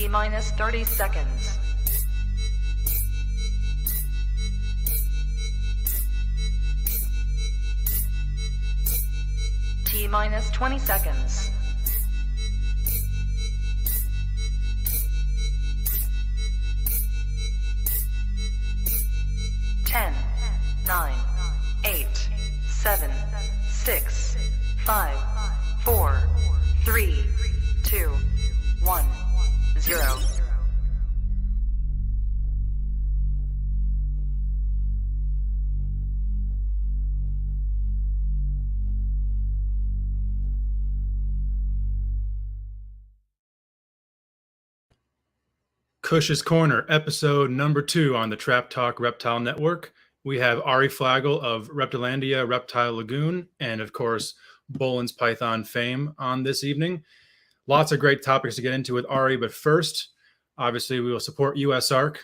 T-minus 30 seconds. T-minus 20 seconds. 10, 9, 8, 7, 6, 5, 4, 3, 2, 1, 0. Kush's Corner, episode number 2 on the Trap Talk Reptile Network. We have Ari Flagle of Reptilandia, Reptile Lagoon, and of course, Boelen's Python fame on this evening. Lots of great topics to get into with Ari, but first, obviously, we will support USARC.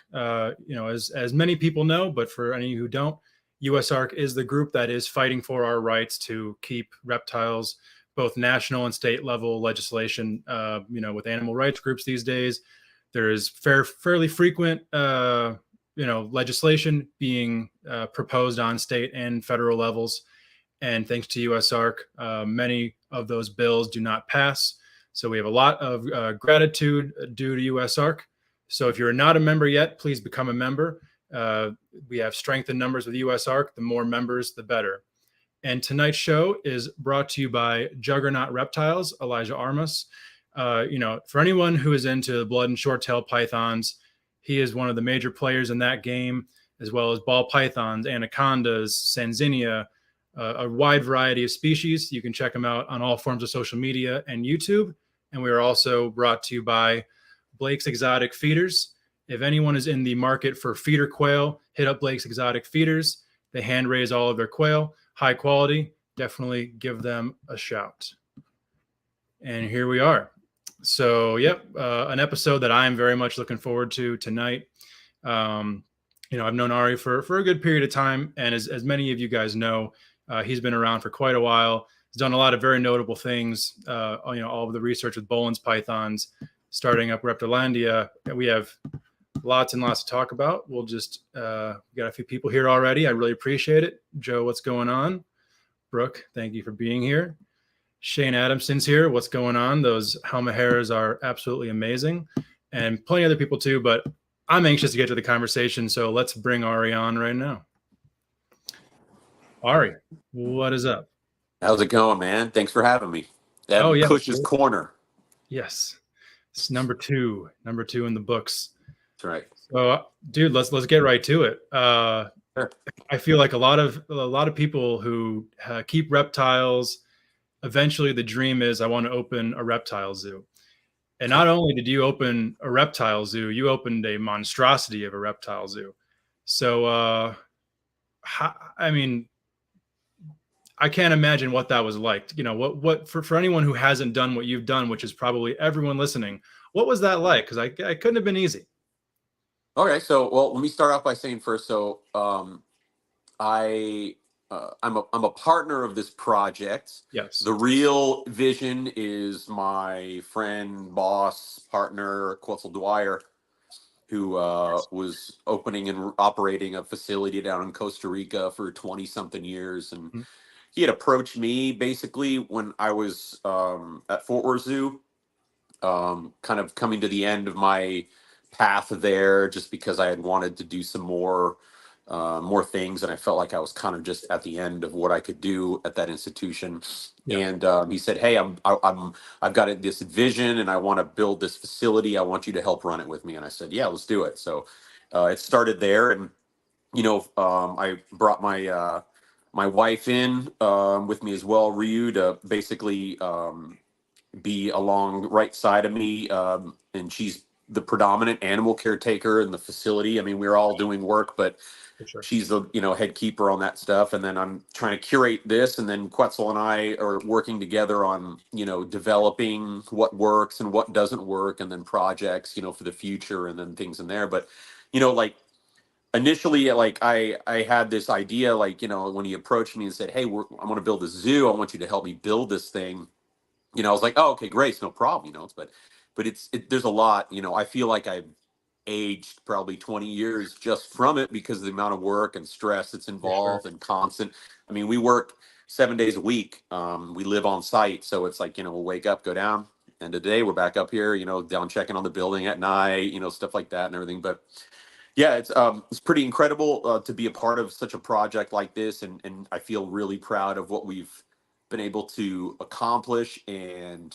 As many people know, but for any who don't, USARC is the group that is fighting for our rights to keep reptiles, both national and state level legislation, with animal rights groups these days. There is fairly frequent, legislation being proposed on state and federal levels. And thanks to USARC, many of those bills do not pass. So we have a lot of gratitude due to USARC. So if you're not a member yet, please become a member. We have strength in numbers with USARC. The more members, the better. And tonight's show is brought to you by Juggernaut Reptiles, Elijah Armas. For anyone who is into blood and short-tail pythons, he is one of the major players in that game, as well as ball pythons, anacondas, sanzinia, a wide variety of species. You can check him out on all forms of social media and YouTube. And we are also brought to you by Blake's Exotic Feeders. If anyone is in the market for feeder quail, hit up Blake's Exotic Feeders. They hand raise all of their quail, high quality. Definitely give them a shout. And here we are. So, an episode that I'm very much looking forward to tonight. I've known Ari for a good period of time. And as many of you guys know, he's been around for quite a while. He's done a lot of very notable things, all of the research with Boelen's pythons, starting up Reptilandia. We have lots and lots to talk about. We'll just, we got a few people here already. I really appreciate it. Joe, what's going on? Brooke, thank you for being here. Shane Adamson's here. What's going on? Those helmet hairs are absolutely amazing. And plenty of other people too, but I'm anxious to get to the conversation. So let's bring Ari on right now. Ari, what is up? How's it going, man? Thanks for having me. Kush's Corner. Yes. It's number two in the books. That's right. So dude, let's get right to it. Sure. I feel like a lot of people who keep reptiles, eventually the dream is I want to open a reptile zoo. And not only did you open a reptile zoo, you opened a monstrosity of a reptile zoo. So, I can't imagine what that was like. What for anyone who hasn't done what you've done, which is probably everyone listening, what was that like? Because I couldn't have been easy. Okay, so let me start off by saying first. So, I'm a partner of this project. Yes. The real vision is my friend, boss, partner, Quetzal Dwyer, who was opening and operating a facility down in Costa Rica for 20-something years. And he had approached me basically when I was at Fort Worth Zoo, kind of coming to the end of my path there, just because I had wanted to do some more things, and I felt like I was kind of just at the end of what I could do at that institution. Yeah. And he said, "Hey, I've got this vision, and I want to build this facility. I want you to help run it with me." And I said, "Yeah, let's do it." So it started there, and I brought my wife in with me as well, Ryu, to basically be along right side of me, and she's the predominant animal caretaker in the facility. I mean, we're all doing work, but sure, she's the head keeper on that stuff. And then I'm trying to curate this, and then Quetzal and I are working together on developing what works and what doesn't work, and then projects for the future, and then things in there. But initially, I had this idea, when he approached me and said, "Hey, I want to build a zoo. I want you to help me build this thing." I was like, "Oh, okay, great, no problem." But but there's a lot. I feel like I've aged probably 20 years just from it because of the amount of work and stress that's For sure. involved and constant. I mean, we work 7 days a week. We live on site, so it's like, we'll wake up, go down, and today we're back up here, down checking on the building at night, stuff like that and everything. But yeah, it's pretty incredible to be a part of such a project like this, and I feel really proud of what we've been able to accomplish and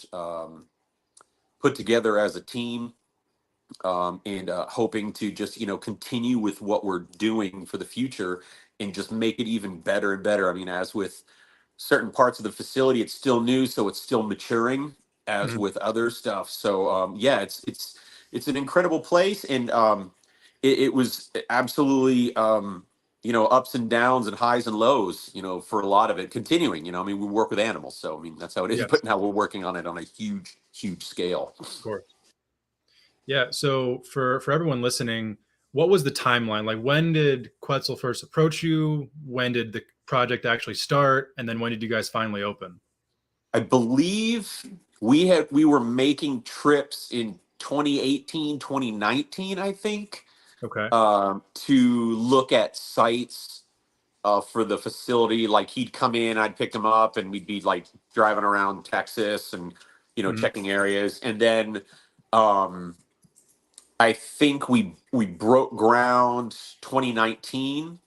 put together as a team, and hoping to just continue with what we're doing for the future and just make it even better and better. I mean, as with certain parts of the facility, it's still new, so it's still maturing, as Mhm. with other stuff. So yeah, it's an incredible place, and it was absolutely ups and downs and highs and lows, for a lot of it. Continuing, I mean, we work with animals, so I mean that's how it is. Yes, But now we're working on it on a huge scale. of course. Yeah. So for everyone listening, what was the timeline? Like, when did Quetzal first approach you? When did the project actually start? And then when did you guys finally open? I believe we were making trips in 2018, 2019, I think, Okay. to look at sites for the facility. Like, he'd come in, I'd pick him up, and we'd be like driving around Texas and Mhm. checking areas. And then um, I think we broke ground 2019.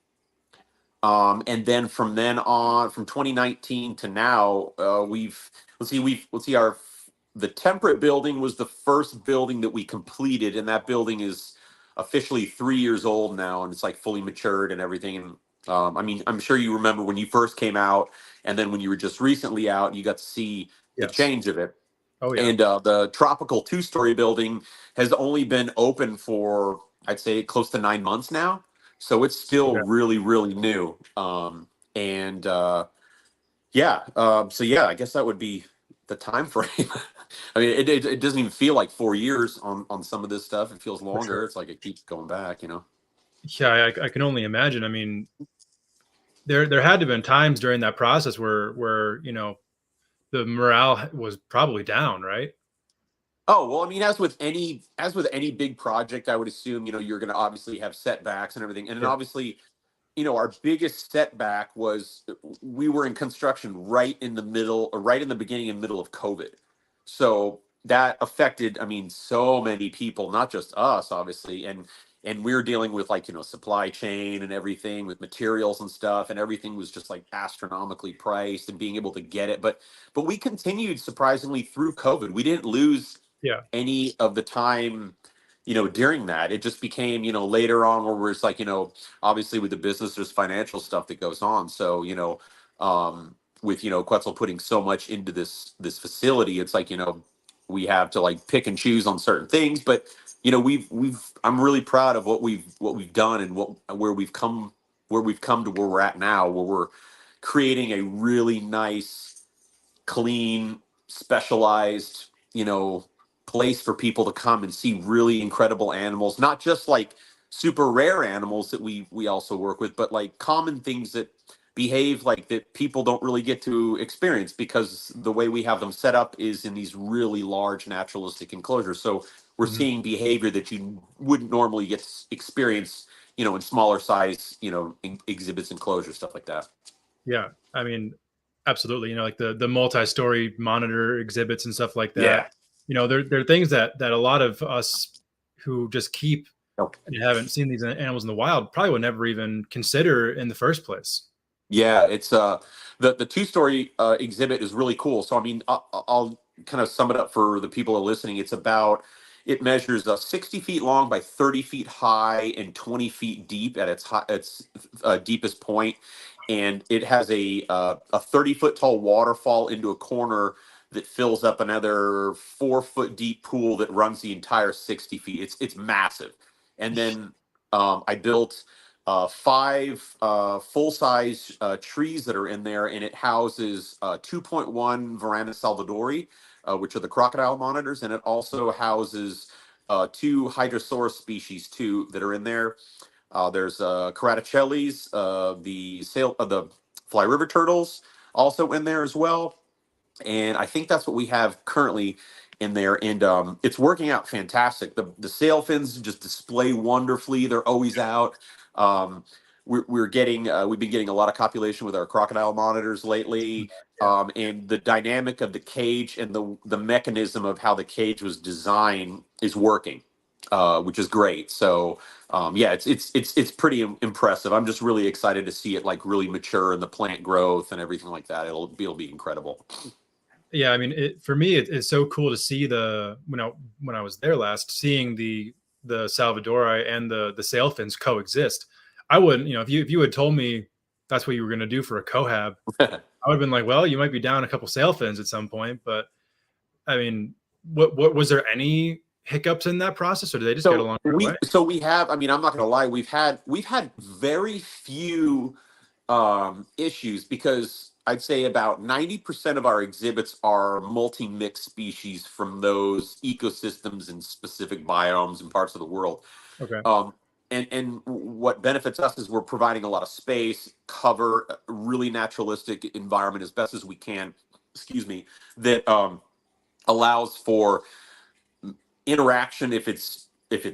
And then from then on, from 2019 to now, let's see, the Temperate building was the first building that we completed, and that building is officially 3 years old now, and it's like fully matured and everything. And I mean, I'm sure you remember when you first came out, and then when you were just recently out, you got to see the Yes. change of it. Oh yeah. And the tropical 2-story building has only been open for, I'd say, close to 9 months now. So it's still Okay. really, really new. And yeah, so yeah, I guess that would be the time frame. I mean, it doesn't even feel like 4 years on some of this stuff. It feels For sure. longer. It's like it keeps going back. Yeah, I can only imagine. I mean, there had to have been times during that process where the morale was probably down, right? Oh, well, I mean, as with any big project, I would assume, you're going to obviously have setbacks and everything. And then Yeah. obviously, our biggest setback was we were in construction right in the middle, or right in the beginning and middle of COVID. So that affected, I mean, so many people, not just us, obviously. And we were dealing with, like, supply chain and everything with materials and stuff, and everything was just like astronomically priced and being able to get it. But we continued surprisingly through COVID. We didn't lose Yeah. any of the time, during that. It just became, later on, where it's like, obviously with the business, there's financial stuff that goes on. So, with, Quetzal putting so much into this facility, it's like, we have to like pick and choose on certain things. But, I'm really proud of what we've done, and where we've come to where we're at now, where we're creating a really nice, clean, specialized, place for people to come and see really incredible animals, not just like super rare animals that we also work with, but like common things that behave like that people don't really get to experience, because the way we have them set up is in these really large naturalistic enclosures. So we're Mhm. seeing behavior that you wouldn't normally get to experience, in smaller size, exhibits, enclosures, stuff like that. Yeah. I mean, absolutely. Like the multi-story monitor exhibits and stuff like that. Yeah. They're things that a lot of us who just keep Nope. and haven't seen these animals in the wild probably would never even consider in the first place. Yeah, it's the 2-story exhibit is really cool. So I mean, I'll kind of sum it up for the people who are listening. It measures 60 feet long by 30 feet high and 20 feet deep at its deepest point, and it has a 30-foot tall waterfall into a corner that fills up another 4-foot deep pool that runs the entire 60 feet. It's massive. And then I built five full-size trees that are in there, and it houses 2.1 Varana salvadori, which are the crocodile monitors, and it also houses two hydrosaurus species too that are in there. There's Caraticellis, the fly river turtles, also in there as well. And I think that's what we have currently. in there, and it's working out fantastic. The sail fins just display wonderfully. They're always out. We're getting we've been getting a lot of copulation with our crocodile monitors lately, and the dynamic of the cage and the mechanism of how the cage was designed is working, which is great. So yeah, it's pretty impressive. I'm just really excited to see it like really mature and the plant growth and everything like that. It'll be incredible. Yeah, I mean, for me, it's so cool to see when I was there last, seeing the Salvadori and the sailfins coexist. I wouldn't, if you had told me that's what you were going to do for a cohab, I would have been like, well, you might be down a couple sailfins at some point. But I mean, what was there any hiccups in that process, or did they just get along right away? So we have, I mean, I'm not going to lie, we've had very few issues, because I'd say about 90% of our exhibits are multi-mixed species from those ecosystems and specific biomes and parts of the world. Okay. And what benefits us is we're providing a lot of space, cover, a really naturalistic environment as best as we can, that allows for interaction if it's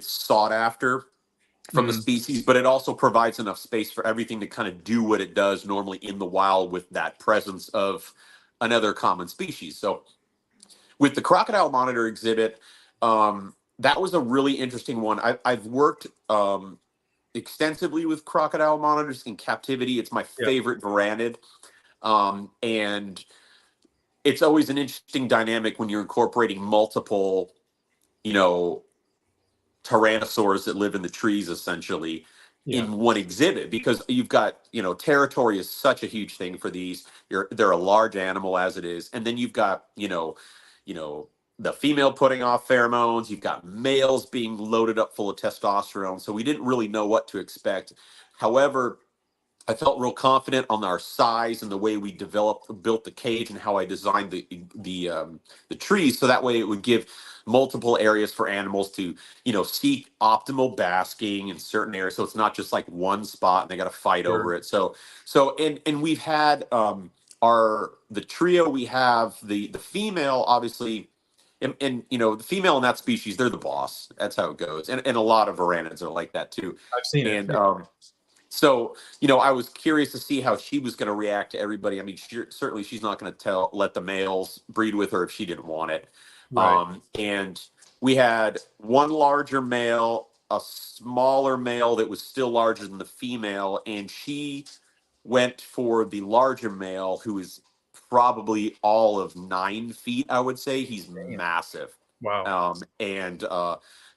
sought after from the species, but it also provides enough space for everything to kind of do what it does normally in the wild with that presence of another common species. So with the crocodile monitor exhibit, that was a really interesting one. I've worked extensively with crocodile monitors in captivity. It's my favorite varanid. And it's always an interesting dynamic when you're incorporating multiple, tyrannosaurs that live in the trees essentially in one exhibit, because you've got, territory is such a huge thing for these. They're a large animal as it is. And then you've got, the female putting off pheromones, you've got males being loaded up full of testosterone. So we didn't really know what to expect. However, I felt real confident on our size and the way we built the cage and how I designed the trees, so that way it would give multiple areas for animals to, seek optimal basking in certain areas. So it's not just like one spot and they got to fight over it. So and we've had the trio. We have the female, obviously, and the female in that species, they're the boss. That's how it goes. And a lot of varanids are like that too. I've seen it. So, I was curious to see how she was going to react to everybody. I mean, certainly she's not going to let the males breed with her if she didn't want it. Right. And we had one larger male, a smaller male that was still larger than the female, and she went for the larger male, who is probably all of 9 feet, I would say. He's massive. Wow. And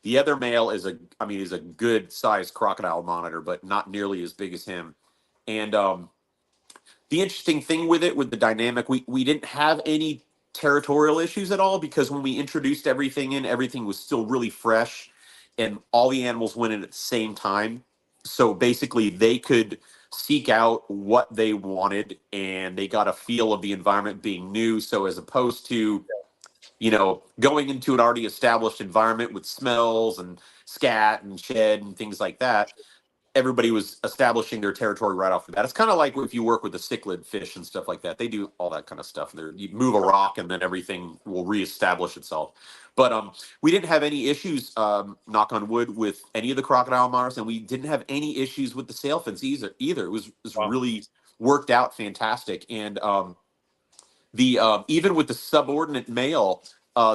the other male is a good sized crocodile monitor, but not nearly as big as him. And the interesting thing with the dynamic, we didn't have any territorial issues at all, because when we introduced everything was still really fresh, and all the animals went in at the same time. So basically they could seek out what they wanted, and they got a feel of the environment being new. So as opposed to going into an already established environment with smells and scat and shed and things like that, everybody was establishing their territory right off the bat. It's kind of like if you work with the cichlid fish and stuff like that. They do all that kind of stuff. You move a rock and then everything will reestablish itself. But we didn't have any issues, knock on wood, with any of the crocodile monitors, and we didn't have any issues with the sailfins either. It was really worked out fantastic. And even with the subordinate male,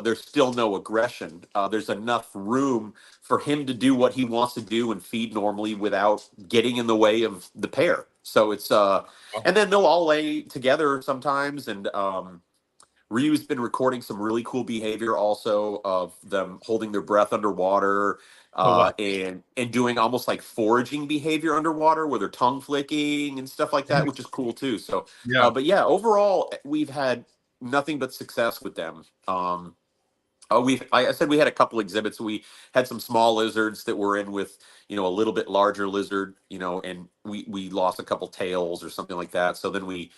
there's still no aggression. There's enough room for him to do what he wants to do and feed normally without getting in the way of the pair. So it's and then they'll all lay together sometimes. And Ryu's been recording some really cool behavior also of them holding their breath underwater, and doing almost like foraging behavior underwater, where they're tongue flicking and stuff like that, which is cool too. So, but yeah, overall we've had nothing but success with them. I said we had a couple exhibits. We had some small lizards that were in with, a little bit larger lizard, and we lost a couple tails or something like that. So then we,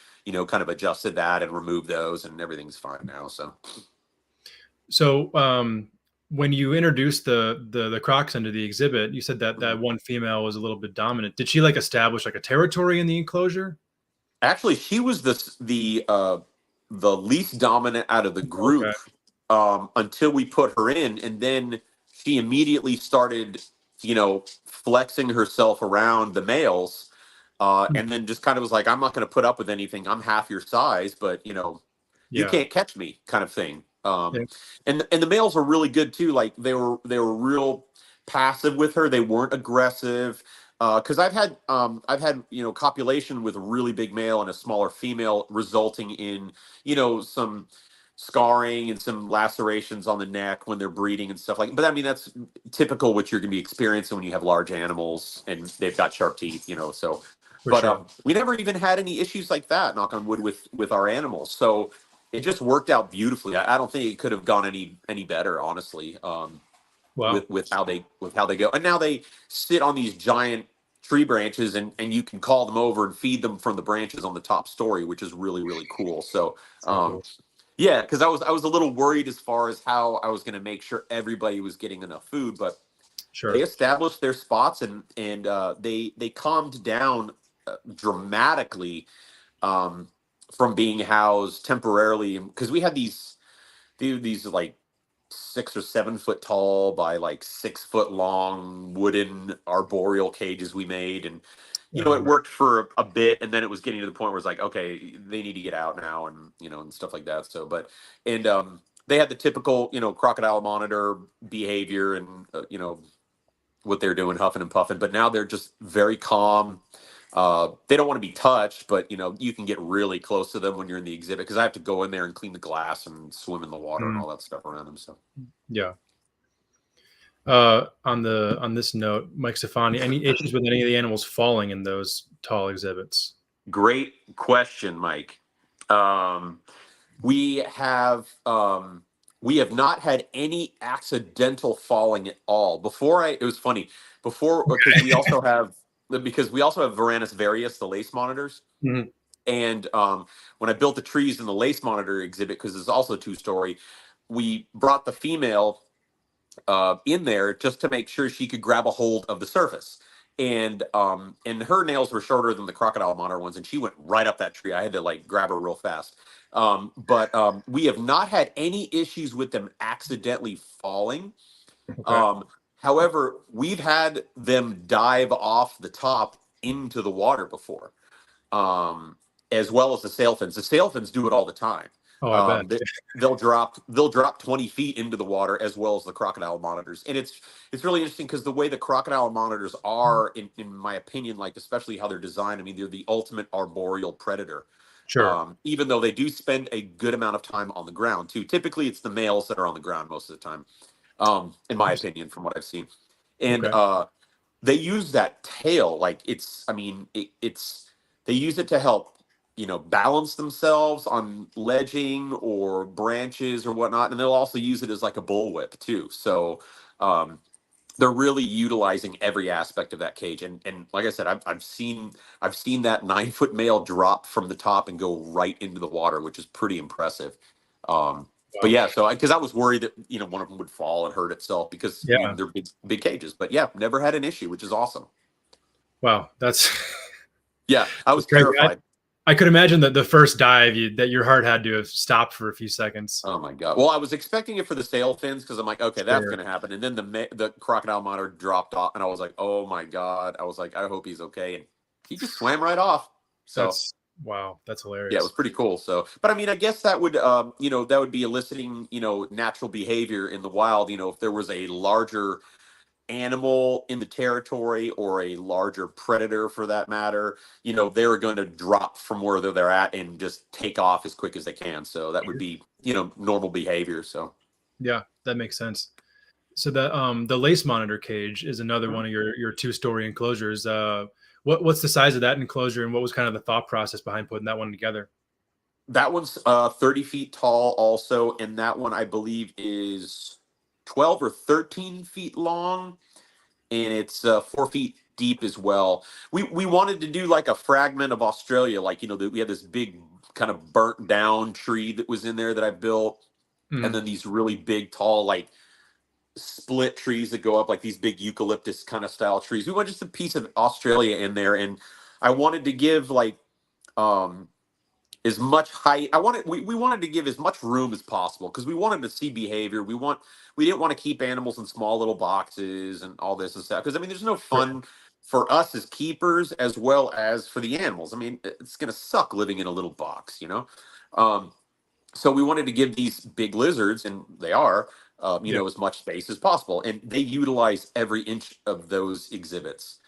kind of adjusted that and removed those, and everything's fine now. So when you introduced the crocs into the exhibit, you said that one female was a little bit dominant. Did she establish a territory in the enclosure? Actually, she was the least dominant out of the group. until we put her in, and then she immediately started, flexing herself around the males, and then just kind of was like, I'm not going to put up with anything. I'm half your size, but you Yeah. can't catch me, kind of thing. Yeah. And the males were really good too. Like they were real passive with her. They weren't aggressive. Because I've had copulation with a really big male and a smaller female, resulting in some scarring and some lacerations on the neck when they're breeding and stuff like. But I mean, that's typical what you're going to be experiencing when you have large animals and they've got sharp teeth. So. For But sure. we never even had any issues like that, knock on wood, with our animals. So it just worked out beautifully. I don't think it could have gone any better, honestly. Wow. With how they go, and now they sit on these giant tree branches, and you can call them over and feed them from the branches on the top story, which is really really cool. So So cool. yeah, because I was a little worried as far as how I was going to make sure everybody was getting enough food, but they Sure. established their spots, and they calmed down dramatically, from being housed temporarily, because we had these like 6 or 7 foot tall by like 6 foot long wooden arboreal cages we made, and it worked for a bit, and then it was getting to the point where it's like, okay, they need to get out now, and stuff like that. So and they had the typical crocodile monitor behavior, and what they're doing, huffing and puffing, but now they're just very calm. They don't want to be touched, but you can get really close to them when you're in the exhibit, because I have to go in there and clean the glass and swim in the water and all that stuff around them. So Yeah. On this note, Mike Stefani, any issues with any of the animals falling in those tall exhibits? great question, Mike. We have not had any accidental falling at all. It was funny before, because we also have Varanus varius, the lace monitors. Mhm. And when I built the trees in the lace monitor exhibit, because it's also 2-story, we brought the female in there just to make sure she could grab a hold of the surface. And her nails were shorter than the crocodile monitor ones, and she went right up that tree. I had to like grab her real fast. But we have not had any issues with them accidentally falling. Okay. However, we've had them dive off the top into the water before, as well as the sailfins. The sailfins do it all the time. Oh, I bet. They'll drop 20 feet into the water, as well as the crocodile monitors. And it's really interesting, because the way the crocodile monitors are, in my opinion, like especially how they're designed, I mean, they're the ultimate arboreal predator. Sure. Even though they do spend a good amount of time on the ground too. Typically, it's the males that are on the ground most of the time, in my opinion, from what I've seen. And Okay. they use that tail like they use it to help balance themselves on ledging or branches or whatnot, and they'll also use it as like a bullwhip too. So they're really utilizing every aspect of that cage, and like I said, I've seen that 9 foot male drop from the top and go right into the water, which is pretty impressive. But Wow. yeah, so because I was worried that one of them would fall and hurt itself, because Yeah. they're big cages. But yeah, never had an issue, which is awesome. Wow. That's Yeah, I was crazy. terrified. I could imagine that the first dive, that your heart had to have stopped for a few seconds. Oh my god! Well, I was expecting it for the sail fins, because I'm like, okay, that's Sure. going to happen. And then the crocodile monitor dropped off, and I was like, oh my god! I was like, I hope he's okay, and he just swam right off. So Wow. That's hilarious. yeah, it was pretty cool. So, but I mean, I guess that would that would be eliciting natural behavior in the wild. If there was a larger animal in the territory, or a larger predator for that matter, they were going to drop from where they're at and just take off as quick as they can. So that would be, normal behavior. So Yeah, that makes sense. So the lace monitor cage is another one of your 2-story enclosures. What's the size of that enclosure, and what was kind of the thought process behind putting that one together? that one's 30 feet tall also. And that one, I believe, is 12 or 13 feet long. And it's 4 feet deep as well. We wanted to do like a fragment of Australia, like we had this big kind of burnt down tree that was in there that I built, and then these really big tall like split trees that go up, like these big eucalyptus kind of style trees. We want just a piece of Australia in there, and I wanted to give like as much height. We wanted to give as much room as possible because we wanted to see behavior. We didn't want to keep animals in small little boxes and all this and stuff. Because I mean, there's no Sure. fun for us as keepers as well as for the animals. I mean, it's gonna suck living in a little box, you know. Um, so we wanted to give these big lizards, and they are, you Yeah. know, as much space as possible, and they utilize every inch of those exhibits.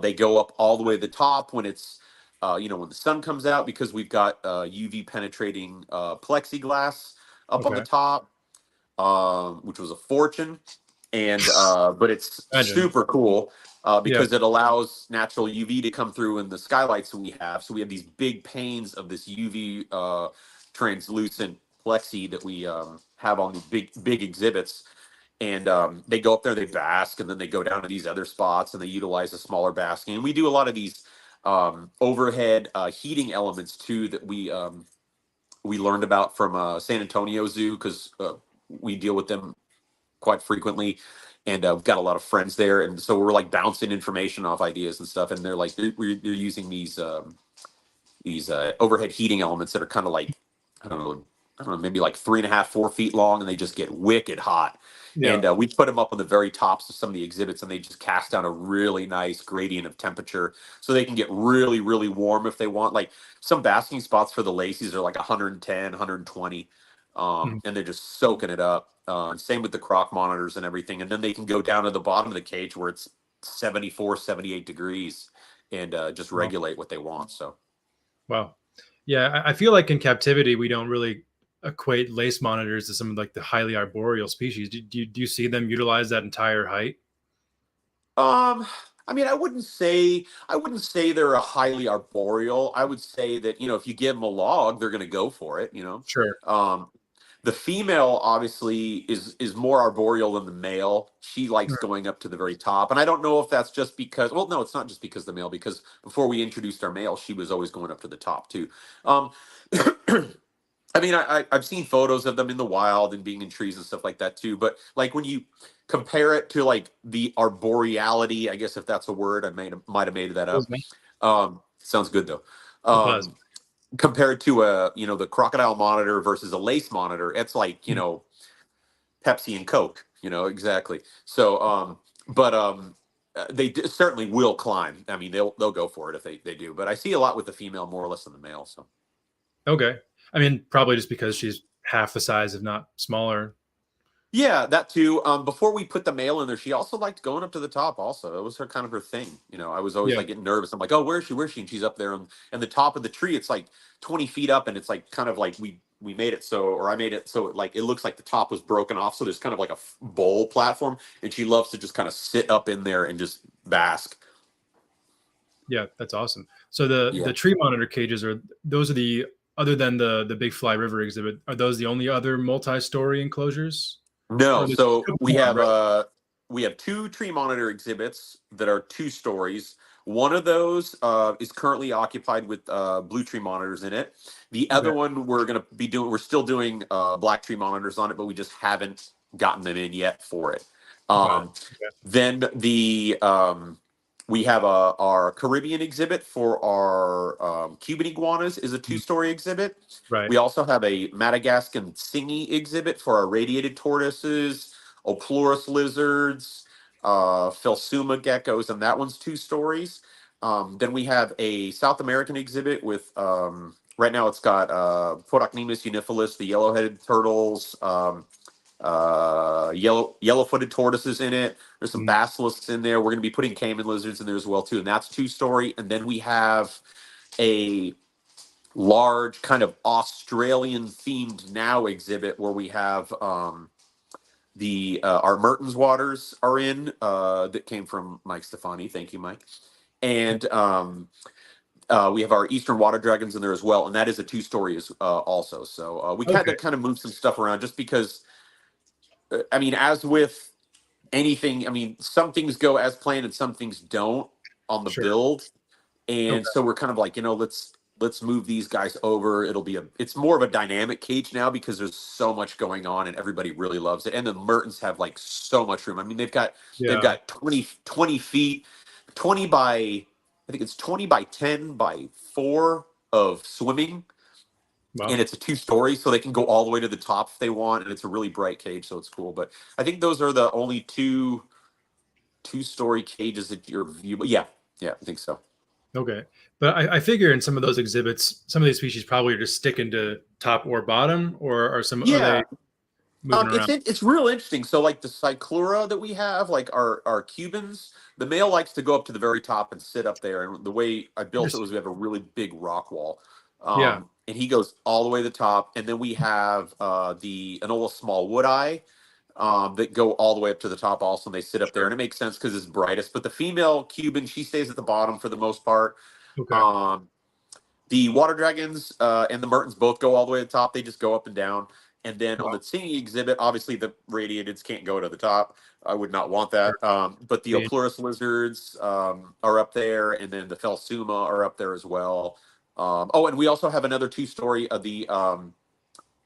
They go up all the way to the top when it's, you know, when the sun comes out, because we've got UV penetrating plexiglass up on the Okay. top, which was a fortune, and but it's Imagine. super cool Yeah. because it allows natural UV to come through in the skylights that we have. So we have these big panes of this UV translucent plexi that we have on these big exhibits, and they go up there, they bask, and then they go down to these other spots and they utilize a smaller basking. And we do a lot of these overhead heating elements too that we learned about from San Antonio Zoo, because we deal with them quite frequently, and we've got a lot of friends there, and so we're like bouncing information off ideas and stuff, and they're like they're using these overhead heating elements that are kind of like, I don't know, maybe like 3.5, 4 feet long, and they just get wicked hot. Yeah. And we put them up on the very tops of some of the exhibits, and they just cast down a really nice gradient of temperature, so they can get really, really warm if they want. Like some basking spots for the Lacies are like 110, 120, Mhm. and they're just soaking it up. And same with the croc monitors and everything. And then they can go down to the bottom of the cage where it's 74, 78 degrees, and just Wow. regulate what they want. So. Wow. Yeah, I feel like in captivity we don't really equate lace monitors to some of like the highly arboreal species. Do you see them utilize that entire height? Um, I mean, I wouldn't say they're a highly arboreal. I would say that, you know, if you give them a log, they're going to go for it. You know, Sure. the female obviously is more arboreal than the male. She likes Mm. going up to the very top, and I don't know if that's just because. Well, no, it's not just because the male. Because before we introduced our male, she was always going up to the top too. Um, I mean, I've seen photos of them in the wild and being in trees and stuff like that too. But like when you compare it to like the arboreality, I guess if that's a word, might have made that It was up. me. Sounds good though. It does. Compared to the crocodile monitor versus a lace monitor, it's like, Mm. Pepsi and Coke. Exactly. So, but they certainly will climb. I mean, they'll go for it if they do. But I see a lot with the female more or less than the male. So. Okay. I mean, probably just because she's half the size, if not smaller. Yeah, that too. Before we put the male in there, she also liked going up to the top. Also, it was her kind of her thing. I was always Yeah. like getting nervous. I'm like, oh, where is she? Where is she? And she's up there on and the top of the tree. It's like 20 feet up, and it's like kind of like we made it so, or I made it so it looks like the top was broken off. So there's kind of like a bowl platform, and she loves to just kind of sit up in there and just bask. Yeah, that's awesome. So the Yeah. tree monitor cages those are the other than the Big Fly River exhibit, are those the only other multi-story enclosures? No, Or there's a so couple more, right? we have two tree monitor exhibits that are 2 stories. One of those is currently occupied with blue tree monitors in it. The Okay. other one we're still doing black tree monitors on it, but we just haven't gotten them in yet for it. Got it. Um, then we have our Caribbean exhibit for our Cuban iguanas is a Mhm. 2-story exhibit. Right. We also have a Madagascan singy exhibit for our radiated tortoises, Oplurus lizards, Phelsuma geckos, and that one's 2 stories. Then we have a South American exhibit with right now it's got Podocnemus unifilis, the yellow-headed turtles, yellow-footed tortoises in it. There's some Mhm. basilisks in there. We're going to be putting caiman lizards in there as well too, and that's 2-story. And then we have a large kind of Australian themed now exhibit where we have the our Mertens waters are in that came from Mike Stefani. Thank you, Mike. And we have our Eastern water dragons in there as well, and that is a 2-story also. So we had Okay. to kind of move some stuff around just because. I mean, as with anything, I mean, some things go as planned and some things don't on the Sure. build. Okay. And so we're kind of like, let's move these guys over. It's more of a dynamic cage now because there's so much going on and everybody really loves it. And the Mertens have like so much room. I mean, they've got Yeah. 20 feet, 20 by 10 by 4 of swimming. Wow. And it's a 2-story, so they can go all the way to the top if they want, and it's a really bright cage, so it's cool. But I think those are the only two-story cages that you're view. Yeah, I think so. Okay. But I figure in some of those exhibits, some of these species probably are just sticking to top or bottom, or are Yeah, they moving around? it's real interesting. So like the cyclura that we have, like our Cubans, the male likes to go up to the very top and sit up there. And the way I built it was we have a really big rock wall. Yeah. And he goes all the way to the top. And then we have the Enola small wood eye that go all the way up to the top also. And they sit up there. Sure. And it makes sense because it's brightest. But the female Cuban, she stays at the bottom for the most part. Okay. The water dragons and the Mertens both go all the way to the top. They just go up and down. And then on Wow. the singing exhibit, obviously the radiateds can't go to the top. I would not want that. But the Yeah. Oplurus lizards are up there, and then the Phelsuma are up there as well. Oh, and we also have another 2-story of the.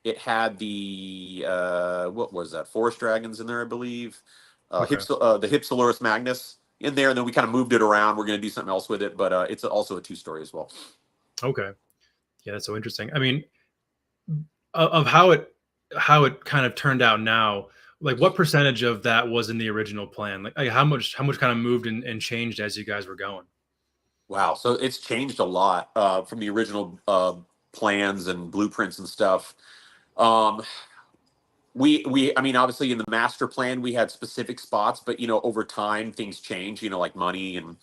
It had the what was that? Forest dragons in there, I believe. Okay. The Hypsilurus magnus in there, and then we kind of moved it around. We're going to do something else with it, but it's also a 2-story as well. Okay. Yeah, that's so interesting. I mean, of how it kind of turned out now, like what percentage of that was in the original plan? Like how much kind of moved and changed as you guys were going? Wow, so it's changed a lot from the original plans and blueprints and stuff. Um, I mean, obviously in the master plan we had specific spots, but over time things change. Like money and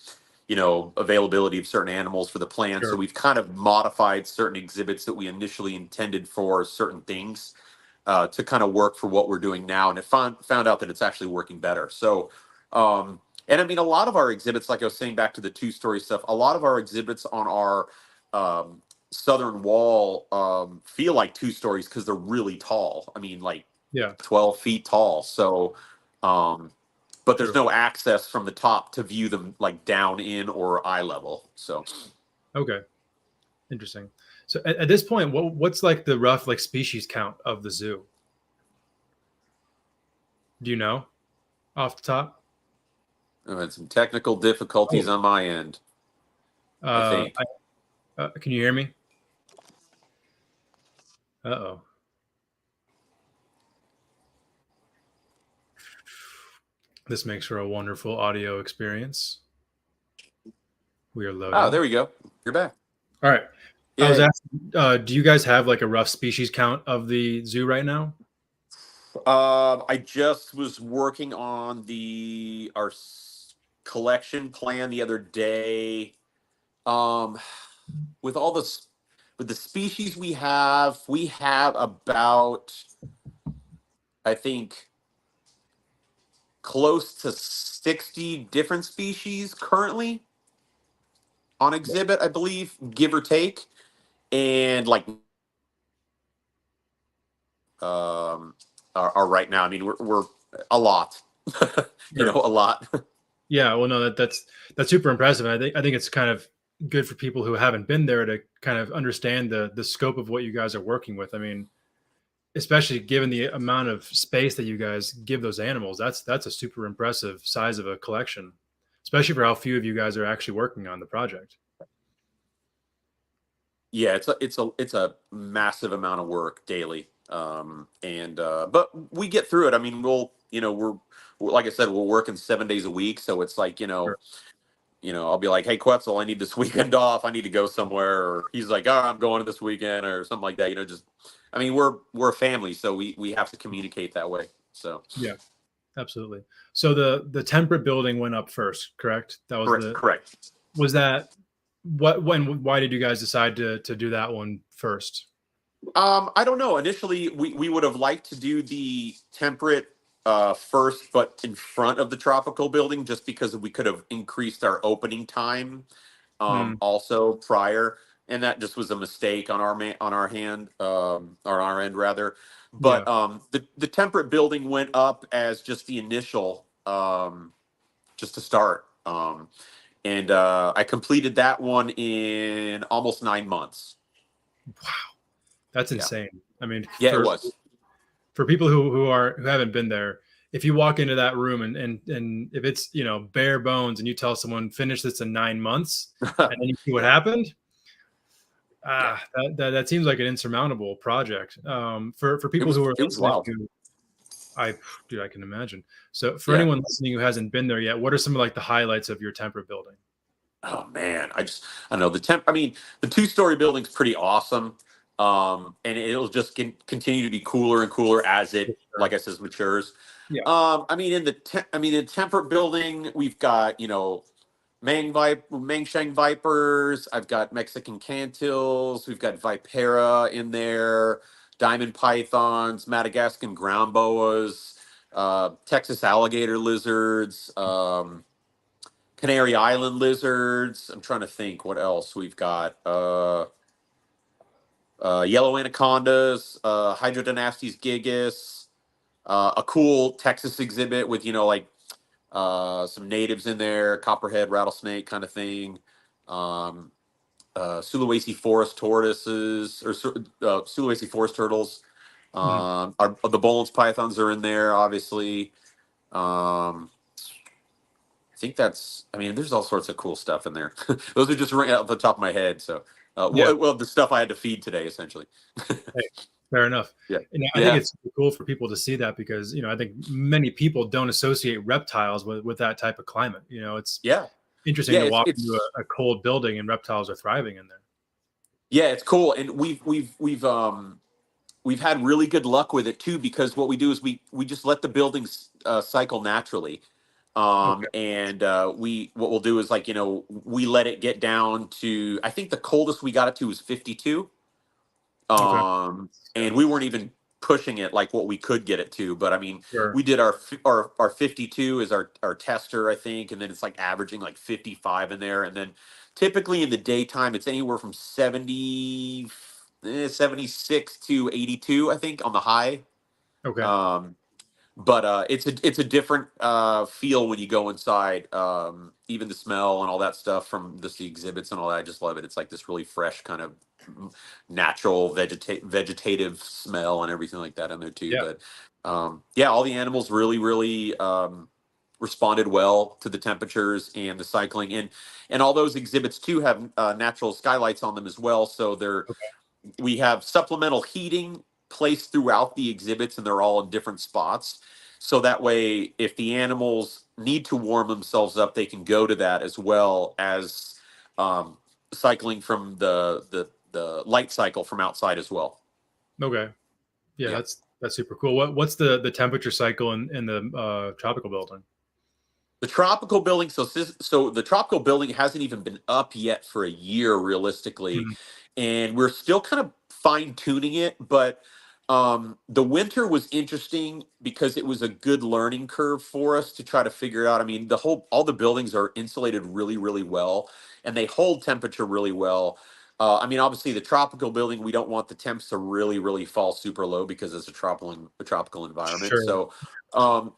availability of certain animals for the plan. So Sure. we've kind of modified certain exhibits that we initially intended for certain things to kind of work for what we're doing now, and it found out that it's actually working better. So. And I mean, a lot of our exhibits, like I was saying back to the 2-story stuff, a lot of our exhibits on our southern wall feel like 2 stories because they're really tall. I mean, like 12 feet tall. So, but there's no access from the top to view them like down in or eye level. So, okay, interesting. So at this point, what's like the rough like species count of the zoo? Do you know off the top? I had some technical difficulties on my end. I think. Can you hear me? Uh-oh. This makes for a wonderful audio experience. We are loading. Oh, there we go. You're back. All right. Yeah. I was asking, do you guys have like a rough species count of the zoo right now? I just was working on our collection plan the other day. With the species we have about, I think, close to 60 different species currently on exhibit, I believe, give or take, and like are right now. I mean, we're a lot, a lot. Yeah, well, no, that's super impressive. I think it's kind of good for people who haven't been there to kind of understand the scope of what you guys are working with. I mean, especially given the amount of space that you guys give those animals, that's a super impressive size of a collection, especially for how few of you guys are actually working on the project. Yeah, it's a massive amount of work daily. But we get through it. I mean, we're like I said, we're working 7 days a week, so it's like, Sure. I'll be like, hey, Quetzal, I need this weekend off. I need to go somewhere. Or he's like, oh, I'm going this weekend or something like that. I mean, we're a family, so we have to communicate that way. So yeah, absolutely. So the Temperate building went up first, correct? That was correct. Was that why did you guys decide to do that one first? I don't know. Initially, we would have liked to do the Temperate first, but in front of the tropical building, just because we could have increased our opening time also prior, and that just was a mistake on our end rather. But the Temperate building went up as just the initial, just to start, and I completed that one in almost 9 months. Wow, that's insane. I mean, it was. For people who haven't been there, if you walk into that room and if it's bare bones and you tell someone finish this in 9 months and then you see what happened, Yeah, That seems like an insurmountable project. For people who are it was listening wild. who dude, I can imagine. So for Yeah. anyone listening who hasn't been there yet, what are some of like the highlights of your Temperate building? Oh man, I know I mean, the 2-story building's pretty awesome. And it'll just continue to be cooler and cooler as it, like Sure. I says, matures. Yeah. I mean, in Temperate building, we've got, Mangshang vipers. I've got Mexican cantils. We've got vipera in there, diamond pythons, Madagascan ground boas, Texas alligator lizards. Canary Island lizards. I'm trying to think what else we've got. Yellow anacondas, Hydrodynastes gigas, a cool Texas exhibit with some natives in there, copperhead rattlesnake kind of thing. Um, Sulawesi forest tortoises or Sulawesi forest turtles. Mhm. The Boelen's pythons are in there, obviously. Um, I think I mean, there's all sorts of cool stuff in there. Those are just right off the top of my head. So, Yeah. the stuff I had to feed today, essentially. Hey, fair enough. Yeah. And I think Yeah. it's super cool for people to see that because, I think many people don't associate reptiles with that type of climate. It's Yeah. interesting Yeah. to walk into It's a cold building and reptiles are thriving in there. yeah, it's cool. And we've had really good luck with it too, because what we do is we just let the buildings cycle naturally. Okay. And what we'll do is we let it get down to, I think the coldest we got it to was 52. Okay. And we weren't even pushing it like what we could get it to, but I mean, Sure. we did our 52 is our tester, I think, and then it's like averaging like 55 in there, and then typically in the daytime it's anywhere from 76 to 82, I think, on the high. Okay. um but it's a different feel when you go inside. Even the smell and all that stuff from just the exhibits and all that, I just love it. It's like this really fresh kind of natural vegetative smell and everything like that in there too. Yeah. But yeah, all the animals really responded well to the temperatures and the cycling, and all those exhibits too have natural skylights on them as well. So Okay. we have supplemental heating placed throughout the exhibits, and they're all in different spots. So that way, if the animals need to warm themselves up, they can go to that, as well as um, cycling from the light cycle from outside as well. Okay. Yeah, Yeah. that's super cool. What's the temperature cycle in the tropical building? The tropical building, so the tropical building hasn't even been up yet for a year, realistically, Mhm. and we're still kind of fine tuning it. But the winter was interesting because it was a good learning curve for us to try to figure out. I mean, all the buildings are insulated really well, and they hold temperature really well. I mean, obviously, the tropical building, we don't want the temps to really fall super low because it's a tropical environment. Sure. So I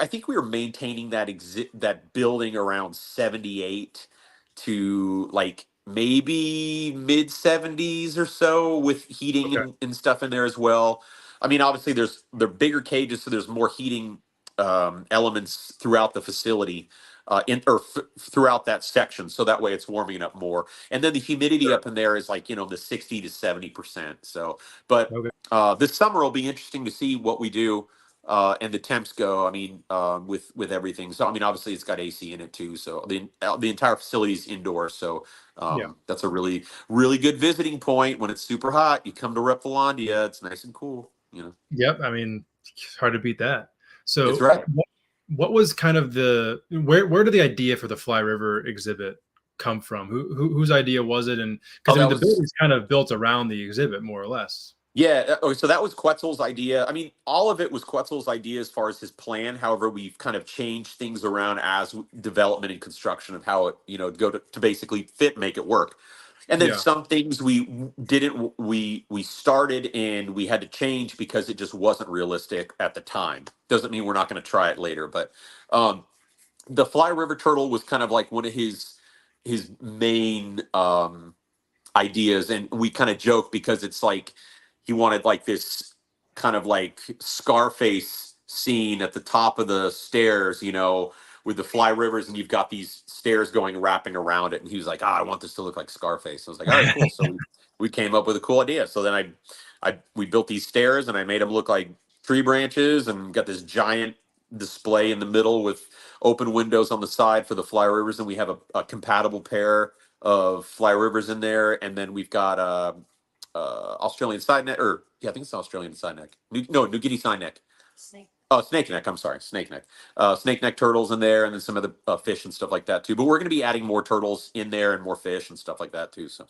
think we were maintaining that building around 78 to like maybe mid 70s or so, with heating Okay. and stuff in there as well. I mean, obviously they're bigger cages, so there's more heating elements throughout the facility, throughout that section, so that way it's warming it up more. And then the humidity Sure. up in there is like, the 60 to 70%. So, but Okay. this summer will be interesting to see what we do, and the temps go. I mean, with everything. So I mean, obviously it's got AC in it too. So the entire facility is indoors. So Yeah. that's a really good visiting point. When it's super hot, you come to Reptilandia. It's nice and cool. Yep. I mean, it's hard to beat that. That's So, right. what was kind of where did the idea for the Fly River exhibit come from? Whose idea was it? And Oh, because I mean, that the was building's kind of built around the exhibit more or less. Yeah. So that was Quetzal's idea. I mean, all of it was Quetzal's idea as far as his plan. However, we've kind of changed things around as development and construction of how it, go to basically make it work. And then Yeah. some things we didn't, we started and we had to change because it just wasn't realistic at the time. Doesn't mean we're not going to try it later, but um, the Fly River turtle was kind of like one of his main ideas, and we kind of joke because it's like he wanted like this kind of like Scarface scene at the top of the stairs, with the Fly Rivers, and you've got these stairs going wrapping around it, and he was like, I want this to look like Scarface. I was like, all right, cool. So we came up with a cool idea. So then we built these stairs, and I made them look like tree branches, and got this giant display in the middle with open windows on the side for the fly rivers, and we have a compatible pair of fly rivers in there, and then we've got Australian side neck, or yeah, I think it's Australian side neck. New Guinea side neck. Oh, snake neck. I'm sorry, snake neck. Snake neck turtles in there, and then some of the fish and stuff like that too. But we're going to be adding more turtles in there and more fish and stuff like that too. So,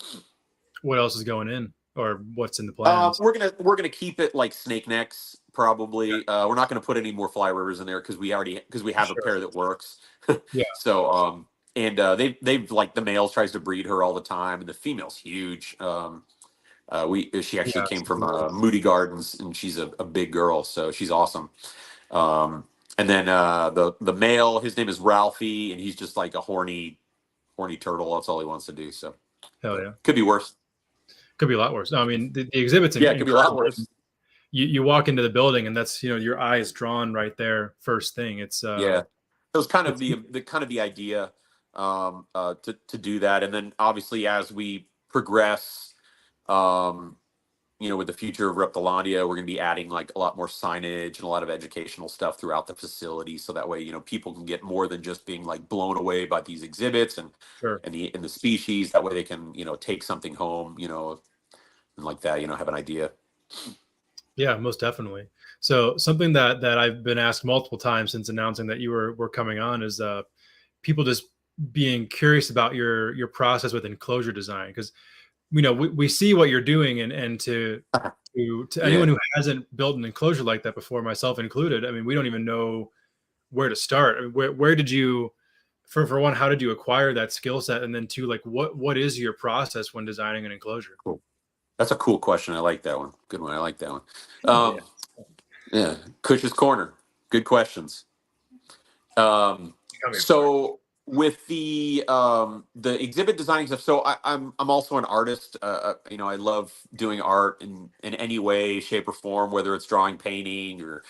what else is going in, or what's in the plans? we're gonna keep it like snake necks probably. We're not going to put any more fly rivers in there because we have a pair that works. Yeah. So they've like, the male tries to breed her all the time, and the female's huge. She actually came from Moody Gardens, and she's a big girl, so she's awesome. And then the male, his name is Ralphie, and he's just like a horny turtle. That's all he wants to do. So hell yeah, could be worse. Could be a lot worse. No, I mean the exhibits. Yeah, it could be a lot worse. You walk into the building, and that's, your eye is drawn right there first thing. It's it was kind of the idea to do that, and then obviously as we progress, with the future of Reptilandia, we're going to be adding like a lot more signage and a lot of educational stuff throughout the facility, so that way people can get more than just being like blown away by these exhibits and the species. That way they can take something home, and like that, have an idea. Yeah, most definitely. So something that I've been asked multiple times since announcing that you were coming on is people just being curious about your process with enclosure design, because we see what you're doing, and to anyone who hasn't built an enclosure like that before, myself included, I mean, we don't even know where to start. I mean, where did you, for one, how did you acquire that skill set, and then two, like what is your process when designing an enclosure? Cool. That's a cool question. I like that one. Good one. I like that one. Yeah. Kush's Corner. Good questions. So with the exhibit designing stuff, so I'm also an artist. I love doing art in any way, shape, or form, whether it's drawing, painting, or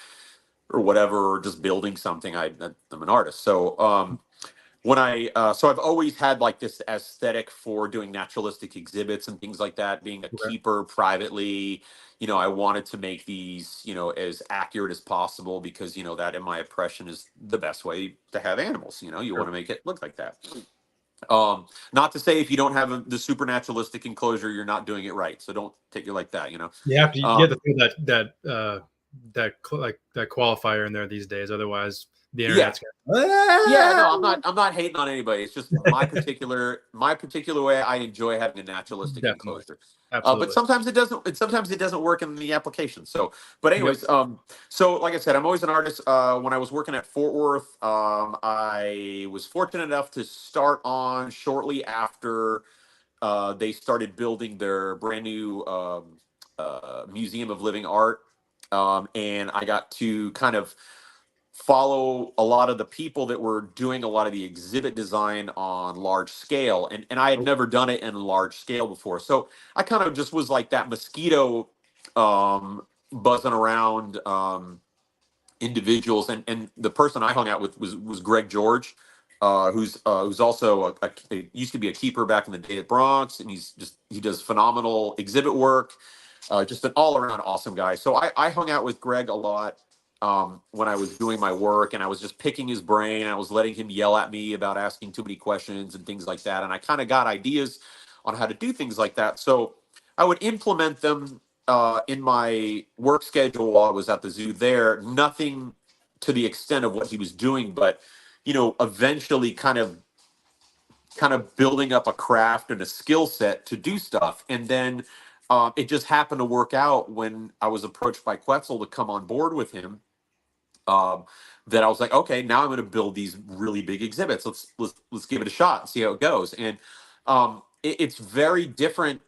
whatever, or just building something. I'm an artist. So I've always had like this aesthetic for doing naturalistic exhibits and things like that. Being a keeper privately, I wanted to make these, as accurate as possible, because that, in my impression, is the best way to have animals. You want to make it look like that. Not to say if you don't have the super naturalistic enclosure, you're not doing it right. So don't take it like that. You have to feel that qualifier in there these days. Otherwise, the internet's I'm not hating on anybody. It's just my particular way. I enjoy having a naturalistic enclosure. But sometimes it doesn't work in the application. So, but anyways, so like I said, I'm always an artist. When I was working at Fort Worth, I was fortunate enough to start on shortly after they started building their brand new Museum of Living Art, and I got to kind of follow a lot of the people that were doing a lot of the exhibit design on large scale, and I had never done it in large scale before. So I kind of just was like that mosquito buzzing around individuals, and the person I hung out with was Greg George, who's also used to be a keeper back in the day at Bronx, and he does phenomenal exhibit work, just an all-around awesome guy. So I hung out with Greg a lot when I was doing my work, and I was just picking his brain. I was letting him yell at me about asking too many questions and things like that. And I kind of got ideas on how to do things like that. So I would implement them in my work schedule while I was at the zoo there. Nothing to the extent of what he was doing, but, eventually kind of building up a craft and a skill set to do stuff. And then it just happened to work out when I was approached by Quetzal to come on board with him. That I was like, okay, now I'm going to build these really big exhibits. Let's give it a shot and see how it goes. And it's very different.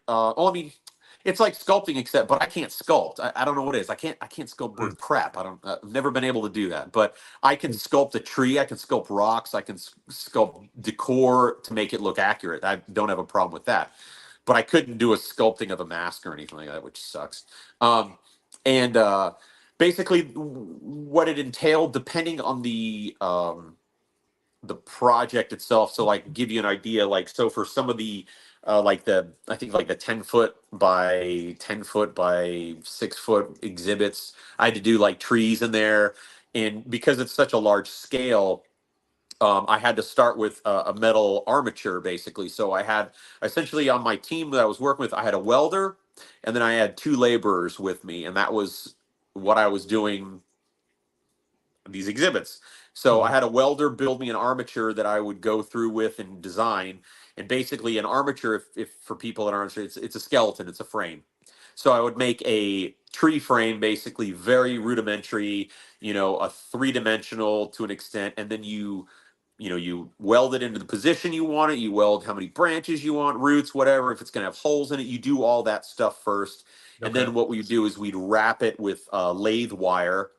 It's like sculpting, but I can't sculpt. I don't know what it is. I can't sculpt bird crap. I've never been able to do that. But I can sculpt a tree. I can sculpt rocks. I can sculpt decor to make it look accurate. I don't have a problem with that. But I couldn't do a sculpting of a mask or anything like that, which sucks. Basically, what it entailed, depending on the the project itself. So like give you an idea, like so for some of the I think like the 10-foot by 10-foot by 6-foot exhibits, I had to do like trees in there, and because it's such a large scale, I had to start with a metal armature basically. So I had essentially on my team that I was working with, I had a welder, and then I had 2 laborers with me, and that was what I was doing these exhibits. So I had a welder build me an armature that I would go through with and design. And basically, an armature, if for people that aren't sure, it's a skeleton, it's a frame. So I would make a tree frame, basically very rudimentary, a 3-dimensional to an extent, and then you weld it into the position you want it. You weld how many branches you want, roots, whatever. If it's going to have holes in it, you do all that stuff first. And then what we do is we'd wrap it with lathe wire,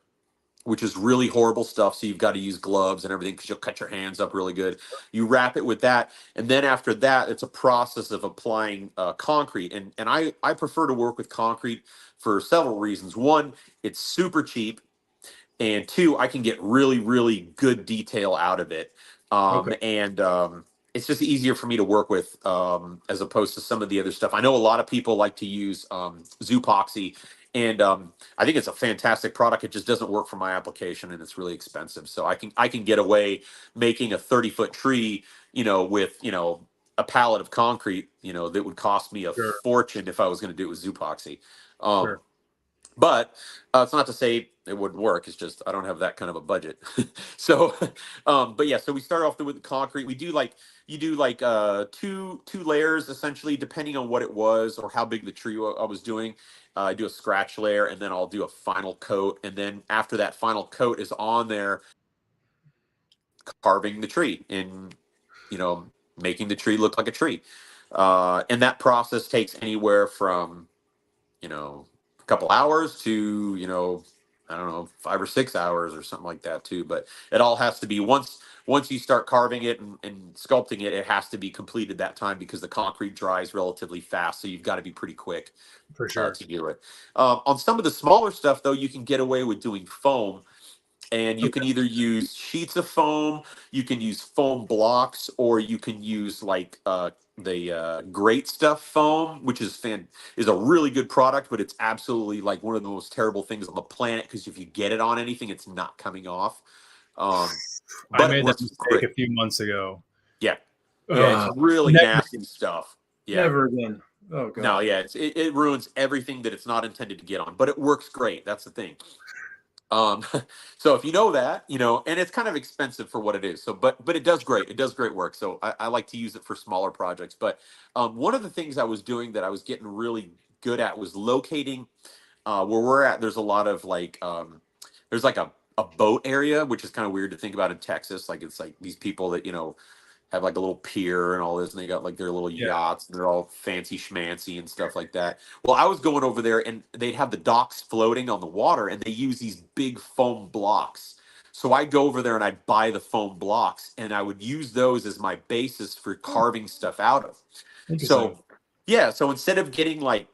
which is really horrible stuff. So you've got to use gloves and everything because you'll cut your hands up really good. You wrap it with that. And then after that, it's a process of applying concrete. And I prefer to work with concrete for several reasons. One, it's super cheap. And 2, I can get really, really good detail out of it. And it's just easier for me to work with as opposed to some of the other stuff. I know a lot of people like to use Zoopoxy, and I think it's a fantastic product. It just doesn't work for my application, and it's really expensive. So I can get away making a 30-foot tree, with a pallet of concrete, that would cost me a fortune if I was going to do it with Zoopoxy. But it's not to say it wouldn't work. It's just I don't have that kind of a budget. So, but yeah. So we start off with the concrete. You do like two layers essentially, depending on what it was or how big the tree I was doing. I do a scratch layer, and then I'll do a final coat, and then after that final coat is on there, carving the tree and making the tree look like a tree. And that process takes anywhere from a couple hours to I don't know, 5 or 6 hours or something like that too. But it all has to be once you start carving it and sculpting it, it has to be completed that time because the concrete dries relatively fast. So you've got to be pretty quick for sure to do it. On some of the smaller stuff though, you can get away with doing foam. And you can either use sheets of foam, you can use foam blocks, or you can use like the Great Stuff foam, which is a really good product, but it's absolutely like one of the most terrible things on the planet because if you get it on anything, it's not coming off. I made that mistake great. A few months ago. Yeah, it's really nasty stuff. Yeah, never again. Oh god. No, yeah, it ruins everything that it's not intended to get on, but it works great. That's the thing. So if you know that, and it's kind of expensive for what it is. So, but it does great. It does great work. So I like to use it for smaller projects. But one of the things I was doing that I was getting really good at was locating where we're at. There's a lot of like, there's like a boat area, which is kind of weird to think about in Texas. Like it's like these people that, have like a little pier and all this, and they got like their little yachts, and they're all fancy schmancy and stuff like that. Well, I was going over there, and they'd have the docks floating on the water, and they use these big foam blocks. So I'd go over there and I'd buy the foam blocks, and I would use those as my basis for carving stuff out of. So, yeah, so instead of getting like,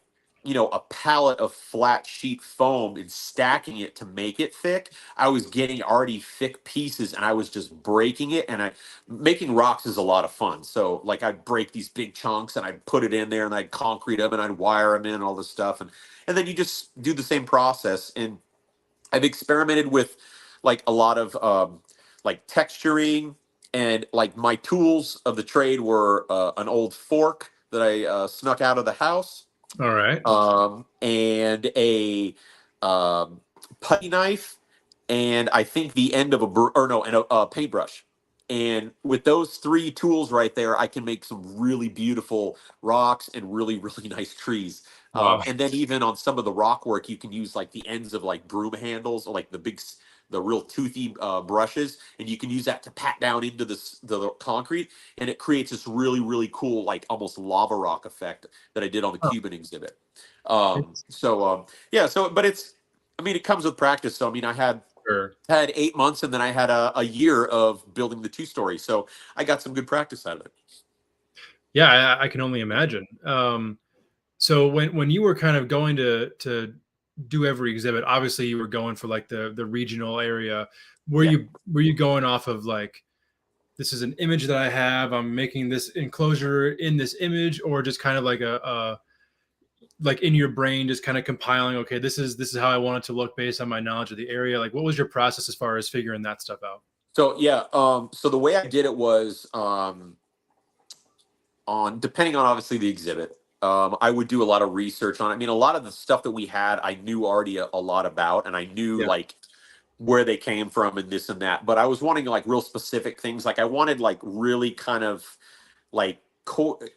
a pallet of flat sheet foam and stacking it to make it thick, I was getting already thick pieces and I was just breaking it. And making rocks is a lot of fun. So like I'd break these big chunks and I'd put it in there and I'd concrete them and I'd wire them in and all this stuff. And then you just do the same process. And I've experimented with like a lot of like texturing, and like my tools of the trade were an old fork that I snuck out of the house. All right. And a putty knife, and I think the end of a paintbrush. And with those 3 tools right there, I can make some really beautiful rocks and really, really nice trees. Wow. And then even on some of the rock work, you can use like the ends of like broom handles or like the real toothy brushes, and you can use that to pat down into the concrete, and it creates this really, really cool, like almost lava rock effect that I did on the Cuban exhibit. But it comes with practice. So, I had 8 months, and then I had a year of building the 2-story. So I got some good practice out of it. Yeah, I can only imagine. So when you were kind of going to do every exhibit, obviously you were going for like the regional area. Were you going off of like this is an image that I have. I'm making this enclosure in this image, or just kind of like a like in your brain, just kind of compiling, okay, this is how I want it to look based on my knowledge of the area. Like, what was your process as far as figuring that stuff out? So yeah, so the way I did it was on depending on obviously the exhibit. I would do a lot of research on it. I mean, a lot of the stuff that we had, I knew already a lot about, and I knew Yeah. like where they came from and this and that. But I was wanting like real specific things. Like I wanted like really kind of like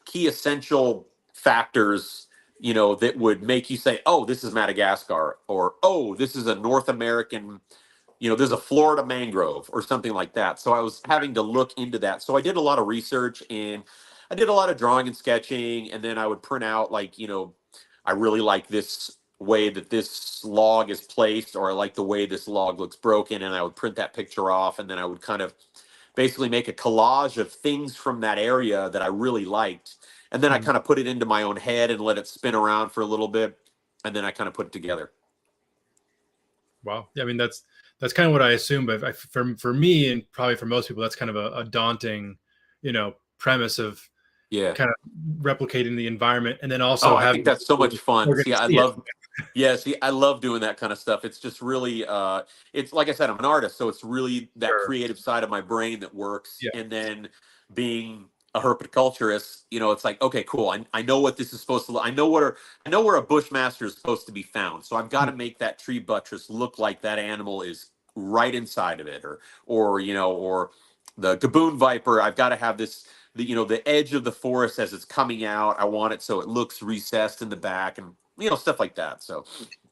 key essential factors, you know, that would make you say, "Oh, this is Madagascar," or "Oh, this is a North American." You know, there's a Florida mangrove or something like that. So I was having to look into that. So I did a lot of research and I did a lot of drawing and sketching. And then I would print out, like, you know, I really like this way that this log is placed, or I like the way this log looks broken. And I would print that picture off. And then I would kind of basically make a collage of things from that area that I really liked. And then I kind of put it into my own head and let it spin around for a little bit. And then I kind of put it together. Wow. Yeah, I mean, that's kind of what I assume, but for me, and probably for most people, that's kind of a daunting, you know, premise of kind of replicating the environment, and then also I think that's so much fun. See, I love, I love doing that kind of stuff. It's just really, it's like I said, I'm an artist, so it's really that creative side of my brain that works. Yeah. And then being a herpetoculturist, you know, it's like, okay, cool. I know what this is supposed to look. I know where a bushmaster is supposed to be found. So I've got to make that tree buttress look like that animal is right inside of it, or you know, or the gaboon viper. I've got to have this, you know, the edge of the forest as it's coming out. I want it so it looks recessed in the back, and you know, stuff like that. So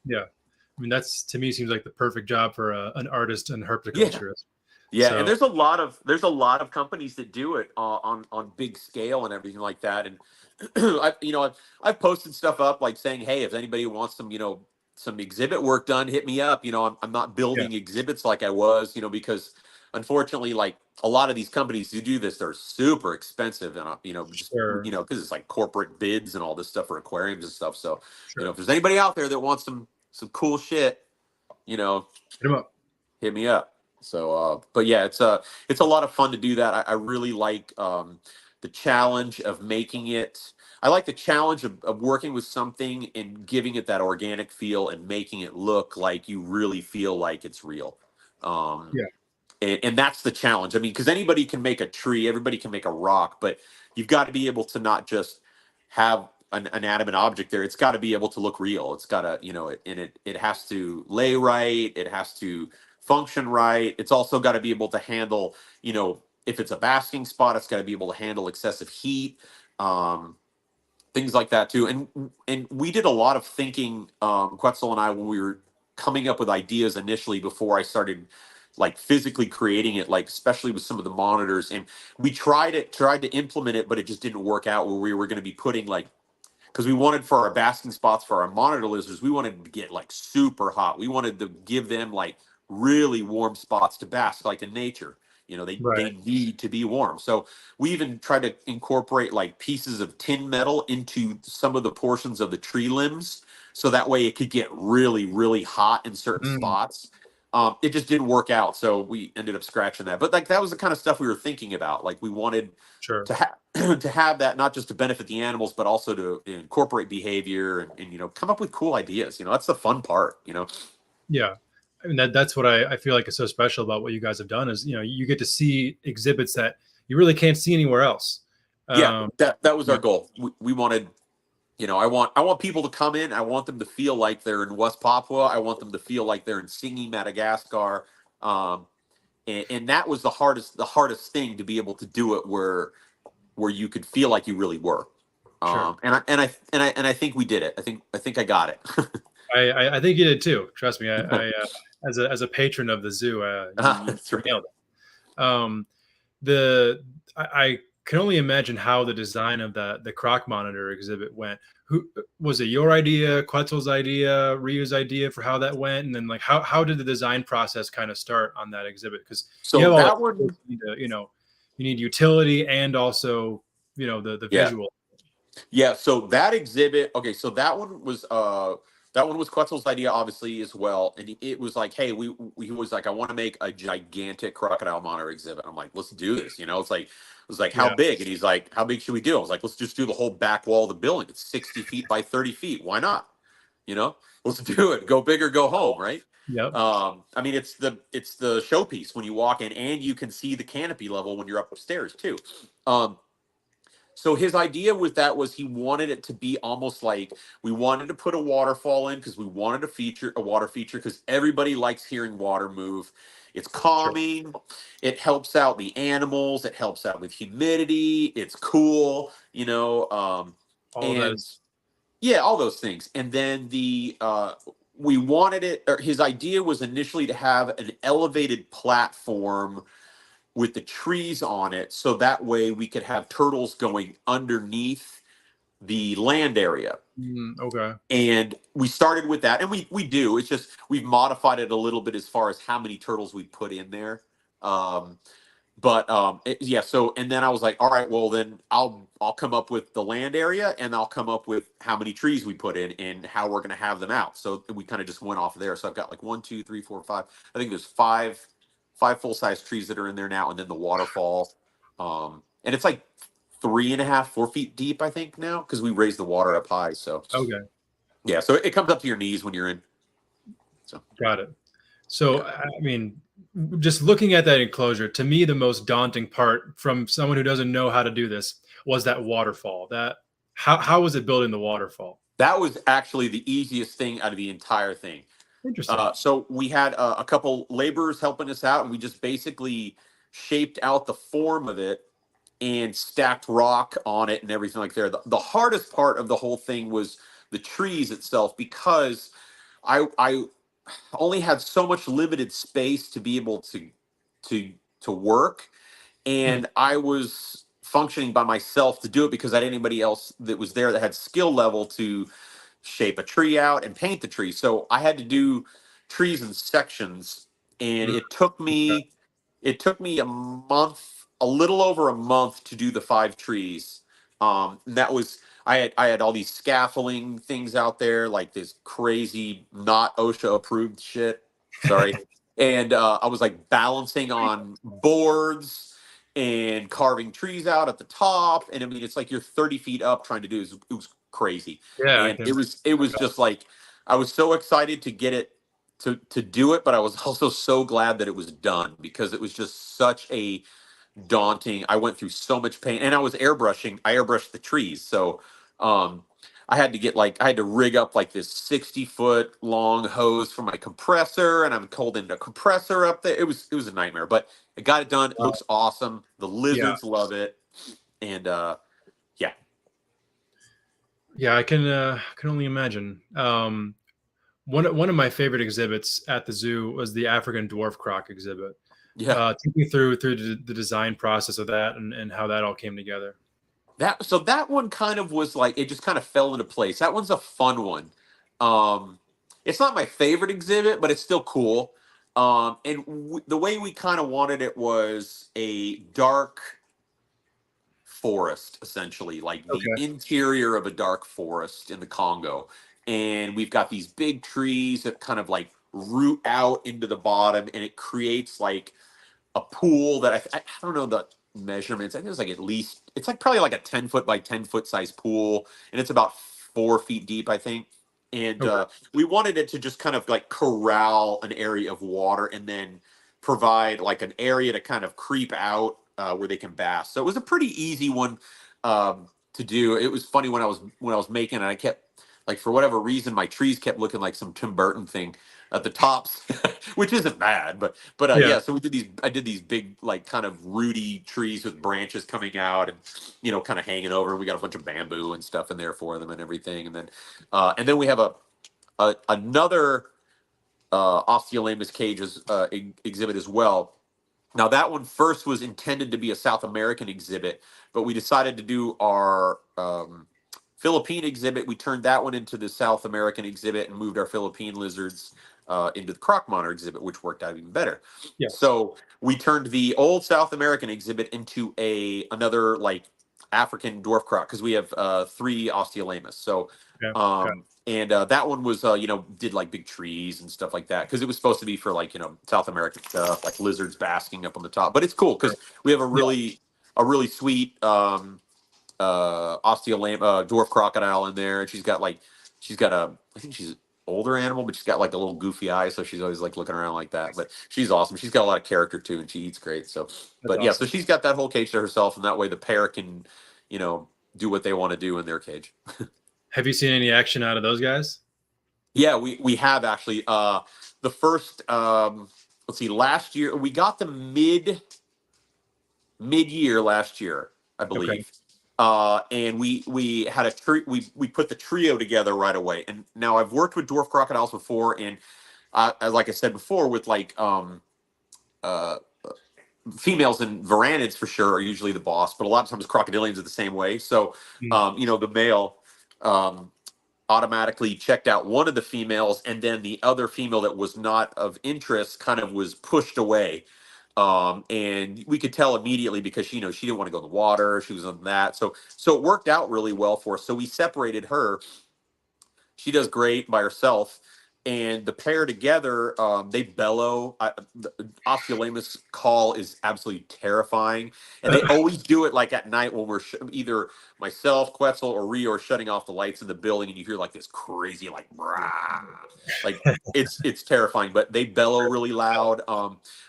yeah, I mean, that's, to me, seems like the perfect job for an artist and herpetoculturist. Yeah, so, and there's a lot of companies that do it on big scale and everything like that. And I've posted stuff up like saying, hey, if anybody wants some, you know, some exhibit work done, hit me up. You know, I'm not building exhibits like I was, you know, because unfortunately, like a lot of these companies who do this, they're super expensive, and you know, just you know, because it's like corporate bids and all this stuff for aquariums and stuff. So you know, if there's anybody out there that wants some cool shit, you know, hit me up. So, but yeah, it's a lot of fun to do that. I really like the challenge of making it. I like the challenge of working with something and giving it that organic feel and making it look like you really feel like it's real. And that's the challenge. I mean, because anybody can make a tree, everybody can make a rock, but you've got to be able to not just have an inanimate object there. It's got to be able to look real. It's got to, you know, it has to lay right. It has to function right. It's also got to be able to handle, you know, if it's a basking spot, it's got to be able to handle excessive heat, things like that too. And we did a lot of thinking, Quetzal and I, when we were coming up with ideas initially before I started like physically creating it, like especially with some of the monitors, and we tried to implement it, but it just didn't work out where we were going to be putting like, because we wanted for our basking spots for our monitor lizards, we wanted to get like super hot. We wanted to give them like really warm spots to bask, like in nature. You know, they need to be warm. So we even tried to incorporate like pieces of tin metal into some of the portions of the tree limbs, so that way it could get really, really hot in certain spots. It just didn't work out, so we ended up scratching that. But like that was the kind of stuff we were thinking about. Like we wanted to have to have that, not just to benefit the animals, but also to incorporate behavior and you know, come up with cool ideas. You know, that's the fun part. You know. Yeah. I mean, that's what I feel like is so special about what you guys have done is, you know, you get to see exhibits that you really can't see anywhere else. That was our goal. We wanted, you know, I want people to come in. I want them to feel like they're in West Papua. I want them to feel like they're in singing Madagascar. And that was the hardest thing, to be able to do it where you could feel like you really were. And I think we did it. I think I got it. I think you did too. Trust me. I as a patron of the zoo, that's right. Nailed it. I can only imagine how the design of the croc monitor exhibit went. Who was it? Your idea, Quetzal's idea, Ryu's idea for how that went, and then like how did the design process kind of start on that exhibit? Because so you have that all one, you need utility and also the visual. Yeah. So that exhibit, okay. So that one was That one was Quetzal's idea, obviously, as well. And it was like, hey, he was like, I want to make a gigantic crocodile monitor exhibit. I'm like, let's do this. You know, it was like, how Yeah. big? And he's like, how big should we do? I was like, let's just do the whole back wall of the building. It's 60 feet by 30 feet. Why not? You know, let's do it. Go big or go home, right? Yep. I mean, it's the showpiece when you walk in, and you can see the canopy level when you're upstairs too. So his idea with that was he wanted it to be almost like we wanted to put a waterfall in because we wanted to feature a water feature because everybody likes hearing water move. It's calming. Sure. It helps out the animals. It helps out with humidity. It's cool, you know. All and that is... yeah, all those things. And then we wanted it, or his idea was initially to have an elevated platform with the trees on it, so that way we could have turtles going underneath the land area. Okay. And we started with that, and we do. It's just we've modified it a little bit as far as how many turtles we put in there. Yeah. So, and then I was like, all right, well then I'll come up with the land area, and I'll come up with how many trees we put in and how we're going to have them out. So we kind of just went off there. So I've got like 1, 2, 3, 4, 5. I think there's five full-size trees that are in there now, and then the waterfall. And it's like 3.5, 4 feet deep, I think now, because we raised the water up high. So okay. Yeah, so it comes up to your knees when you're in. So got it. So I mean, just looking at that enclosure, to me, the most daunting part from someone who doesn't know how to do this was that waterfall. That how was it building the waterfall? That was actually the easiest thing out of the entire thing. Interesting. So we had a couple laborers helping us out, and we just basically shaped out the form of it and stacked rock on it and everything like there. The hardest part of the whole thing was the trees itself, because I only had so much limited space to be able to work, and I was functioning by myself to do it because I had anybody else that was there that had skill level to shape a tree out and paint the tree. So I had to do trees in sections, and it took me a month, a little over a month, to do the 5 trees. And that was I had all these scaffolding things out there, like this crazy not OSHA approved shit. Sorry. And I was like balancing on boards and carving trees out at the top. And I mean, it's like you're 30 feet up trying to do it. It was crazy. Yeah, And it was just like I was so excited to get it to do it, but I was also so glad that it was done, because it was just such a daunting. I went through so much pain, and I airbrushed the trees. So I had to rig up like this 60-foot long hose for my compressor, and I'm holding the compressor up there. It was a nightmare, but I got it done. It looks awesome. The lizards love it. And yeah, I can only imagine. One of my favorite exhibits at the zoo was the African dwarf croc exhibit. Take me through the design process of that and how that all came together. That one kind of was like, it just kind of fell into place. That one's a fun one. It's not my favorite exhibit, but it's still cool. The way we kind of wanted it was a dark forest, essentially, like the interior of a dark forest in the Congo. And we've got these big trees that kind of like root out into the bottom, and it creates like a pool that I don't know the measurements. I think it's like probably like a 10-foot by 10-foot size pool, and it's about 4 feet deep, I think. And we wanted it to just kind of like corral an area of water, and then provide like an area to kind of creep out where they can bass. So it was a pretty easy one to do. It was funny when I was making it, I kept, like, for whatever reason, my trees kept looking like some Tim Burton thing at the tops, which isn't bad, but so I did these big, like, kind of rooty trees with branches coming out and, you know, kind of hanging over, and we got a bunch of bamboo and stuff in there for them and everything. And then we have another Osteolaemus cages exhibit as well. Now, that one first was intended to be a South American exhibit, but we decided to do our Philippine exhibit. We turned that one into the South American exhibit and moved our Philippine lizards into the croc monitor exhibit, which worked out even better. Yeah. So we turned the old South American exhibit into another like African dwarf croc, because we have 3 Osteolaemus. So And that one was, did like big trees and stuff like that because it was supposed to be for like, South American stuff, like lizards basking up on the top. But it's cool because we have a really sweet dwarf crocodile in there, and I think she's an older animal, but she's got like a little goofy eye, so she's always like looking around like that. But she's awesome. She's got a lot of character too, and she eats great. So, That's yeah, awesome. so she's got that whole cage to herself, and that way the pair can, do what they want to do in their cage. Have you seen any action out of those guys? Yeah, we have actually. The first, let's see, last year we got them mid year last year, I Okay. believe. And we had we put the trio together right away. And now I've worked with dwarf crocodiles before, and like I said before, with like uh, females and varanids for sure are usually the boss, but a lot of times crocodilians are the same way. So Mm. the male automatically checked out one of the females, and then the other female that was not of interest kind of was pushed away. And we could tell immediately because she didn't want to go in the water. She was on that. So it worked out really well for us. So we separated her. She does great by herself, and the pair together, they bellow. The Osteolamus call is absolutely terrifying, and they always do it like at night when we're either myself, Quetzal, or Rio are shutting off the lights in the building, and you hear like this crazy like brah, like it's terrifying. But they bellow really loud.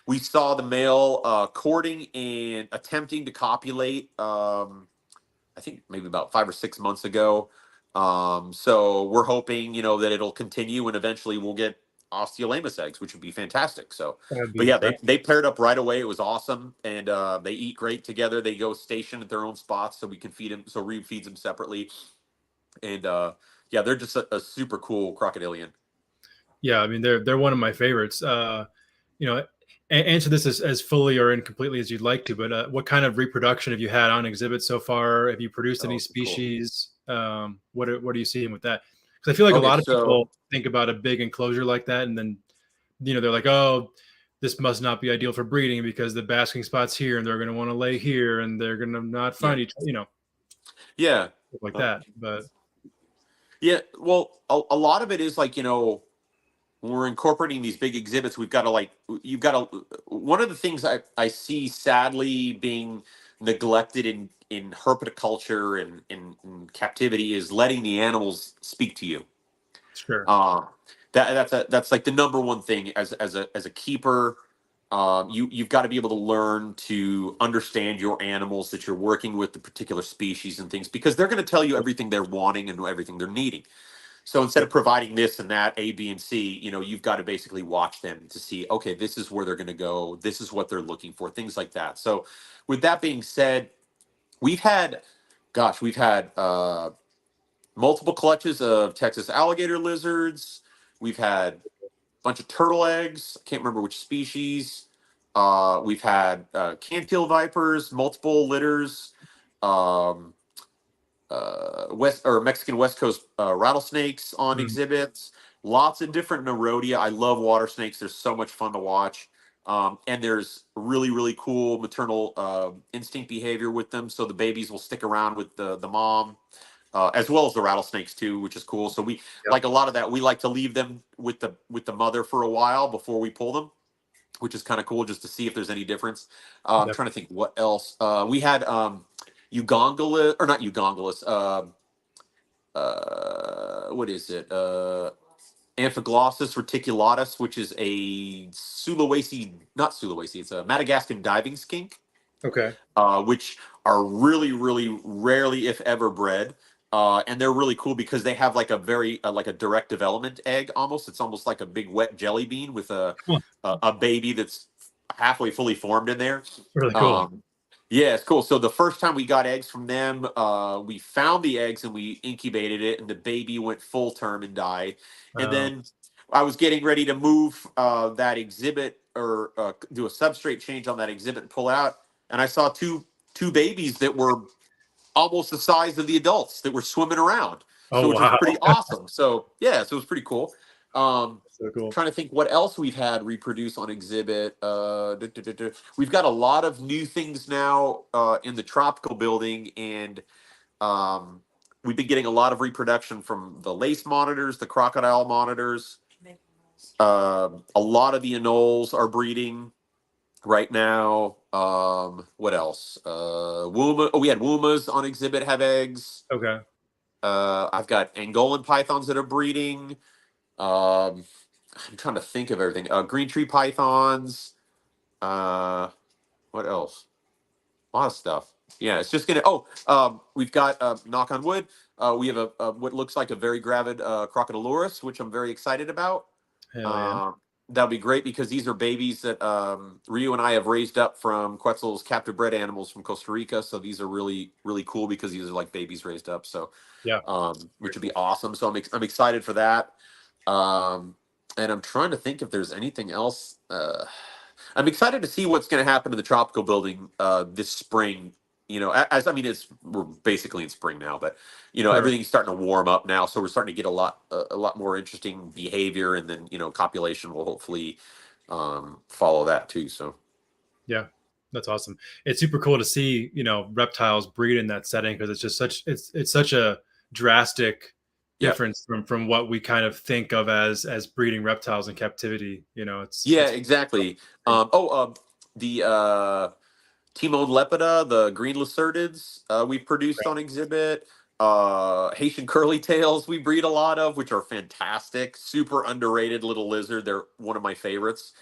We saw the male courting and attempting to copulate. I think maybe about 5 or 6 months ago. So we're hoping, that it'll continue and eventually we'll get Osteolamus eggs, which would be fantastic. So, That'd be but yeah, incredible. they paired up right away. It was awesome. And they eat great together. They go station at their own spots so we can feed them. So Reed feeds them separately. And yeah, they're just a super cool crocodilian. Yeah, I mean they're one of my favorites. Answer this as fully or incompletely as you'd like to, but what kind of reproduction have you had on exhibit so far? Have you produced any Oh, cool. species? What are you seeing with that? Because I feel like a Okay, lot of so people think about a big enclosure like that, and then they're like, oh, this must not be ideal for breeding because the basking spot's here, and they're going to want to lay here, and they're going to not yeah, find each, yeah, stuff like that. But yeah. Well, a lot of it is like, when we're incorporating these big exhibits, we've got to one of the things I see sadly being neglected in herpetoculture and in captivity is letting the animals speak to you. sure, Uh, that's like the number one thing as a keeper. You've got to be able to learn to understand your animals that you're working with, the particular species and things, because they're going to tell you everything they're wanting and everything they're needing. So instead yep, of providing this and that, A, B, and C, you've got to basically watch them to see, okay, this is where they're going to go. This is what they're looking for, things like that. So with that being said, we've had, multiple clutches of Texas alligator lizards. We've had a bunch of turtle eggs. I can't remember which species. We've had cantil vipers, multiple litters. Um, West or Mexican West Coast rattlesnakes on mm, exhibits. Lots of different Nerodia. I love water snakes. They're so much fun to watch. And there's really, really cool maternal instinct behavior with them. So the babies will stick around with the mom, as well as the rattlesnakes too, which is cool. So we yep, like a lot of that. We like to leave them with the mother for a while before we pull them, which is kind of cool just to see if there's any difference. I'm yep. trying to think what else. We had Ugongalis, or not Ugongalis. What is it? Amphiglossus reticulatus, which is a Sulawesi, not Sulawesi, it's a Madagascan diving skink, Okay. which are really, really rarely, if ever, bred. And they're really cool because they have like a very like a direct development egg almost. It's almost like a big wet jelly bean with Huh, a baby that's halfway fully formed in there. really cool. Um, yeah, it's cool. So the first time we got eggs from them, we found the eggs and we incubated it, and the baby went full term and died. And Um, then I was getting ready to move that exhibit or do a substrate change on that exhibit and pull out, and I saw two babies that were almost the size of the adults that were swimming around. oh So which was wow, pretty awesome. So yeah, so it was pretty cool. so cool. Trying to think what else we've had reproduce on exhibit. We've got a lot of new things now in the tropical building, and um, we've been getting a lot of reproduction from the lace monitors, the crocodile monitors. A lot of the anoles are breeding right now. What else? Wuma. Oh, we had Wumas on exhibit have eggs. Okay. I've got Angolan pythons that are breeding. I'm trying to think of everything. Green tree pythons. What else? A lot of stuff. Yeah, it's just gonna. Oh, we've got knock on wood. We have a what looks like a very gravid crocodilurus, which I'm very excited about. Hell yeah. That'll be great because these are babies that Rio and I have raised up from Quetzal's captive bred animals from Costa Rica. So these are really, really cool because these are like babies raised up. So Yeah. Which would be awesome. So I'm excited for that. And I'm trying to think if there's anything else. I'm excited to see what's going to happen to the tropical building this spring. You know, as I mean, we're basically in spring now, but you know, Sure. everything's starting to warm up now, so we're starting to get a lot more interesting behavior, and then you know, copulation will hopefully follow that too. So Yeah, that's awesome. It's super cool to see, you know, reptiles breed in that setting because it's just it's such a drastic yeah, difference from what we kind of think of as breeding reptiles in captivity. You know, yeah, it's exactly. The Timon lepida, the green lacertids, we produced on exhibit. Haitian curly tails we breed a lot of, which are fantastic, super underrated little lizard. They're one of my favorites.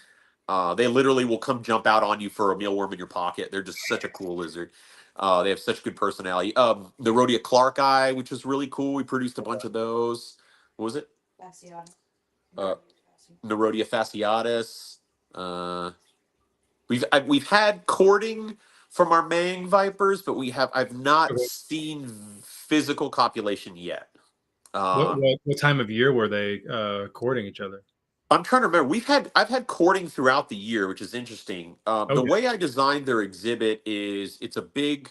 They literally will come jump out on you for a mealworm in your pocket. They're just such a cool lizard. They have such good personality. The Rhodia clarki, which was really cool. We produced a bunch of those. What was it? Uh, Nerodia fasciatus. We've had courting from our Mang vipers, but I've not okay. seen physical copulation yet. What time of year were they courting each other? I'm trying to remember. I've had courting throughout the year, which is interesting. The Okay. way I designed their exhibit is it's a big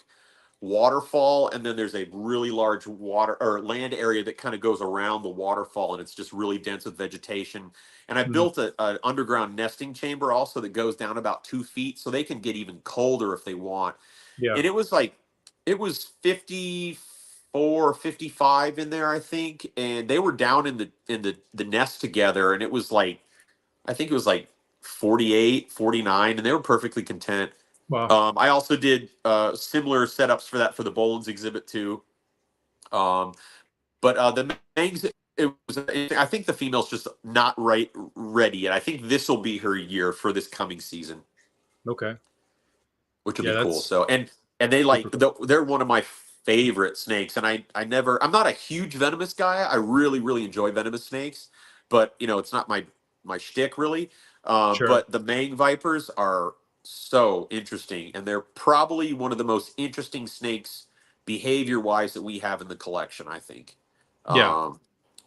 waterfall, and then there's a really large water or land area that kind of goes around the waterfall, and it's just really dense with vegetation. And I Mhm. built an underground nesting chamber also that goes down about 2 feet, so they can get even colder if they want. Yeah. And it was 54, 55 in there, I think, and they were down in the nest together, and it was like I think it was like 48, 49, and they were perfectly content. Wow. I also did similar setups for that for the Boelens exhibit too. Um, but the Mangs, I think the female's just not ready yet. I think this will be her year for this coming season, Okay. which will Yeah, be cool. that's So and they super like cool. they're one of my favorite snakes, and I'm not a huge venomous guy. I really enjoy venomous snakes, but you know it's not my shtick really. Sure. But the Mang vipers are so interesting, and they're probably one of the most interesting snakes behavior wise that we have in the collection. I think, Yeah. um,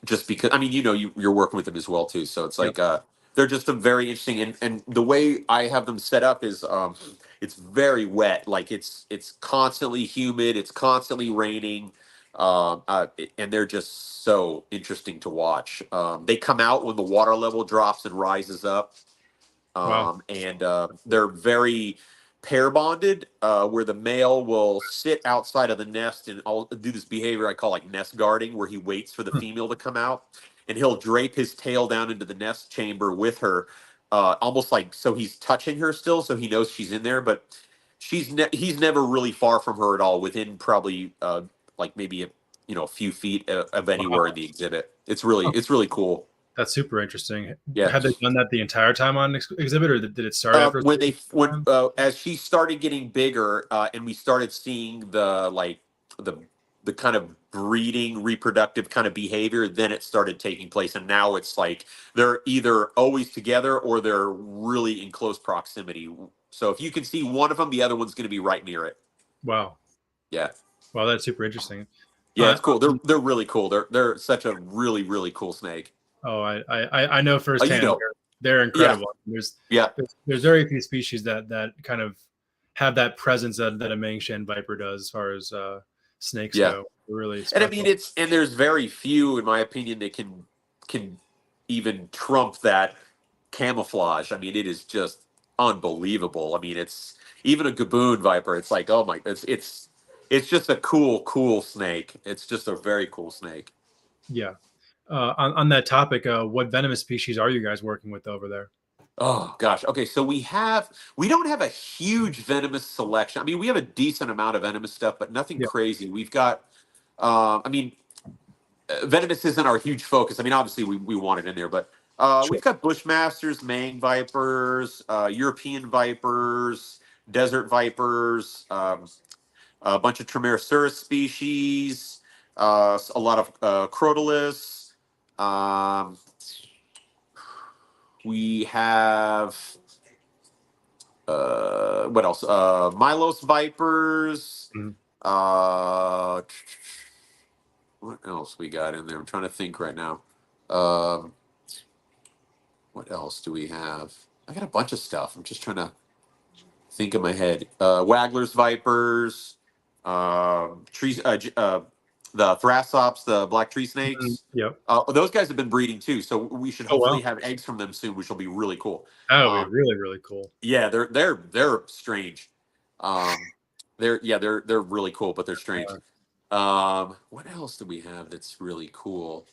just because I mean you know you're working with them as well too, so it's Yep. like they're just a very interesting and the way I have them set up is it's very wet. Like it's constantly humid. It's constantly raining, and they're just so interesting to watch. They come out when the water level drops and rises up, Wow. and they're very pair bonded, where the male will sit outside of the nest and I'll do this behavior I call like nest guarding, where he waits for the Hmm. female to come out, and he'll drape his tail down into the nest chamber with her, almost like so he's touching her still, so he knows she's in there, but he's never really far from her at all, within probably like maybe a few feet of anywhere Wow. in the exhibit. Oh, It's really cool. that's super interesting. Yeah. Have they done that the entire time on exhibit, or did it start after a certain When time? as she started getting bigger, and we started seeing the the kind of breeding reproductive kind of behavior, then it started taking place, and now it's like they're either always together or they're really in close proximity. So if you can see one of them, the other one's going to be right near it. Wow. Yeah, Wow, that's super interesting. yeah, it's cool. Um, They're really cool. They're such a really cool snake. oh, I know Oh, you firsthand. know, They're yeah, incredible. yeah, There's very few species that kind of have that presence that a Mangshan viper does as far as snakes yeah. go. They're really And I mean, special. there's very few, in my opinion, that can even trump that camouflage. I mean, it is just unbelievable. I mean, it's even a gaboon viper. It's like, oh my, it's it's just a cool snake. It's just a very cool snake. Yeah. On that topic, what venomous species are you guys working with over there? Oh gosh. Okay, so we don't have a huge venomous selection. I mean, we have a decent amount of venomous stuff, but nothing Yeah. crazy. We've got I mean, venomous isn't our huge focus. I mean, obviously we want it in there, but Sure. we've got bushmasters, Mang vipers, European vipers, desert vipers, a bunch of Trimerosaurus species, a lot of Crotalus. Um, we have what else? Milos vipers. Mhm. Uh, what else we got in there? I'm trying to think right now. Um, what else do we have? I got a bunch of stuff. I'm just trying to think in my head. Wagler's vipers, trees, the thrassops, the black tree snakes. Yep. Those guys have been breeding too, so we should Oh, hopefully wow. have eggs from them soon, which will be really cool. That would be really, really cool. Yeah, they're strange. They're really cool, but they're strange. What else do we have that's really cool?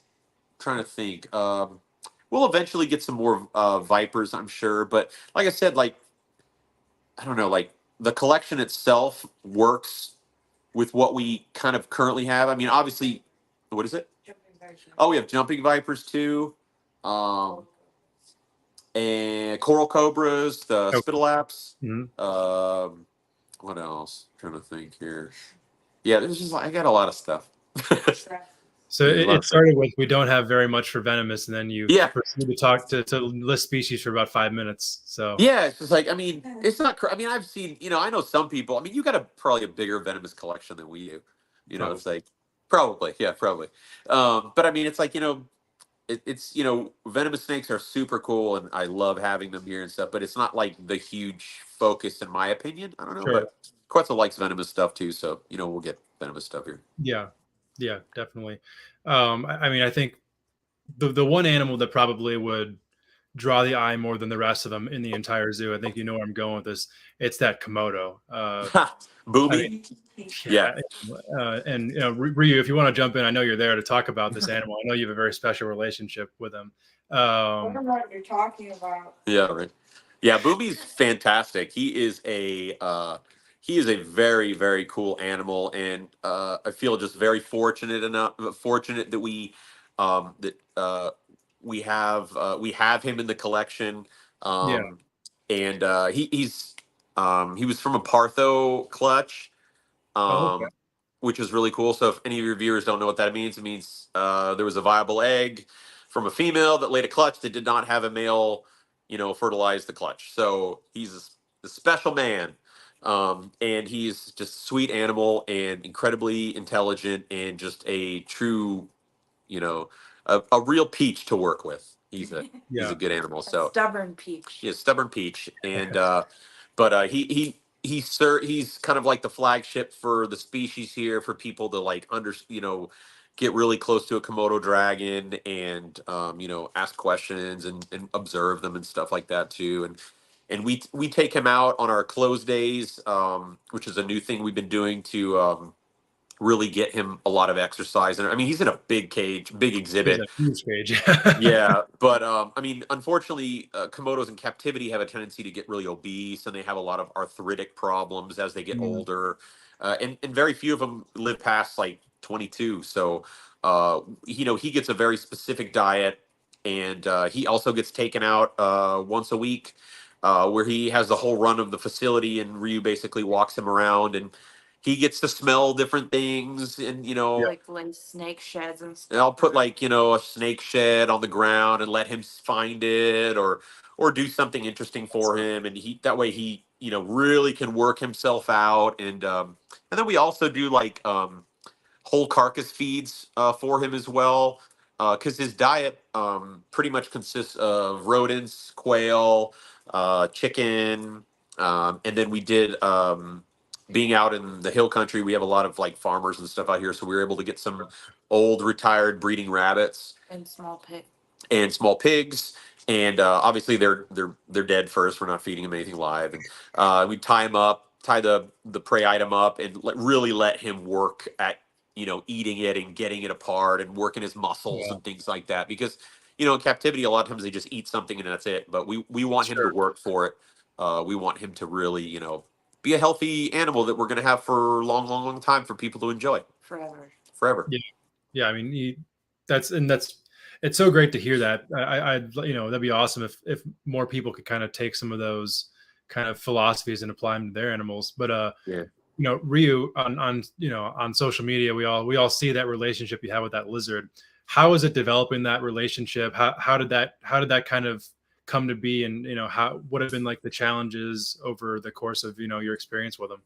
Trying to think. We'll eventually get some more vipers, I'm sure. But like I said, like I don't know, like the collection itself works with what we kind of currently have. I mean, obviously, what is it? Oh, we have jumping vipers too, and coral cobras, the Okay. spitalaps. Mhm. What else? I'm trying to think here. Yeah, there's just I got a lot of stuff. So There's a lot it of stuff. started with we don't have very much for venomous, and then you Yeah, proceeded to talk to list species for about 5 minutes. So yeah. It's just like I mean, it's not. I mean, I've seen. I know some people. I mean, you got probably a bigger venomous collection than we do. probably. It's like probably, yeah, probably. But I mean, it's like it's venomous snakes are super cool, and I love having them here and stuff. But it's not like the huge focus, in my opinion. I don't know, Sure. but Quetzal likes venomous stuff too, so we'll get venomous stuff here. Yeah. Yeah, definitely. I mean, I think the one animal that probably would draw the eye more than the rest of them in the entire zoo, I think you know where I'm going with this. It's that komodo. I mean, Boomy, yeah. yeah. And Ryu, if you want to jump in, I know you're there to talk about this animal. I know you have a very special relationship with him. I don't know what you're talking about. Yeah, right. Yeah, Boomy's fantastic. He is a very, very cool animal, and I feel just very fortunate that we have him in the collection. Yeah. And he was from a Partho clutch, Oh, okay. which is really cool. So if any of your viewers don't know what that means, it means there was a viable egg from a female that laid a clutch that did not have a male, fertilize the clutch. So he's a special man. And he's just a sweet animal and incredibly intelligent and just a true, a real peach to work with. He's a Yeah. good animal. A So stubborn peach. yeah, stubborn peach, and but he's kind of like the flagship for the species here for people to like get really close to a Komodo dragon and ask questions and observe them and stuff like that too. And we take him out on our closed days, which is a new thing we've been doing to really get him a lot of exercise. And I mean, he's in a big cage, big He's exhibit. a huge cage. Yeah, but I mean, unfortunately, Komodos in captivity have a tendency to get really obese, and they have a lot of arthritic problems as they get Mm. older, and very few of them live past like 22. So, he gets a very specific diet, and he also gets taken out once a week, where he has the whole run of the facility, and Ryu basically walks him around, and he gets to smell different things, and Like snake sheds and stuff. and I'll put like a snake shed on the ground and let him find it, or do something interesting for him, and that way he really can work himself out, and then we also do like whole carcass feeds for him as well, because his diet pretty much consists of rodents, quail, chicken, and then we did. Being out in the hill country, we have a lot of like farmers and stuff out here, so we were able to get some old retired breeding rabbits And small pig. and small pigs, and obviously they're dead first. We're not feeding them anything live, and we tie them up tie the prey item up and really let him work at, eating it and getting it apart and working his muscles Yeah. and things like that. Because, in captivity, a lot of times they just eat something and that's it. But we want him to Sure. work for it. We want him to really, be a healthy animal that we're going to have for a long, long, long time for people to enjoy. Forever. Yeah. Yeah. I mean, it's so great to hear that. That'd be awesome if more people could kind of take some of those kind of philosophies and apply them to their animals. But Yeah. Ryu, on social media, we all see that relationship you have with that lizard. How is it developing that relationship? How did that kind of come to be? And what have been like the challenges over the course of your experience with them?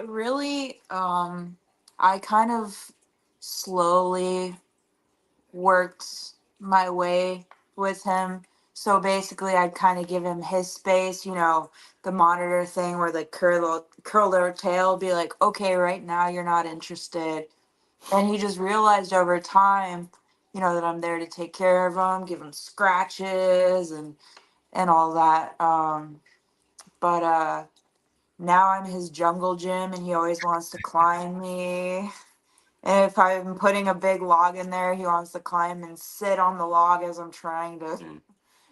Really, I kind of slowly worked my way with him. So basically, I'd kind of give him his space, the monitor thing where they curl their tail, be like, okay, right now you're not interested. And he just realized over time, that I'm there to take care of him, give him scratches and all that. But now I'm his jungle gym and he always wants to climb me. And if I'm putting a big log in there, he wants to climb and sit on the log as I'm trying to.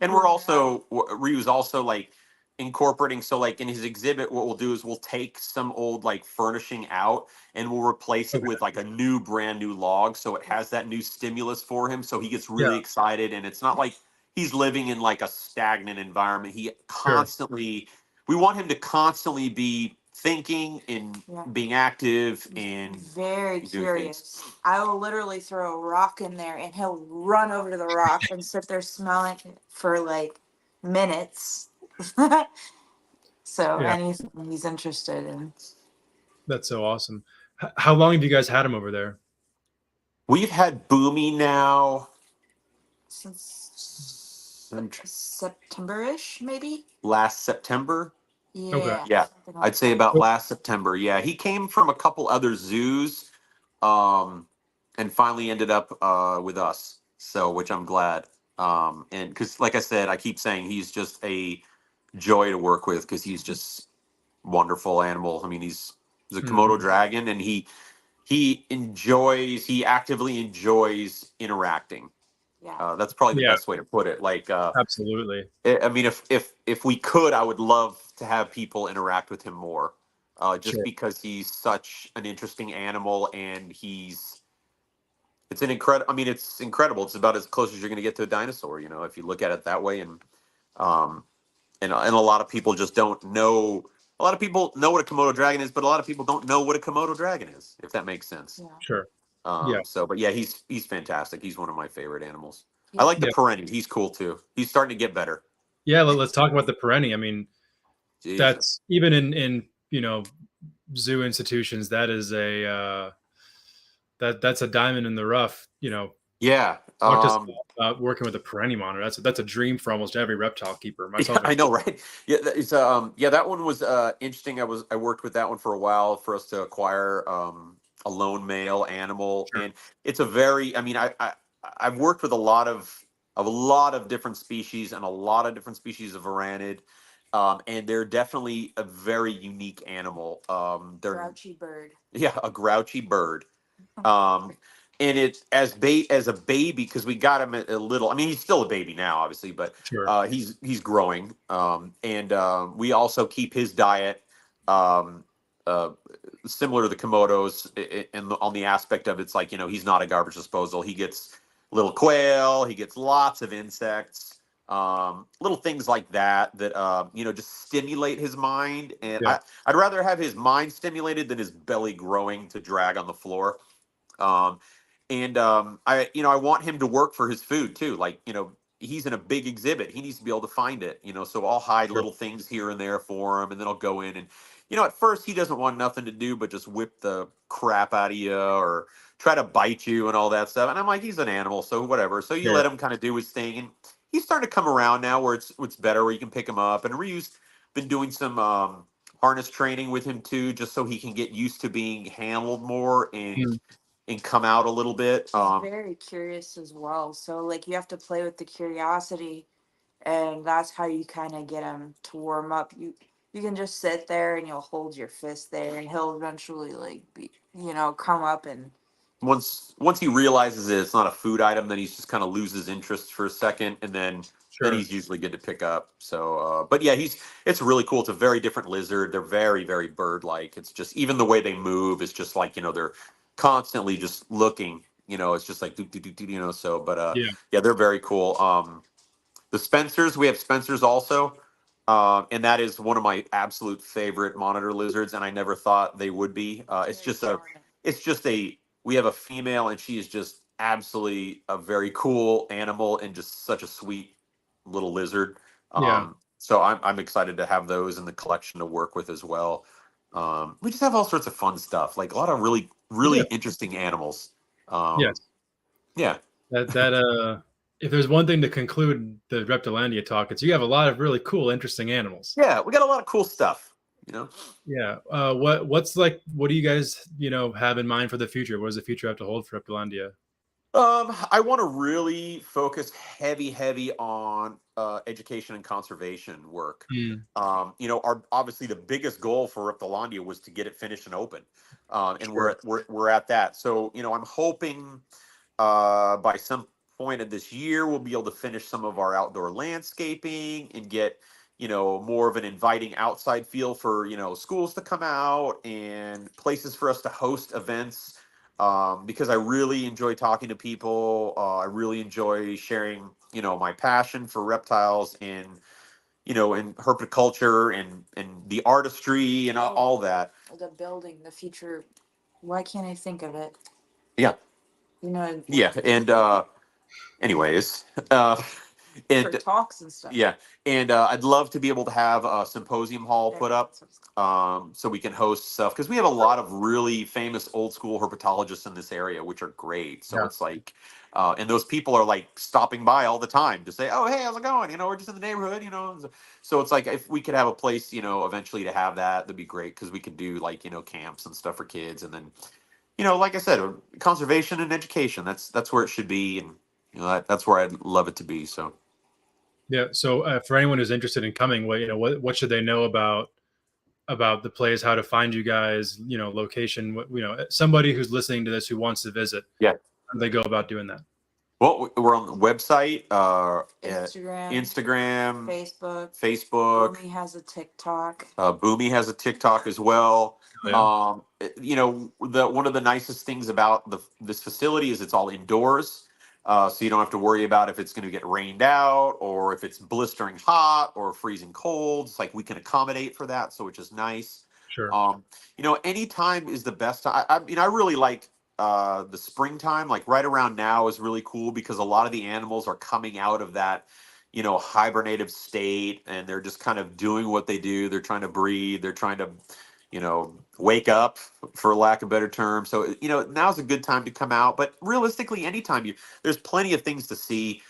And we're also, Ryu's also like incorporating. So like in his exhibit, what we'll do is we'll take some old like furnishing out and we'll replace it with like a new brand new log. So it has that new stimulus for him. So he gets really excited, and it's not like he's living in like a stagnant environment. He constantly, we want him to constantly be thinking and being active and very curious. I will literally throw a rock in there and he'll run over to the rock and sit there smelling it for like minutes. So anything he's interested in. That's so awesome. How long have you guys had him over there? We've had Boomy now since September-ish, maybe. Last September. Yeah. Okay. Yeah, I'd say about last September. Yeah, he came from a couple other zoos, and finally ended up with us. So, which I'm glad. And because, like I said, I keep saying he's just a joy to work with because he's just wonderful animal. I mean, he's a Komodo dragon, and he actively enjoys interacting. Yeah. That's probably the best way to put it. Like, absolutely. I mean, if we could, I would love to have people interact with him more, just because he's such an interesting animal, and it's incredible. I mean, it's incredible. It's about as close as you're going to get to a dinosaur, if you look at it that way. And a lot of people just don't know. A lot of people know what a Komodo dragon is, but a lot of people don't know what a Komodo dragon is, if that makes sense. Yeah. Sure. So, but yeah, he's fantastic. He's one of my favorite animals. I like the perentie. He's cool too. He's starting to get better. Yeah, let's talk about the perentie. I mean, that's even in zoo institutions. That is that's a diamond in the rough. Yeah. About working with a perentie monitor. That's a dream for almost every reptile keeper. Myself. Yeah, I know, right? Yeah, it's that one was interesting. I worked with that one for a while for us to acquire a lone male animal, and it's a very. I mean, I've worked with a lot of different species and a lot of different species of varanid, and they're definitely a very unique animal. They're grouchy bird. Yeah, a grouchy bird. And it's as a baby, because we got him a little. I mean, he's still a baby now, obviously, but he's growing. And we also keep his diet similar to the Komodos, and on the aspect of it's like he's not a garbage disposal. He gets little quail. He gets lots of insects, little things like that just stimulate his mind. And I'd rather have his mind stimulated than his belly growing to drag on the floor. I want him to work for his food too. Like, he's in a big exhibit. He needs to be able to find it, so I'll hide little things here and there for him. And then I'll go in and, at first he doesn't want nothing to do but just whip the crap out of you or try to bite you and all that stuff. And I'm like, he's an animal, so whatever. So you let him kind of do his thing. And he's starting to come around now where it's better, where you can pick him up. And Ryu's been doing some harness training with him too, just so he can get used to being handled more and come out a little bit. Very curious as well. So like you have to play with the curiosity, and that's how you kind of get him to warm up. you can just sit there and you'll hold your fist there, and he'll eventually like be, come up and Once he realizes that it's not a food item, then he's just kind of loses interest for a second, and then Sure. he's usually good to pick up. So, but yeah, it's really cool. It's a very different lizard. They're very, very bird-like. It's just even the way they move is just like they're constantly just looking. It's just like do do do do. So, but Yeah. yeah, they're very cool. The Spencers, we have Spencers also, and that is one of my absolute favorite monitor lizards. And I never thought they would be. It's just a we have a female, and she is just absolutely a very cool animal and just such a sweet little lizard. Yeah. So I'm excited to have those in the collection to work with as well. We just have all sorts of fun stuff, like a lot of really really Yeah. interesting animals. Yes. Yeah. That if there's one thing to conclude the Reptilandia talk, it's you have a lot of really cool, interesting animals. Yeah, we got a lot of cool stuff. Yeah. What do you guys have in mind for the future? What does the future have to hold for Reptilandia? I want to really focus heavy on education and conservation work. Mm, Our obviously the biggest goal for Reptilandia was to get it finished and open, and Sure. we're at that. So I'm hoping by some point of this year we'll be able to finish some of our outdoor landscaping and get more of an inviting outside feel for schools to come out and places for us to host events, because I really enjoy talking to people. I really enjoy sharing my passion for reptiles and and herpetoculture and the artistry and all that. the building, the future. Why can't I think of it? Yeah. You Yeah, and anyways, for and talks and stuff. yeah, and I'd love to be able to have a symposium hall put up, so we can host stuff, because we have a lot of really famous old school herpetologists in this area, which are great. So Yeah. it's like, and those people are like stopping by all the time to say, "Oh, hey, how's it going? We're just in the neighborhood." So it's like if we could have a place, eventually to have that, that'd be great, because we could do like camps and stuff for kids, and then like I said, conservation and education. That's where it should be, and that's where I'd love it to be. So. Yeah. So for anyone who's interested in coming, what should they know about the place, how to find you guys, location, somebody who's listening to this who wants to visit, Yeah. how do they go about doing that? Well, we're on the website, Instagram, Facebook. Boomy has a TikTok. Boomy has a TikTok as well. Yeah. One of the nicest things about this facility is it's all indoors. So you don't have to worry about if it's going to get rained out or if it's blistering hot or freezing cold. It's like we can accommodate for that, so which is nice. Sure. Anytime is the best time. I really like the springtime, like right around now is really cool, because a lot of the animals are coming out of that hibernative state, and they're just kind of doing what they do. They're trying to breathe, they're trying to wake up, for lack of a better term. So now's a good time to come out, but realistically anytime there's plenty of things to see.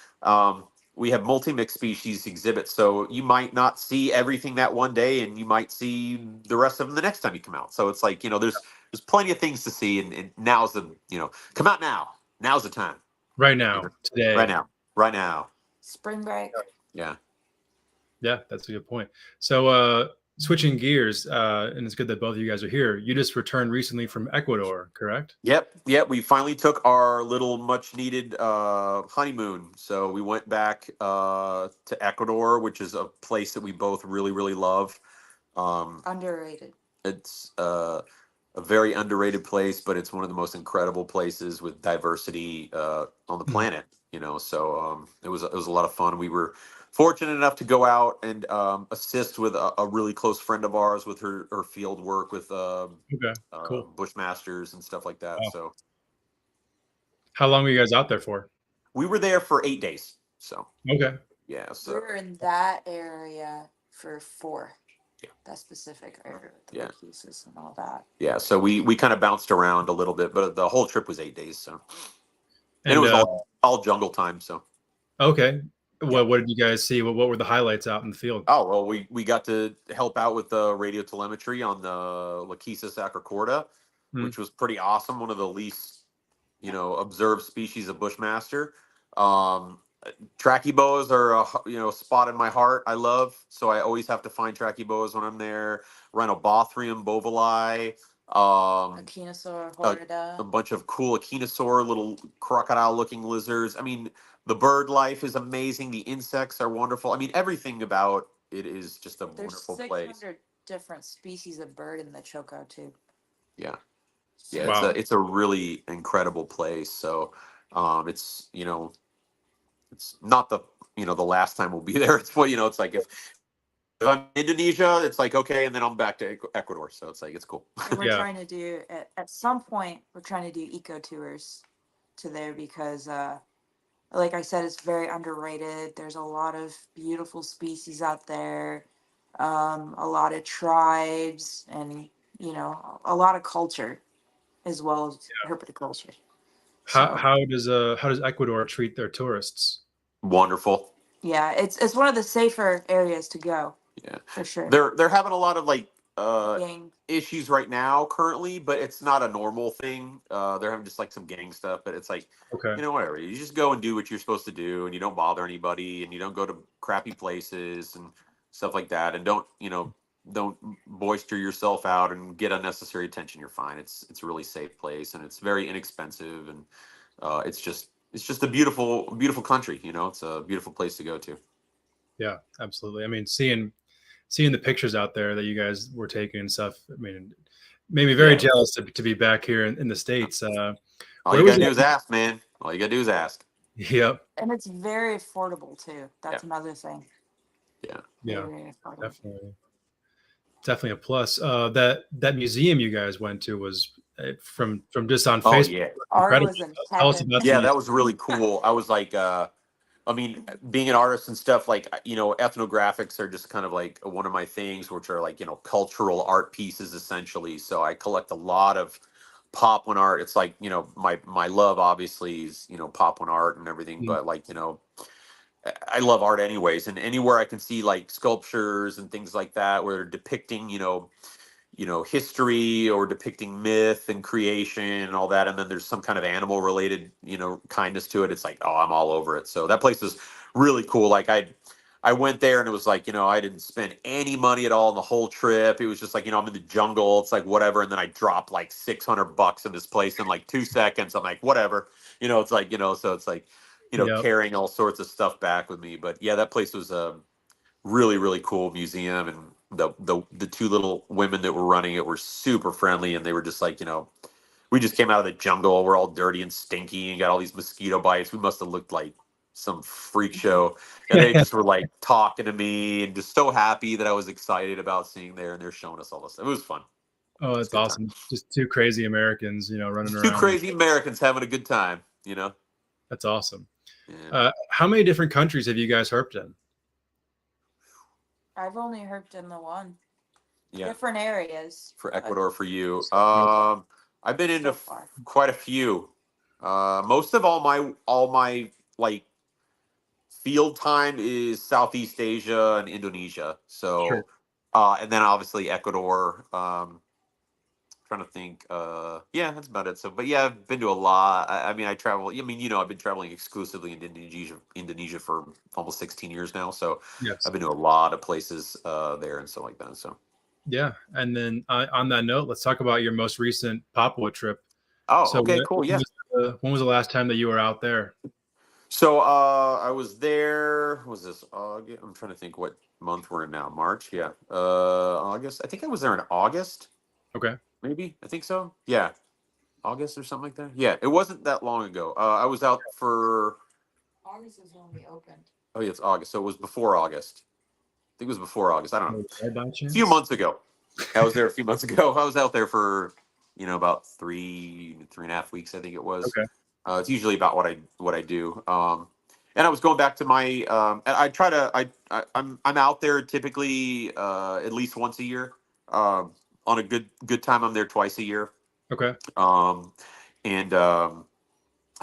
We have multi-mixed species exhibits, so you might not see everything that one day, and you might see the rest of them the next time you come out. So it's like there's plenty of things to see, and now's the come out now. Now's the time. Right now, today. Right now. Spring break. Yeah. Yeah, that's a good point. So switching gears, and it's good that both of you guys are here. You just returned recently from Ecuador, correct? Yep. We finally took our little much needed honeymoon. So we went back to Ecuador, which is a place that we both really, really love. Underrated. It's a very underrated place, but it's one of the most incredible places with diversity on the planet. So it was a lot of fun. We were fortunate enough to go out and assist with a really close friend of ours with her field work with Cool. bushmasters and stuff like that. Wow. So how long were you guys out there for? we were there for 8 days. So okay. Yeah. So We were in that area for 4. Yeah. That specific area with the Yeah. pieces and all that. Yeah. So we kind of bounced around a little bit, but the whole trip was 8 days. So and it And was all jungle time. So okay. What did you guys see? What were the highlights out in the field? Oh, well, we got to help out with the radio telemetry on the Lachesis acrocorda, which was pretty awesome. One of the least, observed species of bushmaster. Tracky boas are a spot in my heart. I love, so I always have to find tracky boas when I'm there. Rhinobothrium bovili, Echinosaur, a, Hornida. a bunch of cool echinosaur, little crocodile-looking lizards. I mean, the bird life is amazing. The insects are wonderful. I mean, everything about it is just a There's wonderful place. 600 different species of bird in the CHOCO too. Yeah, So, it's Wow. a really incredible place. So, it's it's not the last time we'll be there. It's it's like if I'm in Indonesia, it's like okay, and then I'm back to Ecuador. So it's like it's cool. and we're Yeah. trying to do at some point we're trying to do eco tours to there because like I said, it's very underrated. There's a lot of beautiful species out there, a lot of tribes, and a lot of culture as well as herpetoculture. So How does Ecuador treat their tourists? Wonderful. yeah, it's one of the safer areas to go Yeah, for sure. they're having a lot of like Gang. issues right now currently, but it's not a normal thing. They're having just like some gang stuff, but it's like Okay. whatever. You just go and do what you're supposed to do, and you don't bother anybody, and you don't go to crappy places and stuff like that, and don't boister yourself out and get unnecessary attention. You're fine. It's a really safe place, and it's very inexpensive, and it's just a beautiful country. It's a beautiful place to go to. Yeah, absolutely. I mean, seeing the pictures out there that you guys were taking and stuff. I mean, made me very Yeah. jealous to be back here in the States. All Where you was gotta do that? is ask, man. All you gotta do is ask. Yep. And it's very affordable too. That's Yeah. another thing. Yeah. Yeah. Very affordable. Definitely a plus. That museum you guys went to was from just on Oh Facebook. yeah. Ari Incredible. was in Tell us heaven. about the Yeah, museum. that was really cool. I was like, I mean, being an artist and stuff, like, ethnographics are just kind of like one of my things, which are like, cultural art pieces essentially. So I collect a lot of Papuan art. It's like, my love obviously is, Papuan art and everything, but like, I love art anyways. And anywhere I can see like sculptures and things like that where they're depicting, history or depicting myth and creation and all that, and then there's some kind of animal related kindness to it. It's like, oh, I'm all over it. So that place is really cool. Like I went there and it was like, I didn't spend any money at all on the whole trip. It was just like, I'm in the jungle, it's like whatever, and then I dropped like $600 in this place in like 2 seconds. I'm like, whatever. It's like, so it's like, Yep. carrying all sorts of stuff back with me. But yeah, that place was really really cool museum, and the two little women that were running it were super friendly, and they were just like, we just came out of the jungle, we're all dirty and stinky and got all these mosquito bites, we must have looked like some freak show, and they just were like talking to me and just so happy that I was excited about seeing there, and they're showing us all this stuff. It was fun. Oh, It's that's a good time. awesome. Just two crazy Americans, running Two around. crazy Americans having a good time. That's awesome. Yeah. How many different countries have you guys herped in? I've only herped in the one. Yeah. Different areas. For Ecuador for you. Yeah. I've been into So far. quite a few. Most of all my like field time is Southeast Asia and Indonesia. So, Sure. and then obviously Ecuador. Trying to think. Yeah, that's about it. So, but yeah, I've been to a lot. I mean, I travel. I mean, I've been traveling exclusively in Indonesia for almost 16 years now. So, Yes. I've been to a lot of places there and stuff like that. So. Yeah. And then on that note, let's talk about your most recent Papua trip. Oh, So okay, cool. Yeah. when was the last time that you were out there? So I was there. Was this August? I'm trying to think what month we're in now. March, yeah. August. I think I was there in August. Okay. Maybe. I think so. Yeah, August or something like that. Yeah, it wasn't that long ago. I was out for. August is when we opened. Oh yeah, it's August. So it was before August. I think it was before August. I don't know. By A chance? few months ago. I was there a few months ago. I was out there for about 3.5 weeks. I think it was. Okay. It's usually about what I do. And I was going back to my. And I try to. I'm out there typically at least once a year. On a good time, I'm there twice a year. Okay. And I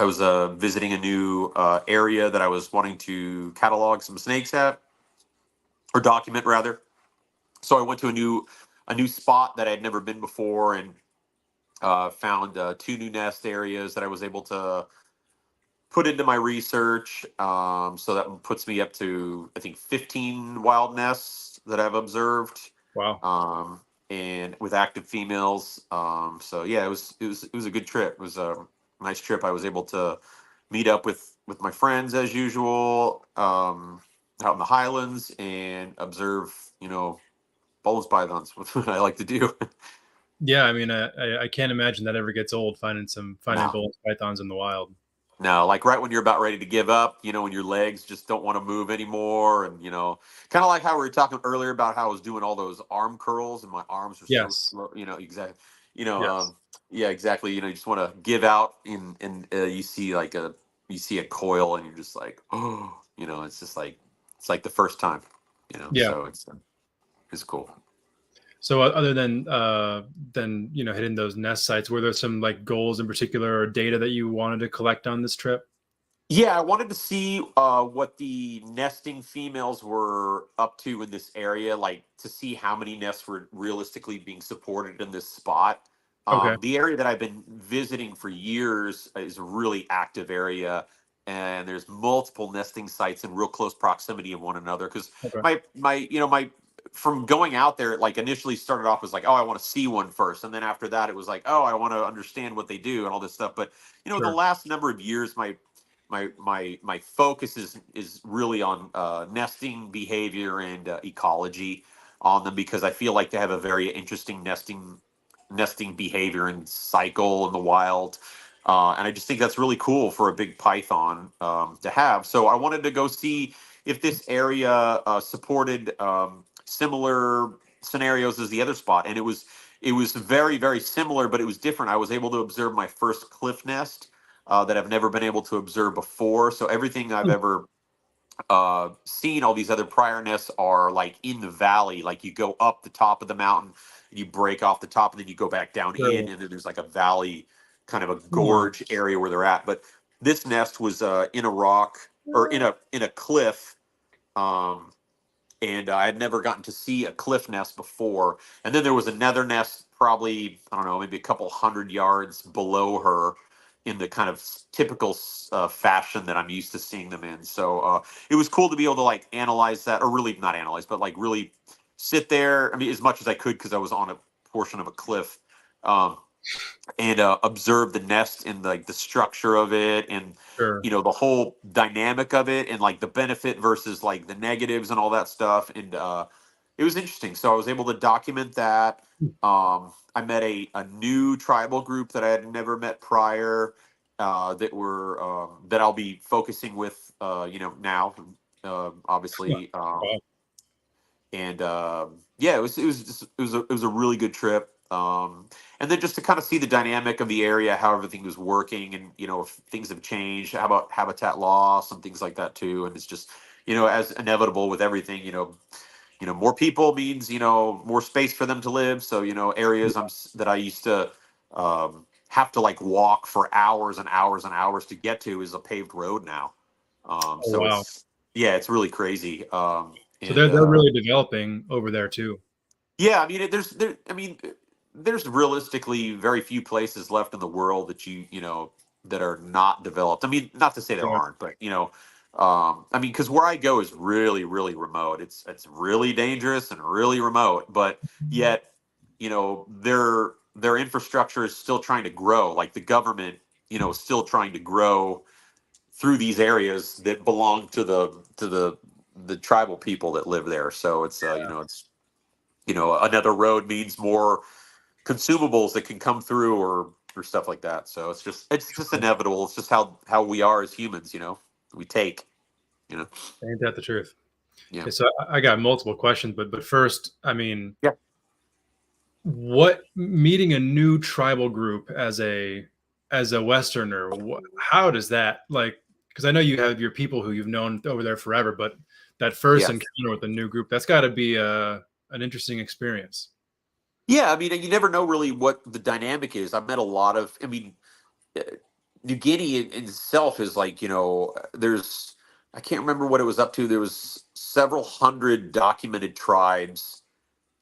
was visiting a new area that I was wanting to catalog some snakes at, or document rather. So I went to a new spot that I'd never been before, and found two new nest areas that I was able to put into my research. So that puts me up to, I think, 15 wild nests that I've observed. Wow. And with active females. So yeah, it was a good trip. It was a nice trip. I was able to meet up with my friends as usual, out in the highlands, and observe, Boelen's pythons, what I like to do. Yeah, I mean, I can't imagine that ever gets old, finding No. bull pythons in the wild. No, like right when you're about ready to give up, when your legs just don't want to move anymore, and kind of like how we were talking earlier about how I was doing all those arm curls and my arms were so Yes. slow, exactly, Yes. yeah, exactly. You just want to give out, and you see a coil, and you're just like, oh, it's just like it's like the first time, Yeah. so it's cool. So other than hitting those nest sites, were there some like goals in particular or data that you wanted to collect on this trip? Yeah, I wanted to see what the nesting females were up to in this area, like to see how many nests were realistically being supported in this spot. Okay. The area that I've been visiting for years is a really active area, and there's multiple nesting sites in real close proximity of one another. Because Okay. my from going out there, like initially started off as like, oh, I want to see one first, and then after that, it was like, oh, I want to understand what they do and all this stuff. But the Sure. last number of years, my focus is really on nesting behavior and ecology on them, because I feel like they have a very interesting nesting behavior and cycle in the wild. And I just think that's really cool for a big python to have. So I wanted to go see if this area supported similar scenarios as the other spot, and it was very, very similar, but it was different. I was able to observe my first cliff nest that I've never been able to observe before. So everything I've ever seen, all these other prior nests are like in the valley. Like you go up the top of the mountain, and you break off the top, and then you go back down Sure. in, and then there's like a valley, kind of a Huh. gorge area where they're at. But this nest was in a rock, or in a cliff. Um, and I had never gotten to see a cliff nest before. And then there was another nest, probably, I don't know, maybe a couple 100 yards below her, in the kind of typical fashion that I'm used to seeing them in. So it was cool to be able to like analyze that, or really not analyze, but like really sit there. I mean, as much as I could, because I was on a portion of a cliff. Um, and observe the nest and like the structure of it, and Sure. the whole dynamic of it, and like the benefit versus like the negatives and all that stuff. And it was interesting, so I was able to document that. I met a new tribal group that I had never met prior, that I'll be focusing with now, obviously. Wow. And yeah, it was a really good trip. And then just to kind of see the dynamic of the area, how everything was working, and if things have changed, how about habitat loss and things like that too. And it's just as inevitable with everything, more people means more space for them to live. So areas that I used to have to like walk for hours and hours and hours to get to is a paved road now. Oh, So wow. it's really crazy. So And they're really developing over there too. Yeah, I mean, there's realistically very few places left in the world that that are not developed. I mean, not to say there Yeah. aren't, but I mean, because where I go is really, really remote. It's really dangerous and really remote, but yet, their infrastructure is still trying to grow. Like the government, is still trying to grow through these areas that belong to the tribal people that live there. So it's another road means more consumables that can come through, or stuff like that. So it's just inevitable. It's just how we are as humans. We take. You know. Ain't that the truth? Yeah. Okay, so I got multiple questions, but first, I mean, Yeah. what meeting a new tribal group as a Westerner, how does that like? Because I know you have your people who you've known over there forever, but that first Yeah. encounter with a new group, that's got to be an interesting experience. Yeah. I mean, you never know really what the dynamic is. I've met a lot of. I mean, uh, New Guinea in itself is like there's. I can't remember what it was up to. There was several hundred documented tribes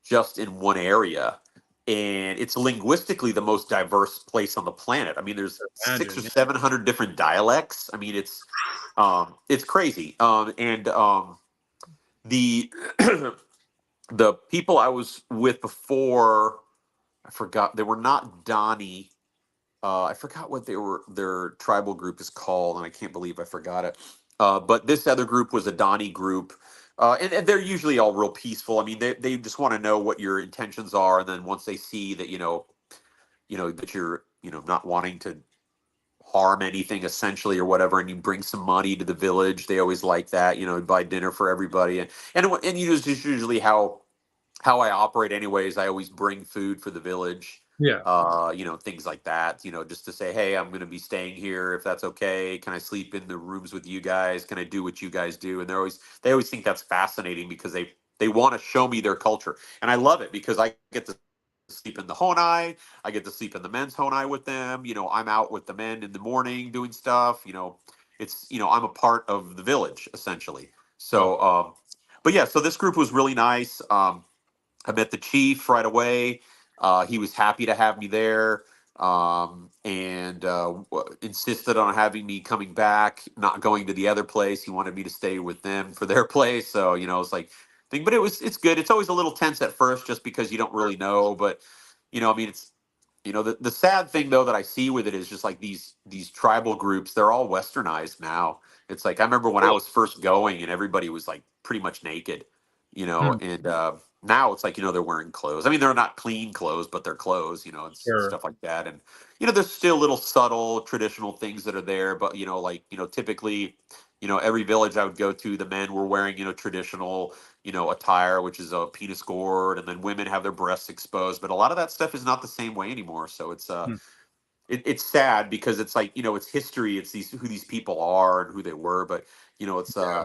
just in one area. and it's linguistically the most diverse place on the planet. I mean, there's six or Imagine. 700 different dialects. I mean, it's crazy. The the people I was with before, I forgot, they were not Donnie. I forgot what their tribal group is called, and I can't believe I forgot it. But this other group was a Donnie group, and they're usually all real peaceful. I mean, they just want to know what your intentions are, and then once they see that that you're not wanting to harm anything essentially or whatever, and you bring some money to the village, they always like that. Buy dinner for everybody, and it's just usually how I operate anyways. I always bring food for the village, Yeah. things like that, just to say, hey, I'm going to be staying here. If that's okay, can I sleep in the rooms with you guys? Can I do what you guys do? And they always think that's fascinating because they want to show me their culture. And I love it because I get to sleep in the honai. I get to sleep in the men's honai with them. I'm out with the men in the morning doing stuff. I'm a part of the village essentially. So, but yeah, so this group was really nice. I met the chief right away. He was happy to have me there, and insisted on having me coming back, not going to the other place. He wanted me to stay with them for their place. So it's like thing, but it's good. It's always a little tense at first, just because you don't really know. But I mean, it's the sad thing though that I see with it is just like these tribal groups. They're all westernized now. It's like I remember when I was first going, and everybody was like pretty much naked, Hmm. and now it's like they're wearing clothes. I mean, they're not clean clothes, but they're clothes, and Sure. stuff like that. And there's still little subtle traditional things that are there, but typically, every village I would go to, the men were wearing traditional attire, which is a penis gourd, and then women have their breasts exposed. But a lot of that stuff is not the same way anymore. So Hmm. it's sad because it's like it's history. It's who these people are and who they were, but it's Yeah.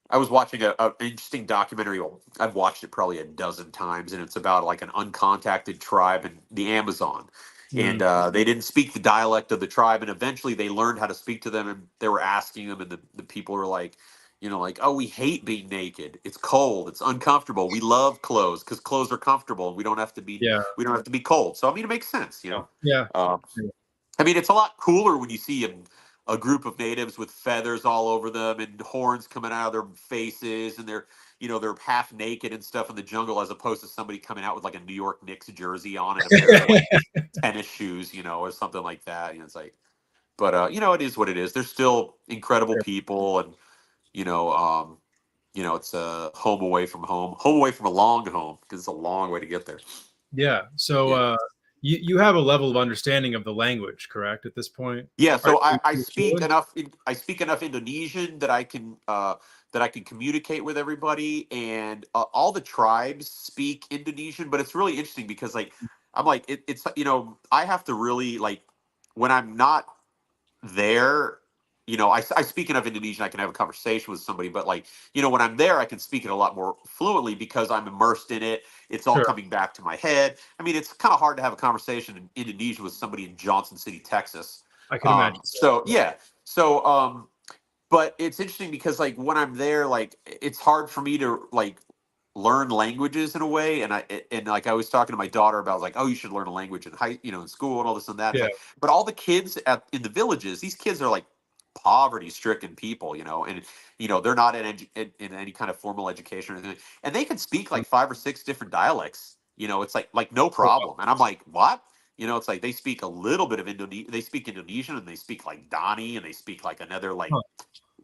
I was watching an interesting documentary. Well, I've watched it probably a dozen times, and it's about like an uncontacted tribe in the Amazon. And Mm. they didn't speak the dialect of the tribe, and eventually they learned how to speak to them. And they were asking them, and the people were like, like, oh, we hate being naked. It's cold. It's uncomfortable. We love clothes because clothes are comfortable. And Yeah. we don't have to be cold. So I mean, it makes sense, Yeah. Uh, I mean, it's a lot cooler when you see a group of natives with feathers all over them and horns coming out of their faces, and they're half naked and stuff in the jungle, as opposed to somebody coming out with like a New York Knicks jersey on and a pair of like tennis shoes, or something like that. It's like, but it is what it is. They're still incredible people, and you know, um, it's a home away from a long home, because it's a long way to get there. Yeah. So Yeah. you have a level of understanding of the language, correct, at this point? Yeah, Are so I you speak fluent? enough. I speak enough Indonesian that I can communicate with everybody, and all the tribes speak Indonesian. But it's really interesting because like I'm like it's I have to really like when I'm not there. I speak enough Indonesian. I can have a conversation with somebody, but like when I'm there, I can speak it a lot more fluently because I'm immersed in it. It's all Sure. coming back to my head. I mean, it's kind of hard to have a conversation in Indonesian with somebody in Johnson City, Texas. I can imagine. So Yeah. yeah, so but it's interesting because like when I'm there, like it's hard for me to like learn languages in a way, and like I was talking to my daughter about like, oh, you should learn a language in in school and all this and that. It's Yeah. like, but all the kids in the villages, these kids are like poverty stricken people, and they're not in any kind of formal education or anything, and they can speak like 5 or 6 different dialects. It's like no Oh, wow. problem, and I'm like, what? It's like they speak a little bit of Indonesian. They speak Indonesian, and they speak like Dani, and they speak like another like Huh.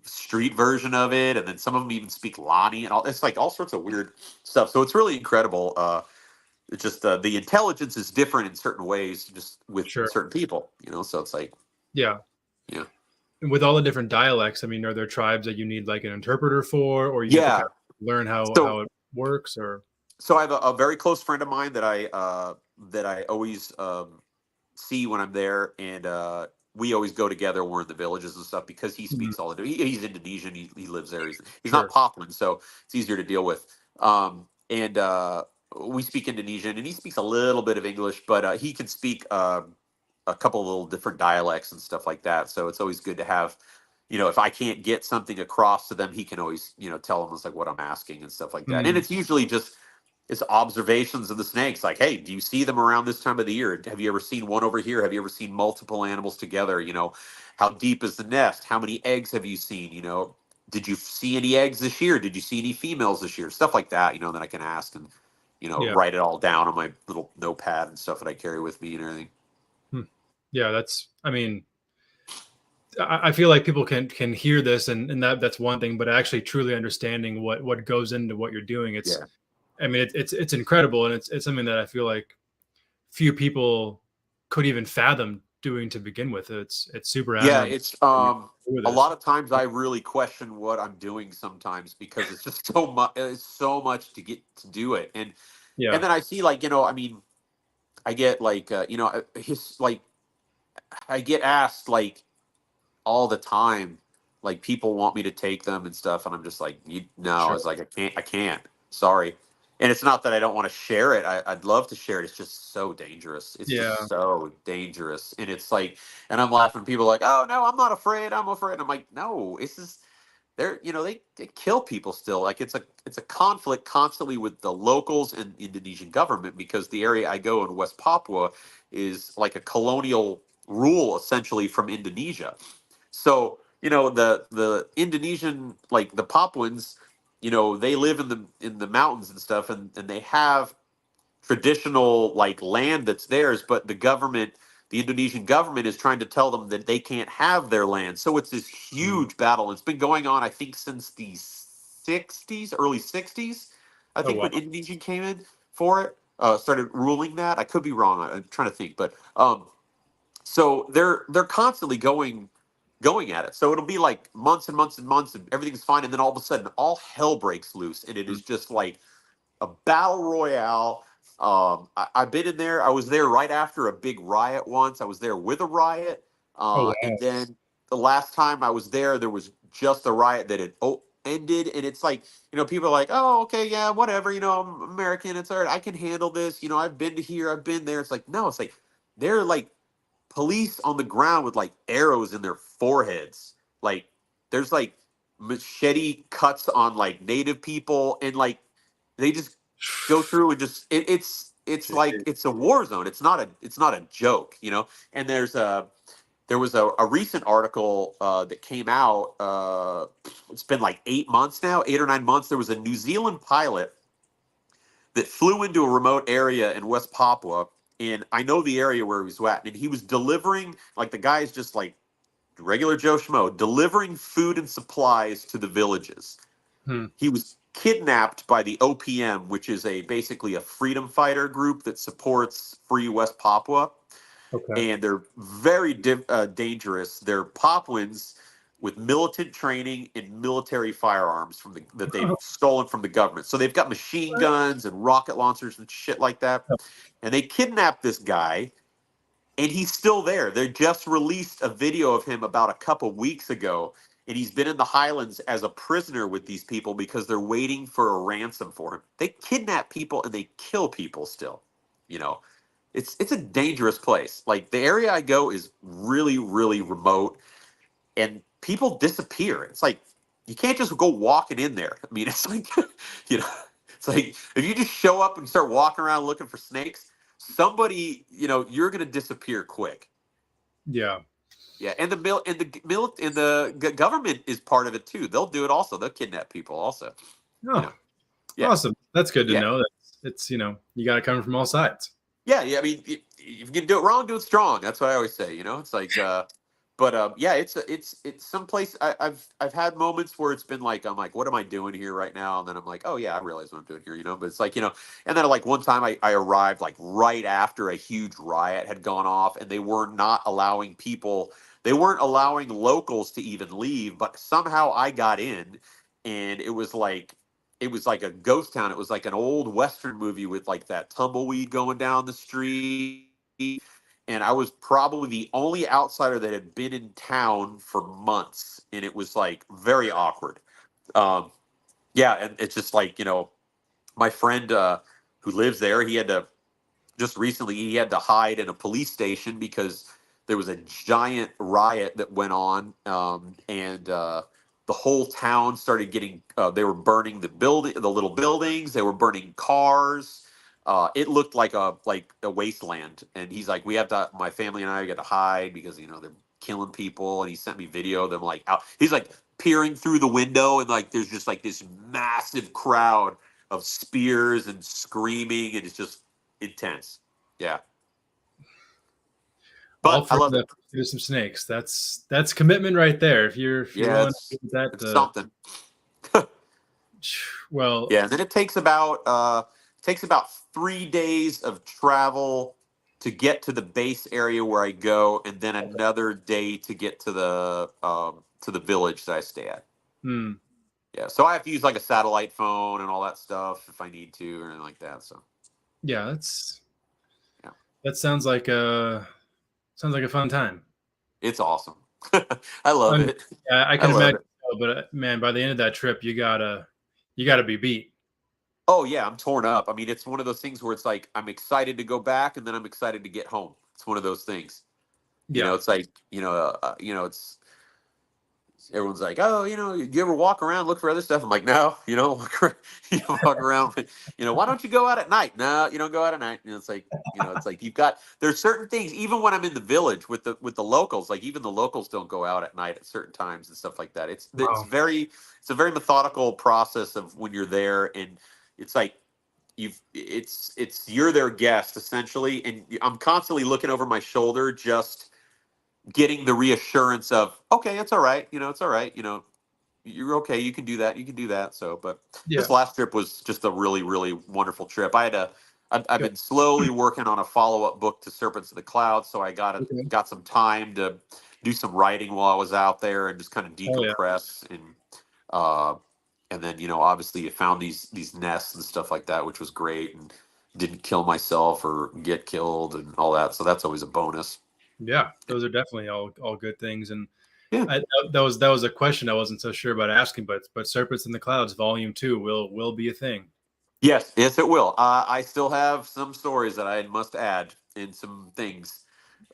street version of it, and then some of them even speak Lani, and all. It's like all sorts of weird stuff. So it's really incredible. It's just the intelligence is different in certain ways, just with Sure. certain people. So it's like, Yeah. yeah, And with all the different dialects, I mean, are there tribes that you need like an interpreter for, or you get to yeah. kind of learn how So it works, or? so I have a very close friend of mine that I always see when I'm there, and we always go together when we're in the villages and stuff because he Mhm. speaks all the. He's Indonesian. He lives there. He's not Sure. Papuan, so it's easier to deal with. And we speak Indonesian, and he speaks a little bit of English, but he can speak a couple of little different dialects and stuff like that. So it's always good to have. If I can't get something across to them, he can always tell them it's like what I'm asking and stuff like that. And Mm. it's usually just it's observations of the snakes. Like, hey, do you see them around this time of the year? Have you ever seen one over here? Have you ever seen multiple animals together? You know, how deep is the nest? How many eggs have you seen? You know, did you see any eggs this year? Did you see any females this year? Stuff like that, you know, that I can ask and, you know, Yeah. write it all down on my little notepad and stuff that I carry with me and everything. Yeah, that's, I mean, I feel like people can hear this and that's one thing, but actually truly understanding what goes into what you're doing, it's, Yeah. I mean, it's incredible, and it's something that I feel like few people could even fathom doing to begin with. It's super Yeah, admirable. it's Do a this. lot of times I really question what I'm doing sometimes because it's just so much. It's so much to get to do it, Yeah. and then I see, like, you know, I mean, I get like you know, his like I get asked like all the time, like people want me to take them and stuff, and I'm just like, you no, Sure. it's like I can't, sorry. And it's not that I don't want to share it. I'd love to share it. It's just so dangerous. It's Yeah. just so dangerous. And it's like, and I'm laughing. People are like, oh no, I'm not afraid. I'm afraid. I'm like, no, it's just they're, you know, they kill people still. Like it's a conflict constantly with the locals and the Indonesian government because the area I go in West Papua is like a colonial rule essentially from Indonesia. So, you know, the Indonesian, like the Papuans, you know, they live in the mountains and stuff, and they have traditional like land that's theirs, but the Indonesian government is trying to tell them that they can't have their land. So it's this Mm. huge battle. It's been going on, I think, since the 60s, early 60s. I Oh think wow. when Indonesia came in for it, started ruling that. I could be wrong. I'm trying to think, but so they're constantly going at it. So it'll be like months and months and months, and everything's fine, and then all of a sudden, all hell breaks loose, and it is Mm. just like a battle royale. I've been in there. I was there right after a big riot once. I was there with a riot, Oh and wow. then the last time I was there, there was just a riot that had ended. And it's like, you know, people are like, "Oh, okay, yeah, whatever. You know, I'm American. It's all right. I can handle this. You know, I've been to here. I've been there." It's like, no, it's like they're like police on the ground with like arrows in their foreheads. Like there's like machete cuts on like native people, and like they just go through and just it's like Jeez. it's a war zone. It's not a joke, you know. And there was a recent article that came out. It's been like 8 months now, 8 or 9 months. There was a New Zealand pilot that flew into a remote area in West Papua, and I know the area where he was at, and he was delivering, like, the guy is just like regular Joe Schmo, delivering food and supplies to the villages. Hmm. He was kidnapped by the OPM, which is basically a freedom fighter group that supports Free West Papua, Okay. and they're very dangerous. They're Papuans with militant training and military firearms that they've stolen from the government. So they've got machine guns and rocket launchers and shit like that. And they kidnapped this guy, and he's still there. They just released a video of him about a couple weeks ago, and he's been in the Highlands as a prisoner with these people because they're waiting for a ransom for him. They kidnap people and they kill people still. You know, it's a dangerous place. Like the area I go is really, really remote, and people disappear. It's like you can't just go walking in there. I mean, it's like you know, it's like if you just show up and start walking around looking for snakes, somebody, you know, you're gonna disappear quick. Yeah. Yeah, and the government is part of it too. They'll do it also. They'll kidnap people also. You Oh, know. Yeah, awesome. That's good to yeah. know. That it's you know, you got to come from all sides. Yeah. I mean, if you can do it wrong, do it strong. That's what I always say. You know, it's like, but yeah, it's someplace. I've had moments where it's been like, I'm like, what am I doing here right now? And then I'm like, oh yeah, I realize what I'm doing here. You know, but it's like, you know, and then like one time I arrived like right after a huge riot had gone off, and they were not allowing people. They weren't allowing locals to even leave, but somehow I got in, and it was like a ghost town. It was like an old Western movie with like that tumbleweed going down the street. And I was probably the only outsider that had been in town for months. And it was like very awkward. Um, yeah. And it's just like, you know, my friend who lives there, he had to just recently, he had to hide in a police station because there was a giant riot that went on. And the whole town started getting. They were burning the little buildings. They were burning cars. It looked like a wasteland. And he's like, we have to. My family and I got to hide because they're killing people. And he sent me video of them like out. He's like peering through the window, and like there's just like this massive crowd of spears and screaming, and it's just intense. Yeah. But I love it. There's some snakes. That's commitment right there. If you're willing to do that, it's something. Well, yeah. And then it takes about 3 days of travel to get to the base area where I go, and then another day to get to the village that I stay at. Yeah. So I have to use like a satellite phone and all that stuff if I need to or anything like that. So. Yeah, that sounds like a fun time. It's awesome. I love it. Yeah, I can imagine. But man, by the end of that trip, you gotta be beat. Oh yeah, I'm torn up. I mean, it's one of those things where it's like I'm excited to go back, and then I'm excited to get home. It's one of those things. It's like it's everyone's like, oh, you ever walk around look for other stuff? I'm like, no, walk around. Why don't you go out at night? No, you don't go out at night. It's like, there's certain things. Even when I'm in the village with the locals, like even the locals don't go out at night at certain times and stuff like that. It's a very methodical process of when you're there, and it's like you're their guest essentially, and I'm constantly looking over my shoulder just getting the reassurance of, okay, it's all right. It's all right. You're okay. You can do that. So, but this last trip was just a really, really wonderful trip. I've been slowly working on a follow-up book to Serpents of the Clouds. So I got some time to do some writing while I was out there and just kind of decompress. And then, obviously I found these nests and stuff like that, which was great, and didn't kill myself or get killed and all that. So that's always a bonus. Yeah, those are definitely all good things, and that was a question I wasn't so sure about asking, but Serpents in the Clouds Volume 2 will be a thing. Yes, it will. I still have some stories that I must add in some things,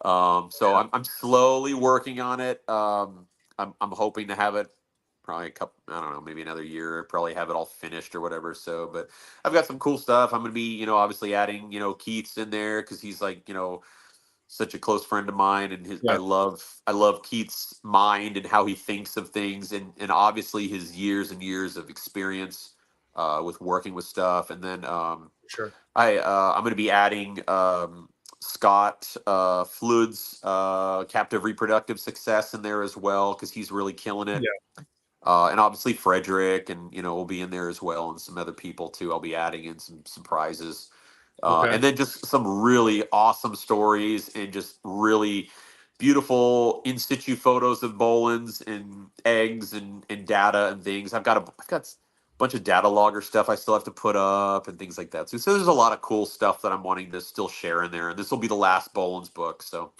so I'm slowly working on it. I'm hoping to have it probably I don't know, maybe another year. Probably have it all finished or whatever. So, but I've got some cool stuff. I'm going to be obviously adding Keith's in there because he's like such a close friend of mine, and I love Keith's mind and how he thinks of things, and obviously his years and years of experience with working with stuff. And then I'm going to be adding Scott Flood's captive reproductive success in there as well, because he's really killing it. And obviously Frederick, and will be in there as well, and some other people too. I'll be adding in some surprises. And then just some really awesome stories and just really beautiful in situ photos of Boelens and eggs and data and things. I've got a bunch of data logger stuff I still have to put up and things like that. So there's a lot of cool stuff that I'm wanting to still share in there. And this will be the last Boelens book. So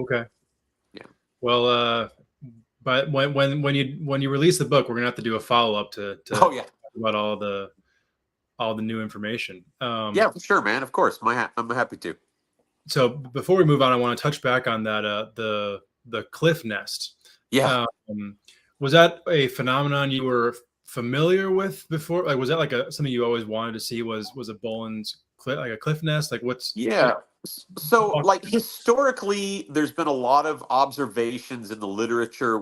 yeah. Well, but when you release the book, we're gonna have to do a follow up to talk about all the new information. Yeah, for sure, man. Of course. I'm happy to. So before we move on, I want to touch back on that, the cliff nest. Yeah. Was that a phenomenon you were familiar with before? Like, was that like something you always wanted to see? Was a Boelen's cliff nest? Like what's... Yeah. So like historically, there's been a lot of observations in the literature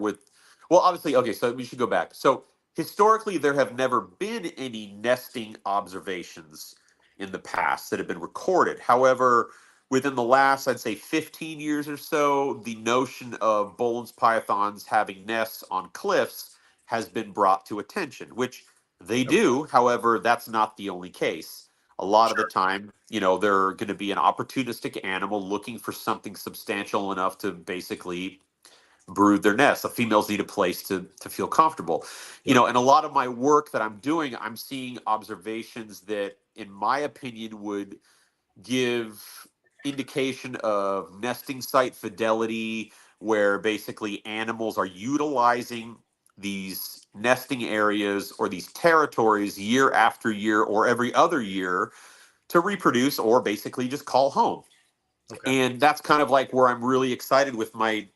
obviously, okay, so we should go back. So historically, there have never been any nesting observations in the past that have been recorded. However, within the last, I'd say 15 years or so, the notion of Boelen's pythons having nests on cliffs has been brought to attention, which they do. However, that's not the only case. A lot of the time, they're going to be an opportunistic animal looking for something substantial enough to basically brood their nest. The females need a place to feel comfortable. And a lot of my work that I'm doing, I'm seeing observations that, in my opinion, would give indication of nesting site fidelity, where basically animals are utilizing these nesting areas or these territories year after year or every other year to reproduce or basically just call home. And that's kind of like where I'm really excited with my,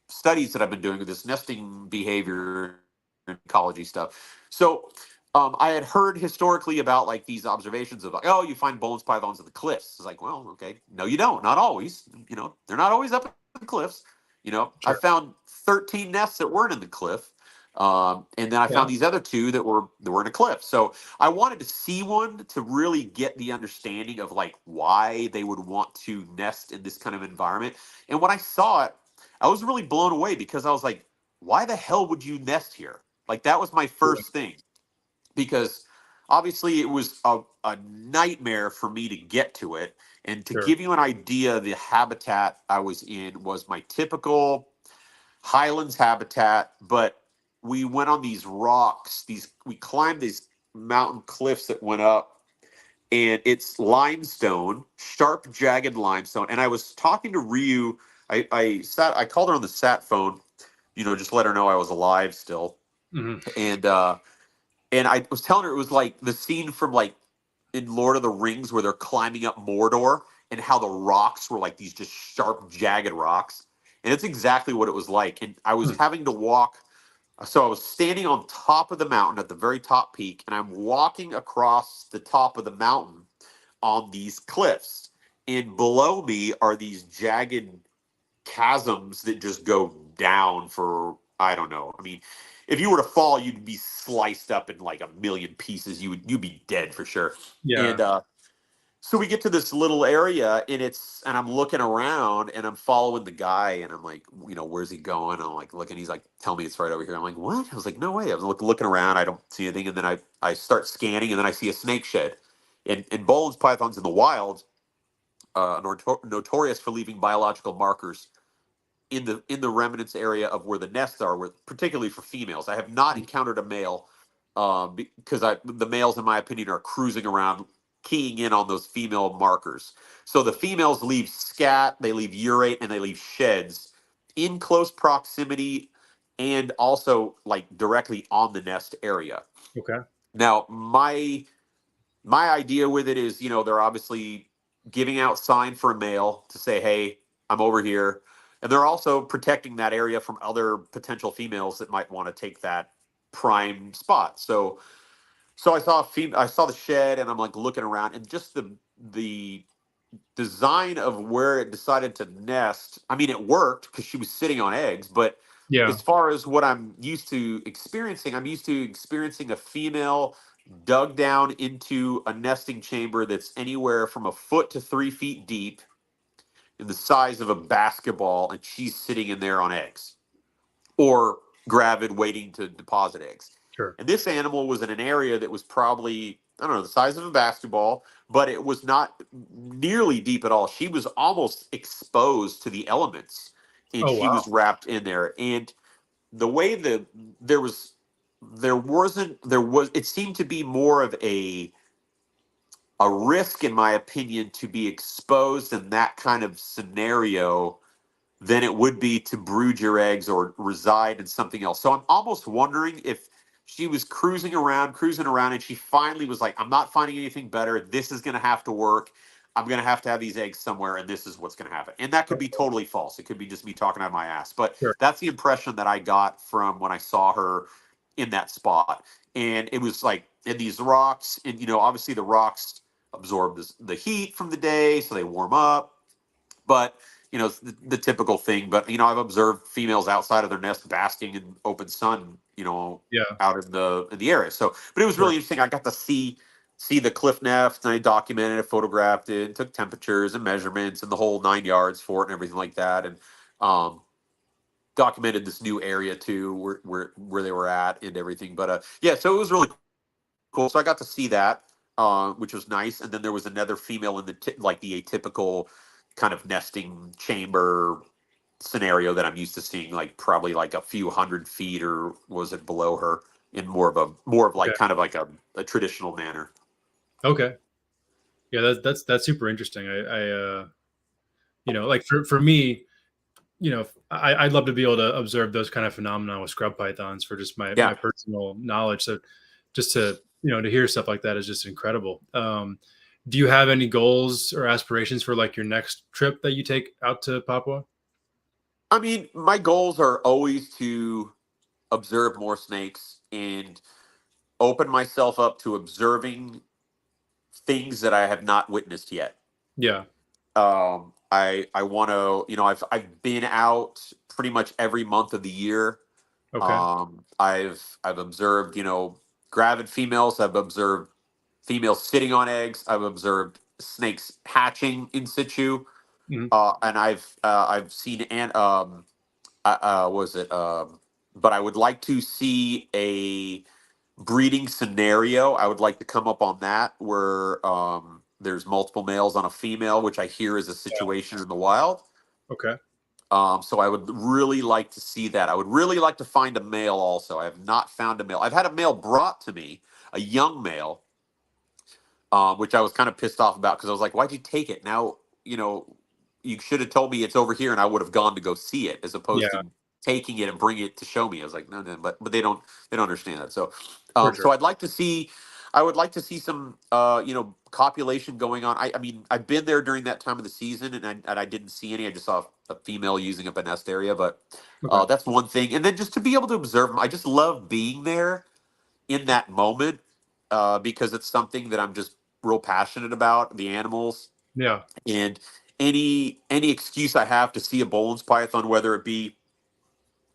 studies that I've been doing with this nesting behavior ecology stuff. So I had heard historically about like these observations of like, oh, you find Boelen's pythons at the cliffs. It's like, well, okay, no, you don't. Not always. You know, they're not always up at the cliffs. You know, I Sure. found 13 nests that weren't in the cliff, and then I Yeah. found these other two that were in a cliff. So I wanted to see one to really get the understanding of like why they would want to nest in this kind of environment. And when I saw it, I was really blown away because I was like, why the hell would you nest here? Like that was my first thing, because obviously it was a nightmare for me to get to it. And to Sure. give you an idea, the habitat I was in was my typical highlands habitat, but we went on these rocks, we climbed these mountain cliffs that went up, and it's limestone, sharp, jagged limestone. And I was talking to Ryu. I called her on the sat phone, you know, just let her know I was alive still. Hmm. And I was telling her it was like the scene from like in Lord of the Rings where they're climbing up Mordor, and how the rocks were like these just sharp, jagged rocks. And it's exactly what it was like. And I was having to walk. So I was standing on top of the mountain at the very top peak, and I'm walking across the top of the mountain on these cliffs. And below me are these jagged chasms that just go down for, I don't know. I mean, if you were to fall, you'd be sliced up in like a million pieces. You'd be dead for sure. Yeah. And so we get to this little area, and I'm looking around, and I'm following the guy, and I'm like, you know, where's he going? I'm like looking, he's like, tell me it's right over here. I'm like, what? I was like, no way. I was looking around, I don't see anything, and then I start scanning, and then I see a snake shed. And Boelen's pythons in the wild, notorious for leaving biological markers in the remnants area of where the nests are, particularly for females. I have not encountered a male, because the males, in my opinion, are cruising around, keying in on those female markers. So the females leave scat, they leave urate, and they leave sheds in close proximity, and also like directly on the nest area. Okay. Now, my idea with it is, you know, they're obviously giving out sign for a male to say, hey, I'm over here. And they're also protecting that area from other potential females that might want to take that prime spot. So I saw the shed, and I'm like looking around, and just the design of where it decided to nest. I mean, it worked because she was sitting on eggs, but Yeah. as far as what I'm used to experiencing, I'm used to experiencing a female dug down into a nesting chamber that's anywhere from a foot to 3 feet deep, in the size of a basketball, and she's sitting in there on eggs, or gravid, waiting to deposit eggs. Sure. And this animal was in an area that was probably, I don't know, the size of a basketball, but it was not nearly deep at all. She was almost exposed to the elements, and Oh, she wow. was wrapped in there. And the way there was, it seemed to be more of a risk, in my opinion, to be exposed in that kind of scenario than it would be to brood your eggs or reside in something else. So I'm almost wondering if she was cruising around, and she finally was like, I'm not finding anything better. This is going to have to work. I'm going to have these eggs somewhere, and this is what's going to happen. And that could be totally false. It could be just me talking out of my ass. But Sure. that's the impression that I got from when I saw her in that spot. And it was like in these rocks, and, you know, obviously the rocks absorb the heat from the day, so they warm up. But, you know, it's the typical thing. But, you know, I've observed females outside of their nest basking in open sun, you know, Yeah. out in the area. So, but it was really interesting. I got to see the cliff nest, and I documented it, photographed it, and took temperatures and measurements and the whole 9 yards for it and everything like that. And documented this new area too, where they were at and everything. But yeah, so it was really cool. So I got to see that, which was nice. And then there was another female in like the atypical kind of nesting chamber scenario that I'm used to seeing, like probably like a few 100 feet, or was it below her, in more of like Okay. kind of like a traditional manner. Okay. Yeah, that's super interesting. You know, like for me, you know, I'd love to be able to observe those kind of phenomena with scrub pythons for just my Yeah. personal knowledge. So just to, you know, to hear stuff like that is just incredible. Do you have any goals or aspirations for like your next trip that you take out to Papua? I mean, my goals are always to observe more snakes and open myself up to observing things that I have not witnessed yet. Yeah. I want to, I've been out pretty much every month of the year. Okay. I've observed, gravid females. I've observed females sitting on eggs. I've observed snakes hatching in situ. Mhm. And I've seen was it? But I would like to see a breeding scenario. I would like to come up on that where there's multiple males on a female, which I hear is a situation in the wild. Okay. So I would really like to see that. I would really like to find a male also. I have not found a male. I've had a male brought to me, a young male, which I was kind of pissed off about because I was like, why'd you take it? Now, you should have told me it's over here and I would have gone to go see it as opposed Yeah. to taking it and bringing it to show me. I was like, no, but they don't understand that. So, For sure. so I would like to see some, copulation going on. I mean, I've been there during that time of the season and I didn't see any. I just saw a female using up a nest area, but Okay. that's one thing. And then just to be able to observe them, I just love being there in that moment because it's something that I'm just real passionate about, the animals. Yeah. And any excuse I have to see a Boelen's python, whether it be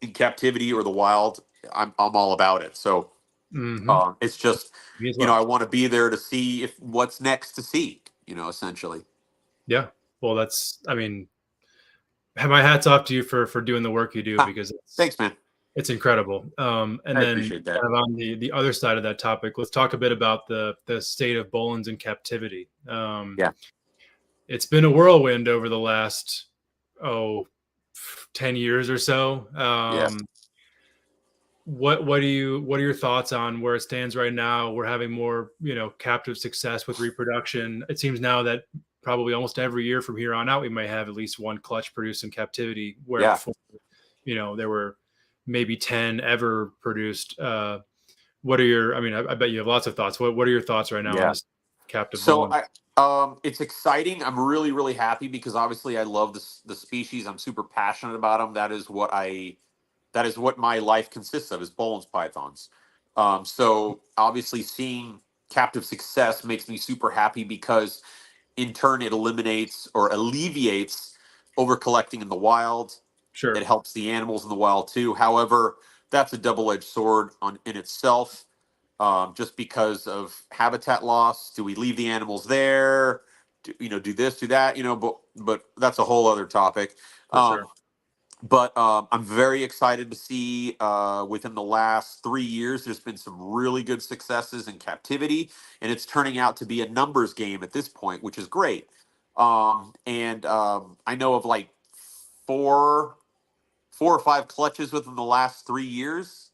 in captivity or the wild, I'm all about it. So Mm-hmm. it's just Me as well. I want to be there to see if what's next to see. Essentially. Yeah. Well, I mean, my hat's off to you for doing the work you do because Thanks, man. it's incredible. And I then appreciate that. kind of on the other side of that topic, let's talk a bit about the state of Boelens in captivity. Yeah. It's been a whirlwind over the last 10 years or so. Yeah. What are your thoughts on where it stands right now? We're having more, captive success with reproduction. It seems now that probably almost every year from here on out, we may have at least one clutch produced in captivity, where before, there were maybe 10 ever produced. What are your, I bet you have lots of thoughts. What are your thoughts right now on this captive So Boelen? it's exciting. I'm really, really happy because obviously I love the species. I'm super passionate about them. That is what my life consists of, is Boelen's pythons. So obviously seeing captive success makes me super happy because in turn it eliminates or alleviates over collecting in the wild. Sure. It helps the animals in the wild too. However, that's a double-edged sword in itself. Just because of habitat loss, do we leave the animals there? Do this, do that? But that's a whole other topic. For sure. But I'm very excited to see within the last 3 years, there's been some really good successes in captivity, and it's turning out to be a numbers game at this point, which is great. And I know of like four or five clutches within the last 3 years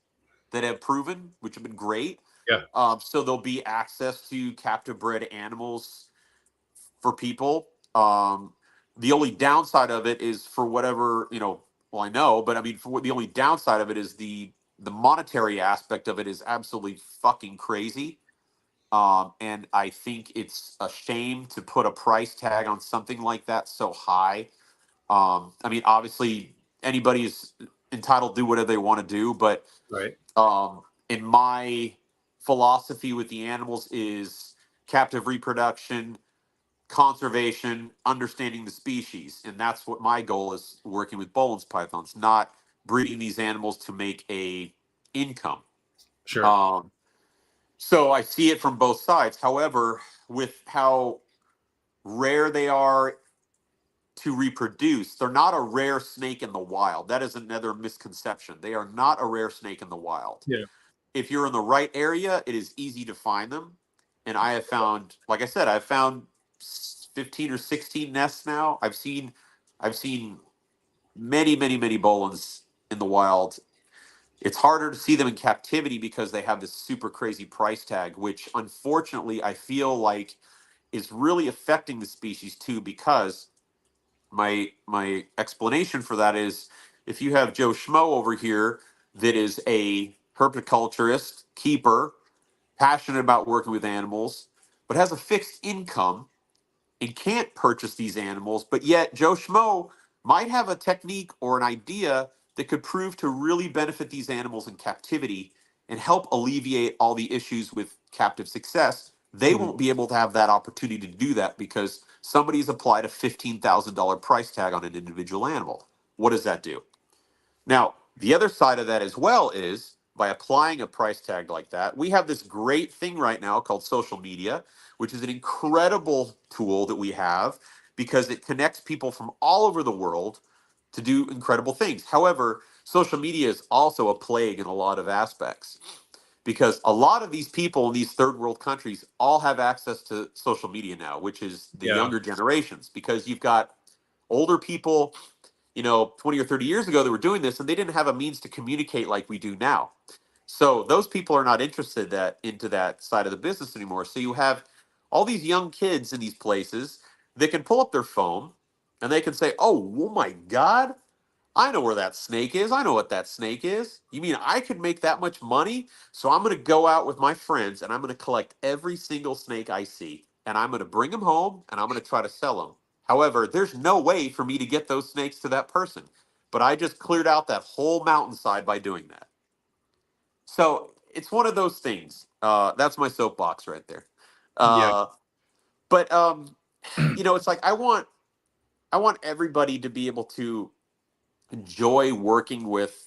that have proven, which have been great. Yeah. So there'll be access to captive bred animals for people. The only downside of it is for whatever, well, I know, but I mean, the only downside of it is the monetary aspect of it is absolutely fucking crazy. And I think it's a shame to put a price tag on something like that so high. I mean, obviously anybody is entitled to do whatever they want to do, but Right. in my philosophy with the animals is captive reproduction, conservation, understanding the species. And that's what my goal is working with Boelen's pythons, not breeding these animals to make a income. Sure. So I see it from both sides. However, with how rare they are to reproduce, they're not a rare snake in the wild. That is another misconception. They are not a rare snake in the wild. Yeah. If you're in the right area, it is easy to find them. And I have found, like I said, I've found 15 or 16 nests now. I've seen many, many, many Boelens in the wild. It's harder to see them in captivity because they have this super crazy price tag, which unfortunately I feel like is really affecting the species too, because my explanation for that is if you have Joe Schmo over here that is a herpetoculturist, keeper, passionate about working with animals, but has a fixed income and can't purchase these animals, but yet Joe Schmo might have a technique or an idea that could prove to really benefit these animals in captivity and help alleviate all the issues with captive success, they Mhm. won't be able to have that opportunity to do that because somebody's applied a $15,000 price tag on an individual animal. What does that do? Now, the other side of that as well is by applying a price tag like that, we have this great thing right now called social media, which is an incredible tool that we have because it connects people from all over the world to do incredible things. However, social media is also a plague in a lot of aspects because a lot of these people in these third world countries all have access to social media now, which is the Yeah. younger generations, because you've got older people, 20 or 30 years ago that were doing this and they didn't have a means to communicate like we do now. So those people are not interested into that side of the business anymore. So you have all these young kids in these places that can pull up their phone and they can say, oh my God, I know where that snake is. I know what that snake is. You mean I could make that much money? So I'm going to go out with my friends and I'm going to collect every single snake I see. And I'm going to bring them home and I'm going to try to sell them. However, there's no way for me to get those snakes to that person. But I just cleared out that whole mountainside by doing that. So it's one of those things. That's my soapbox right there. Yeah. Uh, but it's like I want everybody to be able to enjoy working with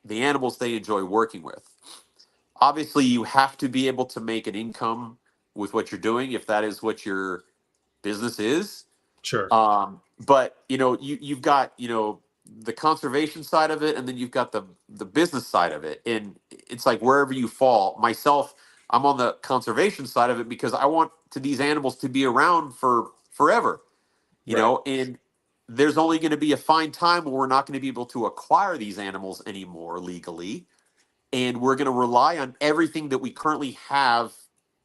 the animals they enjoy working with. Obviously, you have to be able to make an income with what you're doing if that is what your business is. Sure. But you've got the conservation side of it, and then you've got the business side of it, and it's like wherever you fall. Myself, I'm on the conservation side of it because I want these animals to be around for forever. Right. And there's only going to be a fine time where we're not going to be able to acquire these animals anymore legally, and we're going to rely on everything that we currently have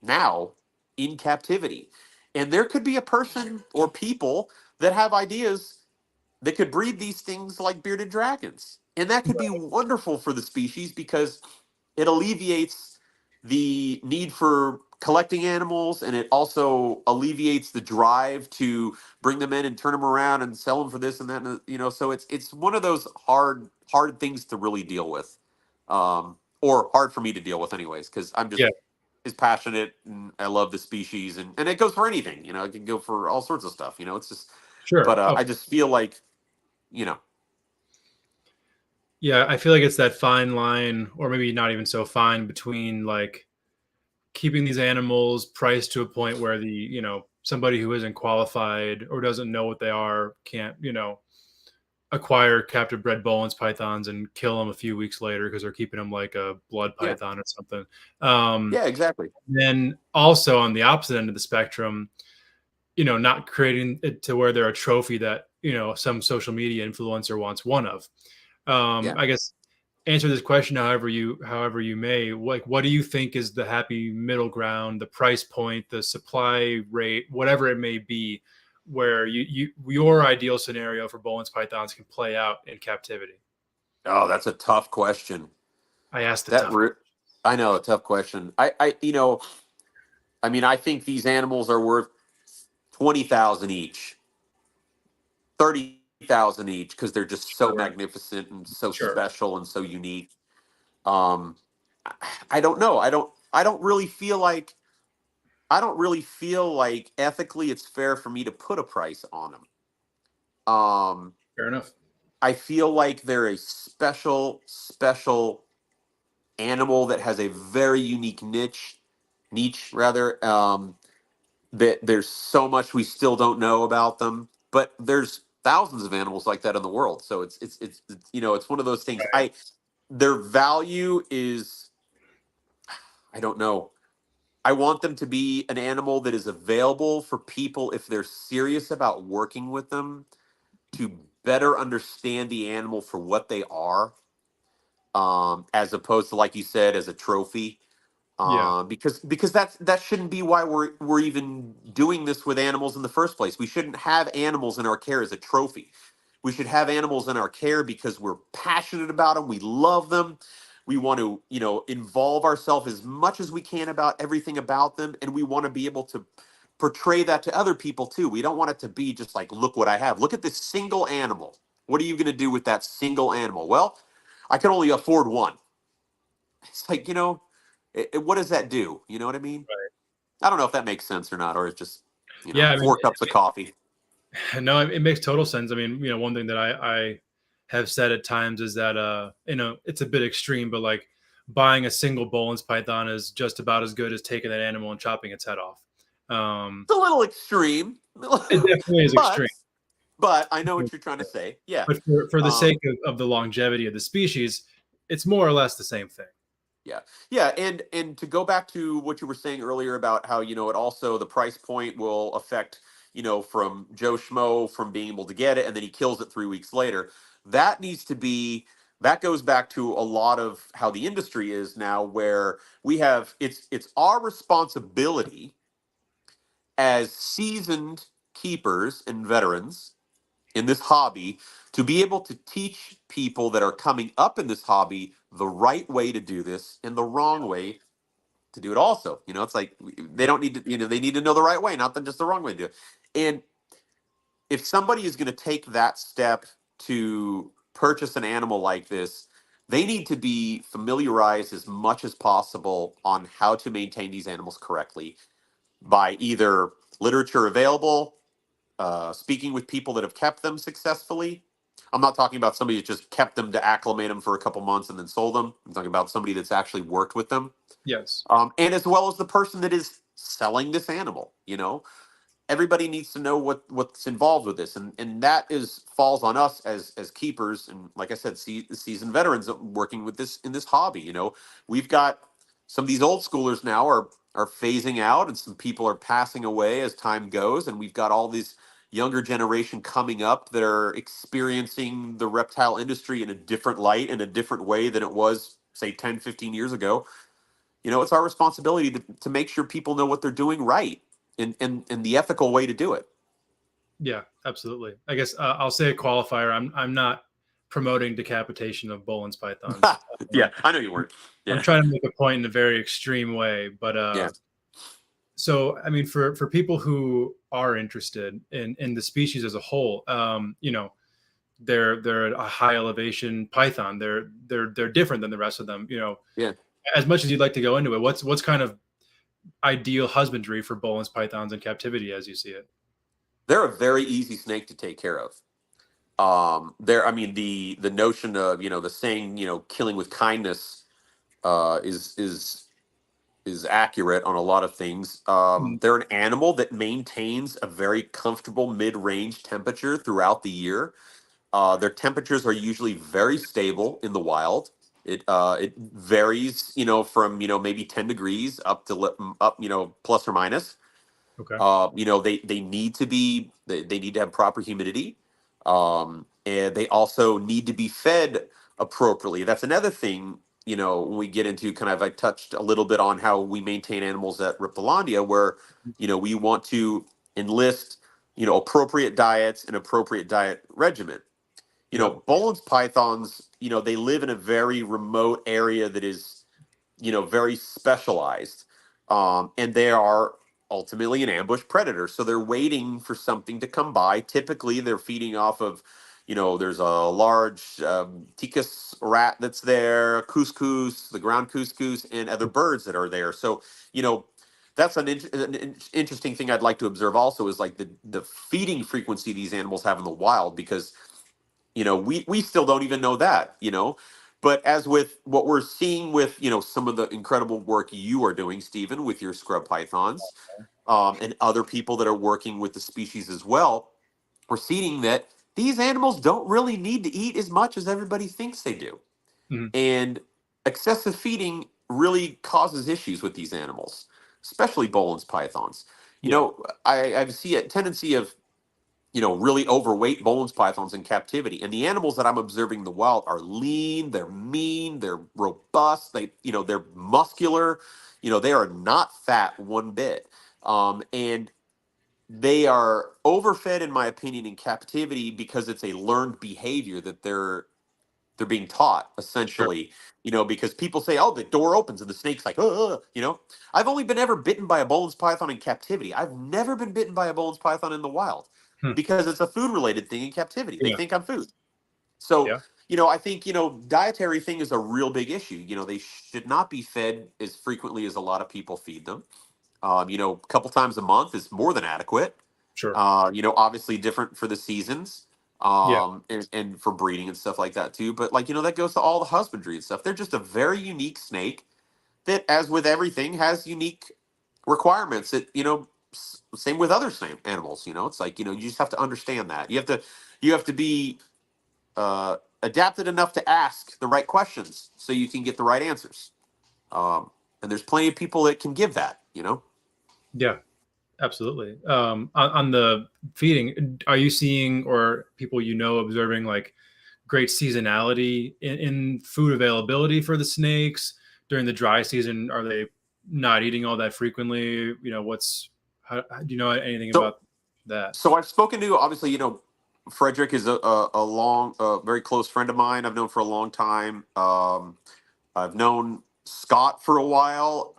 now in captivity. And there could be a person or people that have ideas that could breed these things like bearded dragons. And that could be wonderful for the species because it alleviates the need for collecting animals, and it also alleviates the drive to bring them in and turn them around and sell them for this and that. So it's one of those hard things to really deal with, or hard for me to deal with, anyways, because I'm just Yeah. as passionate and I love the species, and it goes for anything. It can go for all sorts of stuff. It's just, Sure. but Oh, I just feel like, you know, yeah. I feel like it's that fine line, or maybe not even so fine, between like keeping these animals priced to a point where somebody who isn't qualified or doesn't know what they are can't, acquire captive bred Boelen's pythons and kill them a few weeks later because they're keeping them like a blood yeah, python or something. Um, yeah, exactly. then also on the opposite end of the spectrum, not creating it to where they're a trophy that, some social media influencer wants one of. Yeah. I guess answer this question however you may. Like, what do you think is the happy middle ground, the price point, the supply rate, whatever it may be, where your ideal scenario for Boelen's pythons can play out in captivity? Oh, that's a tough question. I asked the That tough. re- I know, a tough question. I think these animals are worth 20,000 each, 30,000 each, because they're just so Right. magnificent and so Sure. special and so unique. Um, I I don't know. I don't really feel like ethically it's fair for me to put a price on them. Fair enough. I feel like they're a special animal that has a very unique niche rather. That there's so much we still don't know about them, but there's thousands of animals like that in the world. So it's one of those things. Their value is, I don't know. I want them to be an animal that is available for people if they're serious about working with them to better understand the animal for what they are, as opposed to, like you said, as a trophy. Yeah. Because that shouldn't be why we're even doing this with animals in the first place. We shouldn't have animals in our care as a trophy. We should have animals in our care because we're passionate about them. We love them. We want to, involve ourselves as much as we can about everything about them, and we want to be able to portray that to other people too. We don't want it to be just like, look what I have. Look at this single animal. What are you going to do with that single animal? Well, I can only afford one. It's like, what does that do? You know what I mean? I don't know if that makes sense or not, or it's just, Yeah, I mean, 4 cups of coffee. no, it makes total sense. I mean, one thing that I have said at times is that it's a bit extreme, but like buying a single Boelen's python is just about as good as taking that animal and chopping its head off. It's a little extreme. It definitely is but extreme. but I know what you're trying to say. Yeah. But for the sake of the longevity of the species, it's more or less the same thing. Yeah, and to go back to what you were saying earlier about how it also the price point will affect from Joe Schmo from being able to get it, and then he kills it 3 weeks later. That needs to be that goes back to a lot of how the industry is now, where we have it's our responsibility as seasoned keepers and veterans in this hobby to be able to teach people that are coming up in this hobby the right way to do this and the wrong way to do it also. It's like they don't need to, they need to know the right way, not just the wrong way to do it. And if somebody is going to take that step to purchase an animal like this, they need to be familiarized as much as possible on how to maintain these animals correctly by either literature available, speaking with people that have kept them successfully. I'm not talking about somebody that just kept them to acclimate them for a couple months and then sold them. I'm talking about somebody that's actually worked with them. Yes. And as well as the person that is selling this animal. Everybody needs to know what's involved with this, and that falls on us as keepers, and like I said, seasoned veterans working with this in this hobby. We've got some of these old schoolers now are phasing out, and some people are passing away as time goes, and we've got all these younger generation coming up that are experiencing the reptile industry in a different light, in a different way than it was, say, 10, 15 years ago. It's our responsibility to make sure people know what they're doing right and the ethical way to do it. Yeah, absolutely. I guess I'll say a qualifier. I'm not promoting decapitation of Boelen's pythons. Yeah, I know you weren't. Yeah. I'm trying to make a point in a very extreme way, but Yeah. So I mean, for people who are interested in the species as a whole, they're a high elevation python. They're different than the rest of them. Yeah. As much as you'd like to go into it, what's kind of ideal husbandry for Boelen's pythons in captivity as you see it? They're a very easy snake to take care of. I mean, the notion of the saying killing with kindness is accurate on a lot of things. They're an animal that maintains a very comfortable mid-range temperature throughout the year. Their temperatures are usually very stable in the wild. It varies, from maybe 10 degrees up plus or minus. Okay. They need to be they need to have proper humidity, and they also need to be fed appropriately. That's another thing. When we get into I touched a little bit on how we maintain animals at Reptilandia, where we want to enlist appropriate diets and appropriate diet regimen. Boelen's pythons, they live in a very remote area that is, very specialized. And they are ultimately an ambush predator. So they're waiting for something to come by. Typically, they're feeding off of, there's a large ticus rat that's there, couscous, the ground couscous, and other birds that are there. So, that's an interesting thing I'd like to observe also is like the feeding frequency these animals have in the wild, because we still don't even know that, but as with what we're seeing with, some of the incredible work you are doing, Stephen, with your scrub pythons, and other people that are working with the species as well, we're seeing that these animals don't really need to eat as much as everybody thinks they do. Mm-hmm. And excessive feeding really causes issues with these animals, especially Boelen's pythons. I see a tendency of really overweight Boelen's pythons in captivity. And the animals that I'm observing in the wild are lean, they're mean, they're robust, they're muscular, they are not fat one bit. And they are overfed, in my opinion, in captivity because it's a learned behavior that they're being taught, essentially. Sure. Because people say, oh, the door opens and the snake's like, I've only been ever bitten by a Boelen's python in captivity. I've never been bitten by a Boelen's python in the wild. Because it's a food related thing in captivity. They think I'm food. So, Yeah. I think, dietary thing is a real big issue. They should not be fed as frequently as a lot of people feed them. A couple times a month is more than adequate. Sure. Obviously different for the seasons, Yeah. and for breeding and stuff like that too. But that goes to all the husbandry and stuff. They're just a very unique snake that, as with everything, has unique requirements that, same with other same animals. It's like, you just have to understand that. You have to be adapted enough to ask the right questions so you can get the right answers. And there's plenty of people that can give that. Yeah. Absolutely. On the feeding, are you seeing, or people observing, like great seasonality in food availability for the snakes during the dry season? Are they not eating all that frequently? Do you know anything So, about that? so I've spoken to, obviously, Frederick is a very close friend of mine. I've known for a long time. I've known Scott for a while.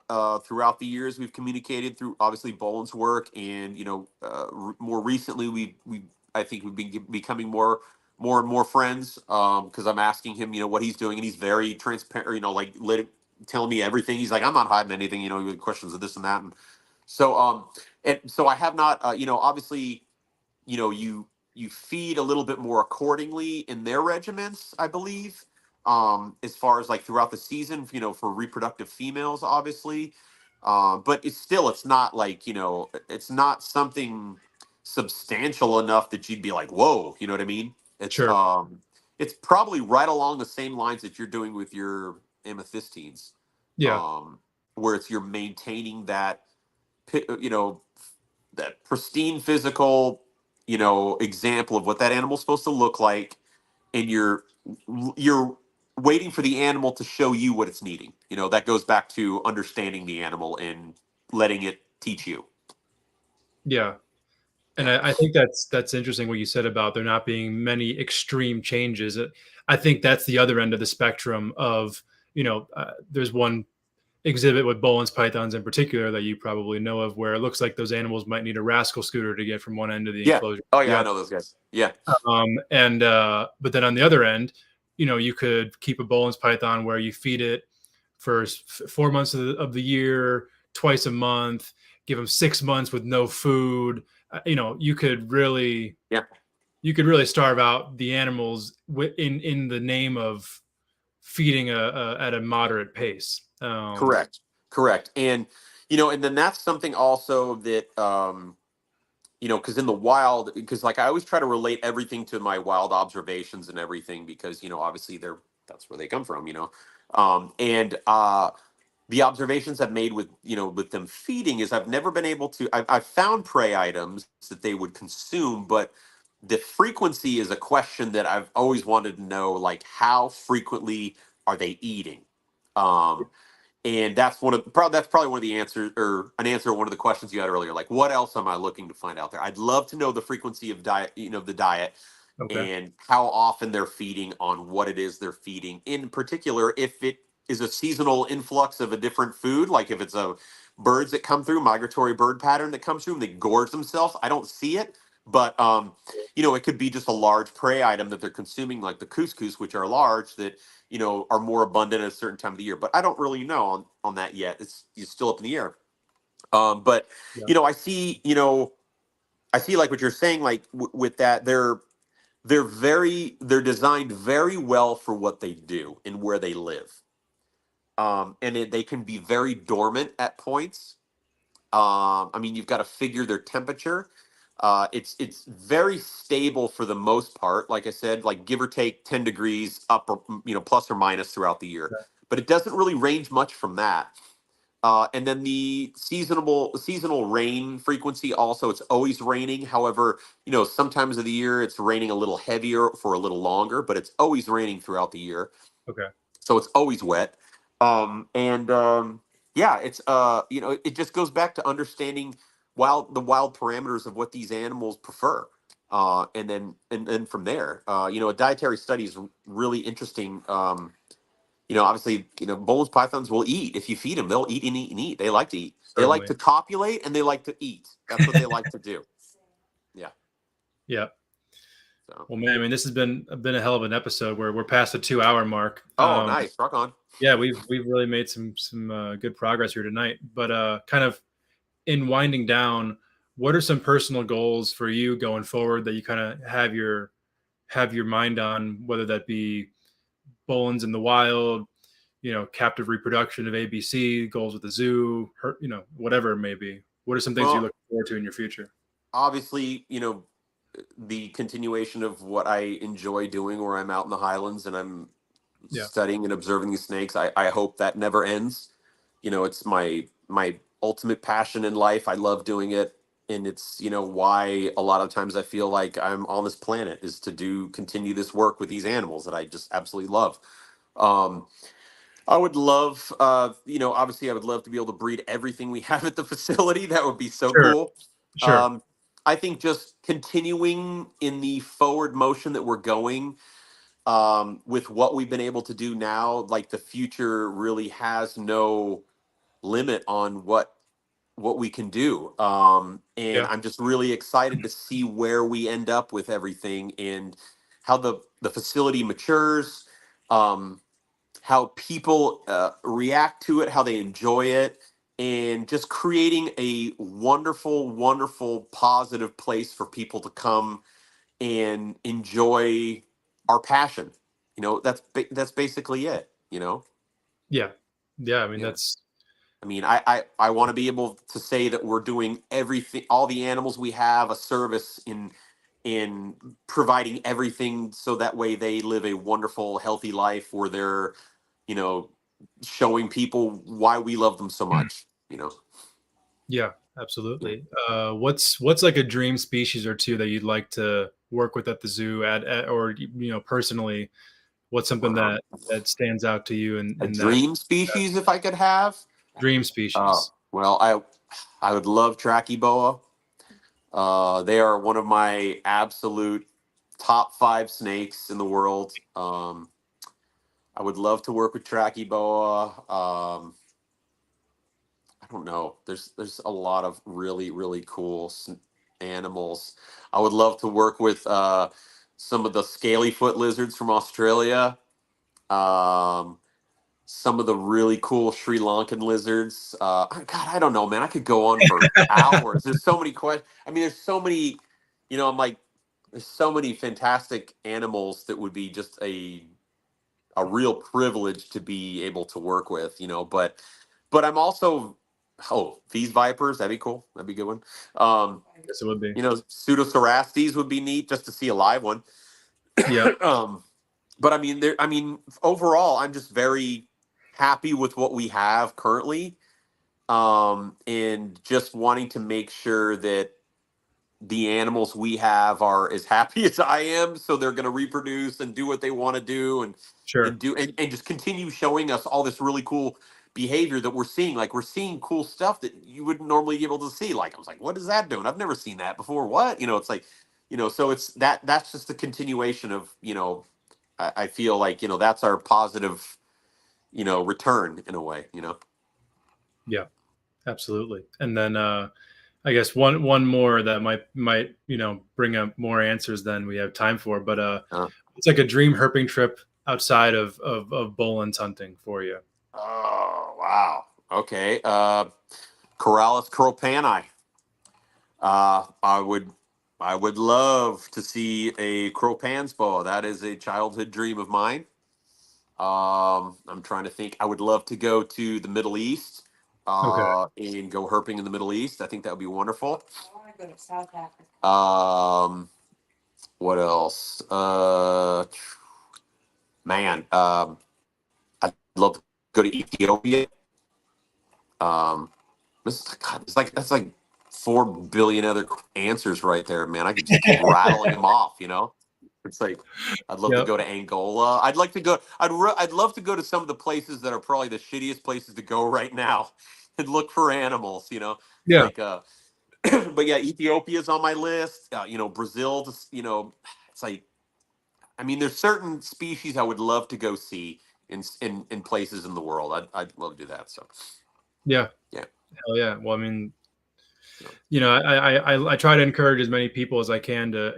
Throughout the years, we've communicated through, obviously, Boelen's work, and more recently, I think we've been becoming more and more friends, because I'm asking him, what he's doing, and he's very transparent. Telling me everything. He's like, I'm not hiding anything. With questions of this and that, and so I have not. Obviously, you feed a little bit more accordingly in their regiments, I believe, as far as like throughout the season, for reproductive females, obviously. But it's not like, it's not something substantial enough that you'd be like, whoa, you know what I mean? Sure. It's probably right along the same lines that you're doing with your amethystines. Yeah. Where you're maintaining that, that pristine physical, example of what that animal's supposed to look like, and you're waiting for the animal to show you what it's needing. That goes back to understanding the animal and letting it teach you. Yeah. And Yeah. I think that's interesting what you said about there not being many extreme changes. I think that's the other end of the spectrum of, there's one exhibit with Boelen's pythons in particular that you probably know of, where it looks like those animals might need a rascal scooter to get from one end of the Yeah. enclosure. Oh yeah, I know those guys. Yeah. But then on the other end, you could keep a Boelen's python where you feed it for 4 months of the year, twice a month, give them 6 months with no food. You could really starve out the animals in the name of feeding at a moderate pace. Correct. And and then that's something also that because in the wild, because like I always try to relate everything to my wild observations and everything, because obviously that's where they come from. And the observations I've made with them feeding is I've never been able to. I've found prey items that they would consume, but the frequency is a question that I've always wanted to know. Like, how frequently are they eating? And that's that's probably one of the answers, or an answer to one of the questions you had earlier. Like, what else am I looking to find out there? I'd love to know the frequency of diet, the diet, Okay. and how often they're feeding on what it is they're feeding. In particular, if it is a seasonal influx of a different food, like if it's a birds that come through, migratory bird pattern that comes through, and they gorge themselves. I don't see it, but it could be just a large prey item that they're consuming, like the couscous, which are large, that are more abundant at a certain time of the year. But I don't really know on that yet. It's still up in the air. But Yeah. I see like what you're saying, like with that, they're designed very well for what they do and where they live. And they can be very dormant at points. You've got to figure their temperature. It's very stable for the most part. Like I said, like give or take 10 degrees up, or plus or minus throughout the year. Okay. But it doesn't really range much from that. And then the seasonal rain frequency also, it's always raining. However, sometimes of the year it's raining a little heavier for a little longer, but it's always raining throughout the year. Okay. So it's always wet. Yeah, it's it just goes back to understanding the wild parameters of what these animals prefer. And then from there, a dietary study is really interesting. Obviously, Boelen's pythons will eat. If you feed them, they'll eat and eat and eat. They like to eat. They like Certainly. to copulate, and they like to eat. That's what they like to do. Yeah. Yeah. So. Well, man, I mean, this has been a hell of an episode. We're past the 2-hour mark. Oh, nice. Rock on. Yeah, we've really made some good progress here tonight. But kind of in winding down, what are some personal goals for you going forward that you kind of have your mind on, whether that be Boelens in the wild, captive reproduction of ABC, goals with the zoo, whatever it may be. What are some things you look forward to in your future? Obviously, the continuation of what I enjoy doing, where I'm out in the highlands and I'm studying and observing these snakes. I hope that never ends. It's my ultimate passion in life. I love doing it. And it's, why a lot of times I feel like I'm on this planet, is to continue this work with these animals that I just absolutely love. I would love, obviously I would love to be able to breed everything we have at the facility. That would be so cool. Sure. I think just continuing in the forward motion that we're going, with what we've been able to do now, like the future really has no limit on what we can do. And I'm just really excited to see where we end up with everything and how the facility matures, how people react to it, how they enjoy it, and just creating a wonderful, wonderful, positive place for people to come and enjoy our passion. That's basically it. Yeah. I mean, that's. I mean, I want to be able to say that we're doing everything, all the animals we have, a service in providing everything, so that way they live a wonderful, healthy life where they're, showing people why we love them so much. Yeah, absolutely. What's like a dream species or two that you'd like to work with at the zoo or personally, what's something that stands out to you in dream species, if I could have dream species? Well, I would love Trachyboa. They are one of my absolute top 5 snakes in the world. I would love to work with Trachyboa. I don't know. There's a lot of really, really cool animals. I would love to work with some of the scaly foot lizards from Australia. Some of the really cool Sri Lankan lizards. God, I don't know, man. I could go on for hours. There's so many questions. I mean, there's so many, I'm like, there's so many fantastic animals that would be just a real privilege to be able to work with, but I'm also, these vipers, that'd be cool. That'd be a good one. Yes, it would be. Pseudocerastes would be neat just to see a live one. Yeah. But I mean, overall, I'm just very happy with what we have currently. And just wanting to make sure that the animals we have are as happy as I am, so they're going to reproduce and do what they want to do, and just continue showing us all this really cool behavior that we're seeing. Like, we're seeing cool stuff that you wouldn't normally be able to see. Like, I was like, what is that doing? I've never seen that before. What? It's like, so it's that's just the continuation of, I feel like, that's our positive, return in a way, Yeah, absolutely. And then I guess one more that might bring up more answers than we have time for, but it's like a dream herping trip outside of Boelen's hunting for you. Oh, wow. Okay. Corallus cropani. I would love to see a Cropan's boa. That is a childhood dream of mine. I'm trying to think. I would love to go to the Middle East and go herping in the Middle East. I think that would be wonderful. I want to go to South Africa. What else? Man, I'd love to go to Ethiopia. That's like 4 billion other answers right there, man. I could just keep rattling them off, It's like, I'd love to go to Angola. I'd like to go. I'd love to go to some of the places that are probably the shittiest places to go right now and look for animals, Yeah. Like, but yeah, Ethiopia's on my list. Brazil. It's like, I mean, there's certain species I would love to go see in places in the world. I'd love to do that. So. Yeah. Yeah. Hell yeah. Well, I mean, I try to encourage as many people as I can to,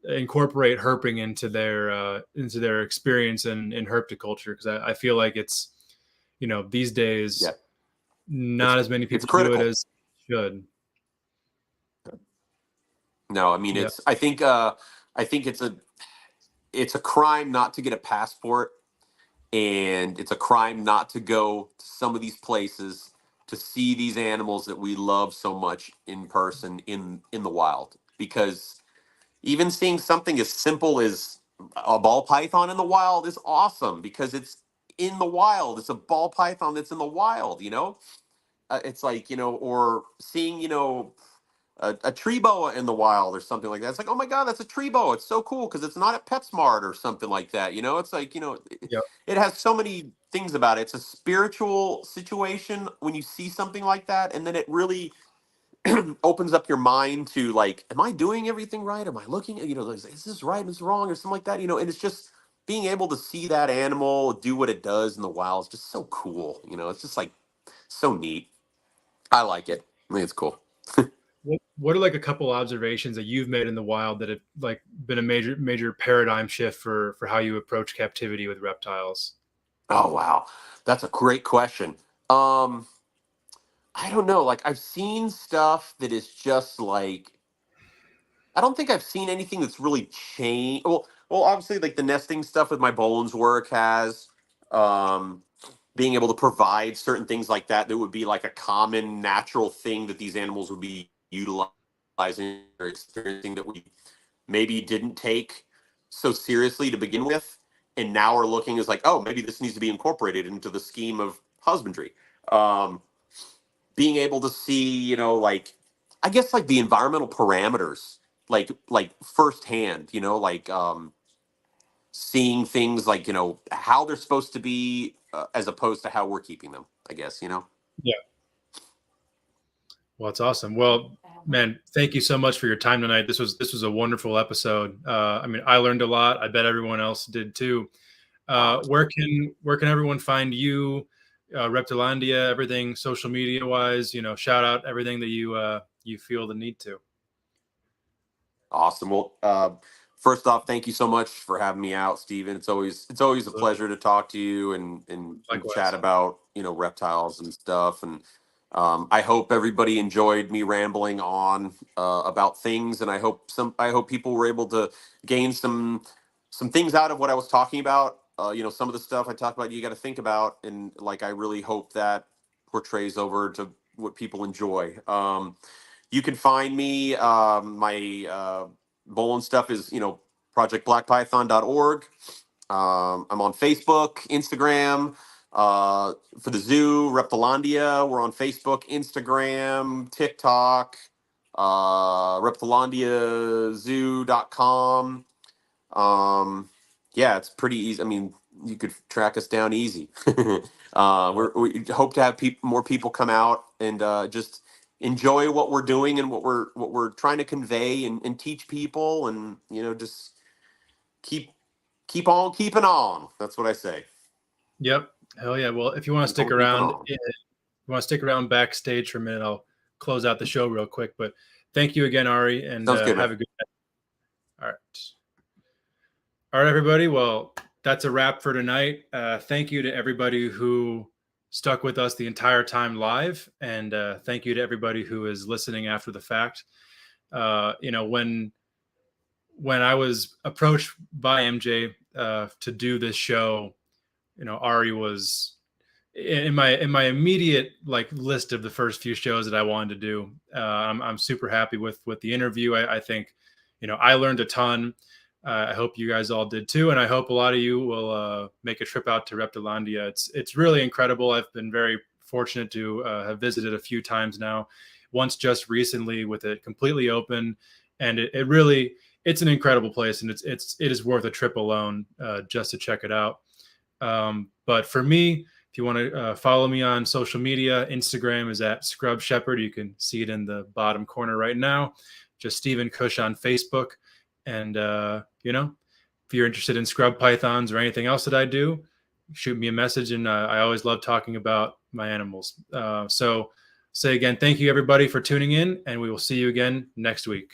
incorporate herping into their experience in herpetoculture, because I feel like it's, these days, not as many It's people do it critical. as should. No, I mean, I think it's a crime not to get a passport, and it's a crime not to go to some of these places to see these animals that we love so much in person in the wild. Because even seeing something as simple as a ball python in the wild is awesome, because it's in the wild. It's a ball python that's in the wild, it's like, or seeing, a tree boa in the wild or something like that. It's like, oh my God, that's a tree boa. It's so cool because it's not at PetSmart or something like that. It's like, it has so many things about it. It's a spiritual situation when you see something like that. And then it really opens up your mind to, like, am I doing everything right? Am I looking at, is this right? Is this wrong? Or something like that, and it's just being able to see that animal do what it does in the wild is just so cool. It's just like so neat. I like it. I think it's cool. What are like a couple observations that you've made in the wild that have like been a major paradigm shift for how you approach captivity with reptiles? Oh wow, that's a great question. I don't know. Like, I've seen stuff that is just like, I don't think I've seen anything that's really changed. Well, obviously, like the nesting stuff with my Boelen's work has, um, being able to provide certain things like that would be like a common natural thing that these animals would be utilizing or experiencing that we maybe didn't take so seriously to begin with, and now are looking as like, oh, maybe this needs to be incorporated into the scheme of husbandry. Being able to see, like, I guess, like the environmental parameters, like firsthand, like, seeing things like, how they're supposed to be, as opposed to how we're keeping them, I guess. Yeah. Well, it's awesome. Well, man, thank you so much for your time tonight. This was a wonderful episode. I mean, I learned a lot. I bet everyone else did too. Where can everyone find you, Reptilandia, everything social media wise? Shout out everything that you feel the need to. Awesome. Well, first off, thank you so much for having me out, Steven. It's always a pleasure to talk to you and chat about, reptiles and stuff. And I hope everybody enjoyed me rambling on about things, and I hope people were able to gain some things out of what I was talking about. Some of the stuff I talked about, you got to think about, and like, I really hope that portrays over to what people enjoy. You can find me. My Boelen stuff is, projectblackpython.org. I'm on Facebook, Instagram. For the zoo, Reptilandia, we're on Facebook, Instagram, TikTok, reptilandiazoo.com. Yeah, it's pretty easy. I mean, you could track us down easy. We hope to have more people come out and just enjoy what we're doing and what we're trying to convey and teach people, and just keep on keeping on. That's what I say. Yep. Hell yeah. Well, if you want to stick around backstage for a minute, I'll close out the show real quick. But thank you again, Ari, and Sounds good, have a good night. All right. All right, everybody. Well, that's a wrap for tonight. Thank you to everybody who stuck with us the entire time live, and thank you to everybody who is listening after the fact. When I was approached by MJ to do this show, Ari was in my immediate list of the first few shows that I wanted to do. I'm super happy with the interview. I think, I learned a ton. I hope you guys all did too, and I hope a lot of you will make a trip out to Reptilandia. It's really incredible. I've been very fortunate to have visited a few times now. Once just recently with it completely open, and it's an incredible place, and it is worth a trip alone just to check it out. But for me, if you want to follow me on social media, Instagram is at Scrub Shepherd. You can see it in the bottom corner right now. Just Stephen Kush on Facebook. And, if you're interested in scrub pythons or anything else that I do, shoot me a message. And I always love talking about my animals. So say again, thank you everybody for tuning in, and we will see you again next week.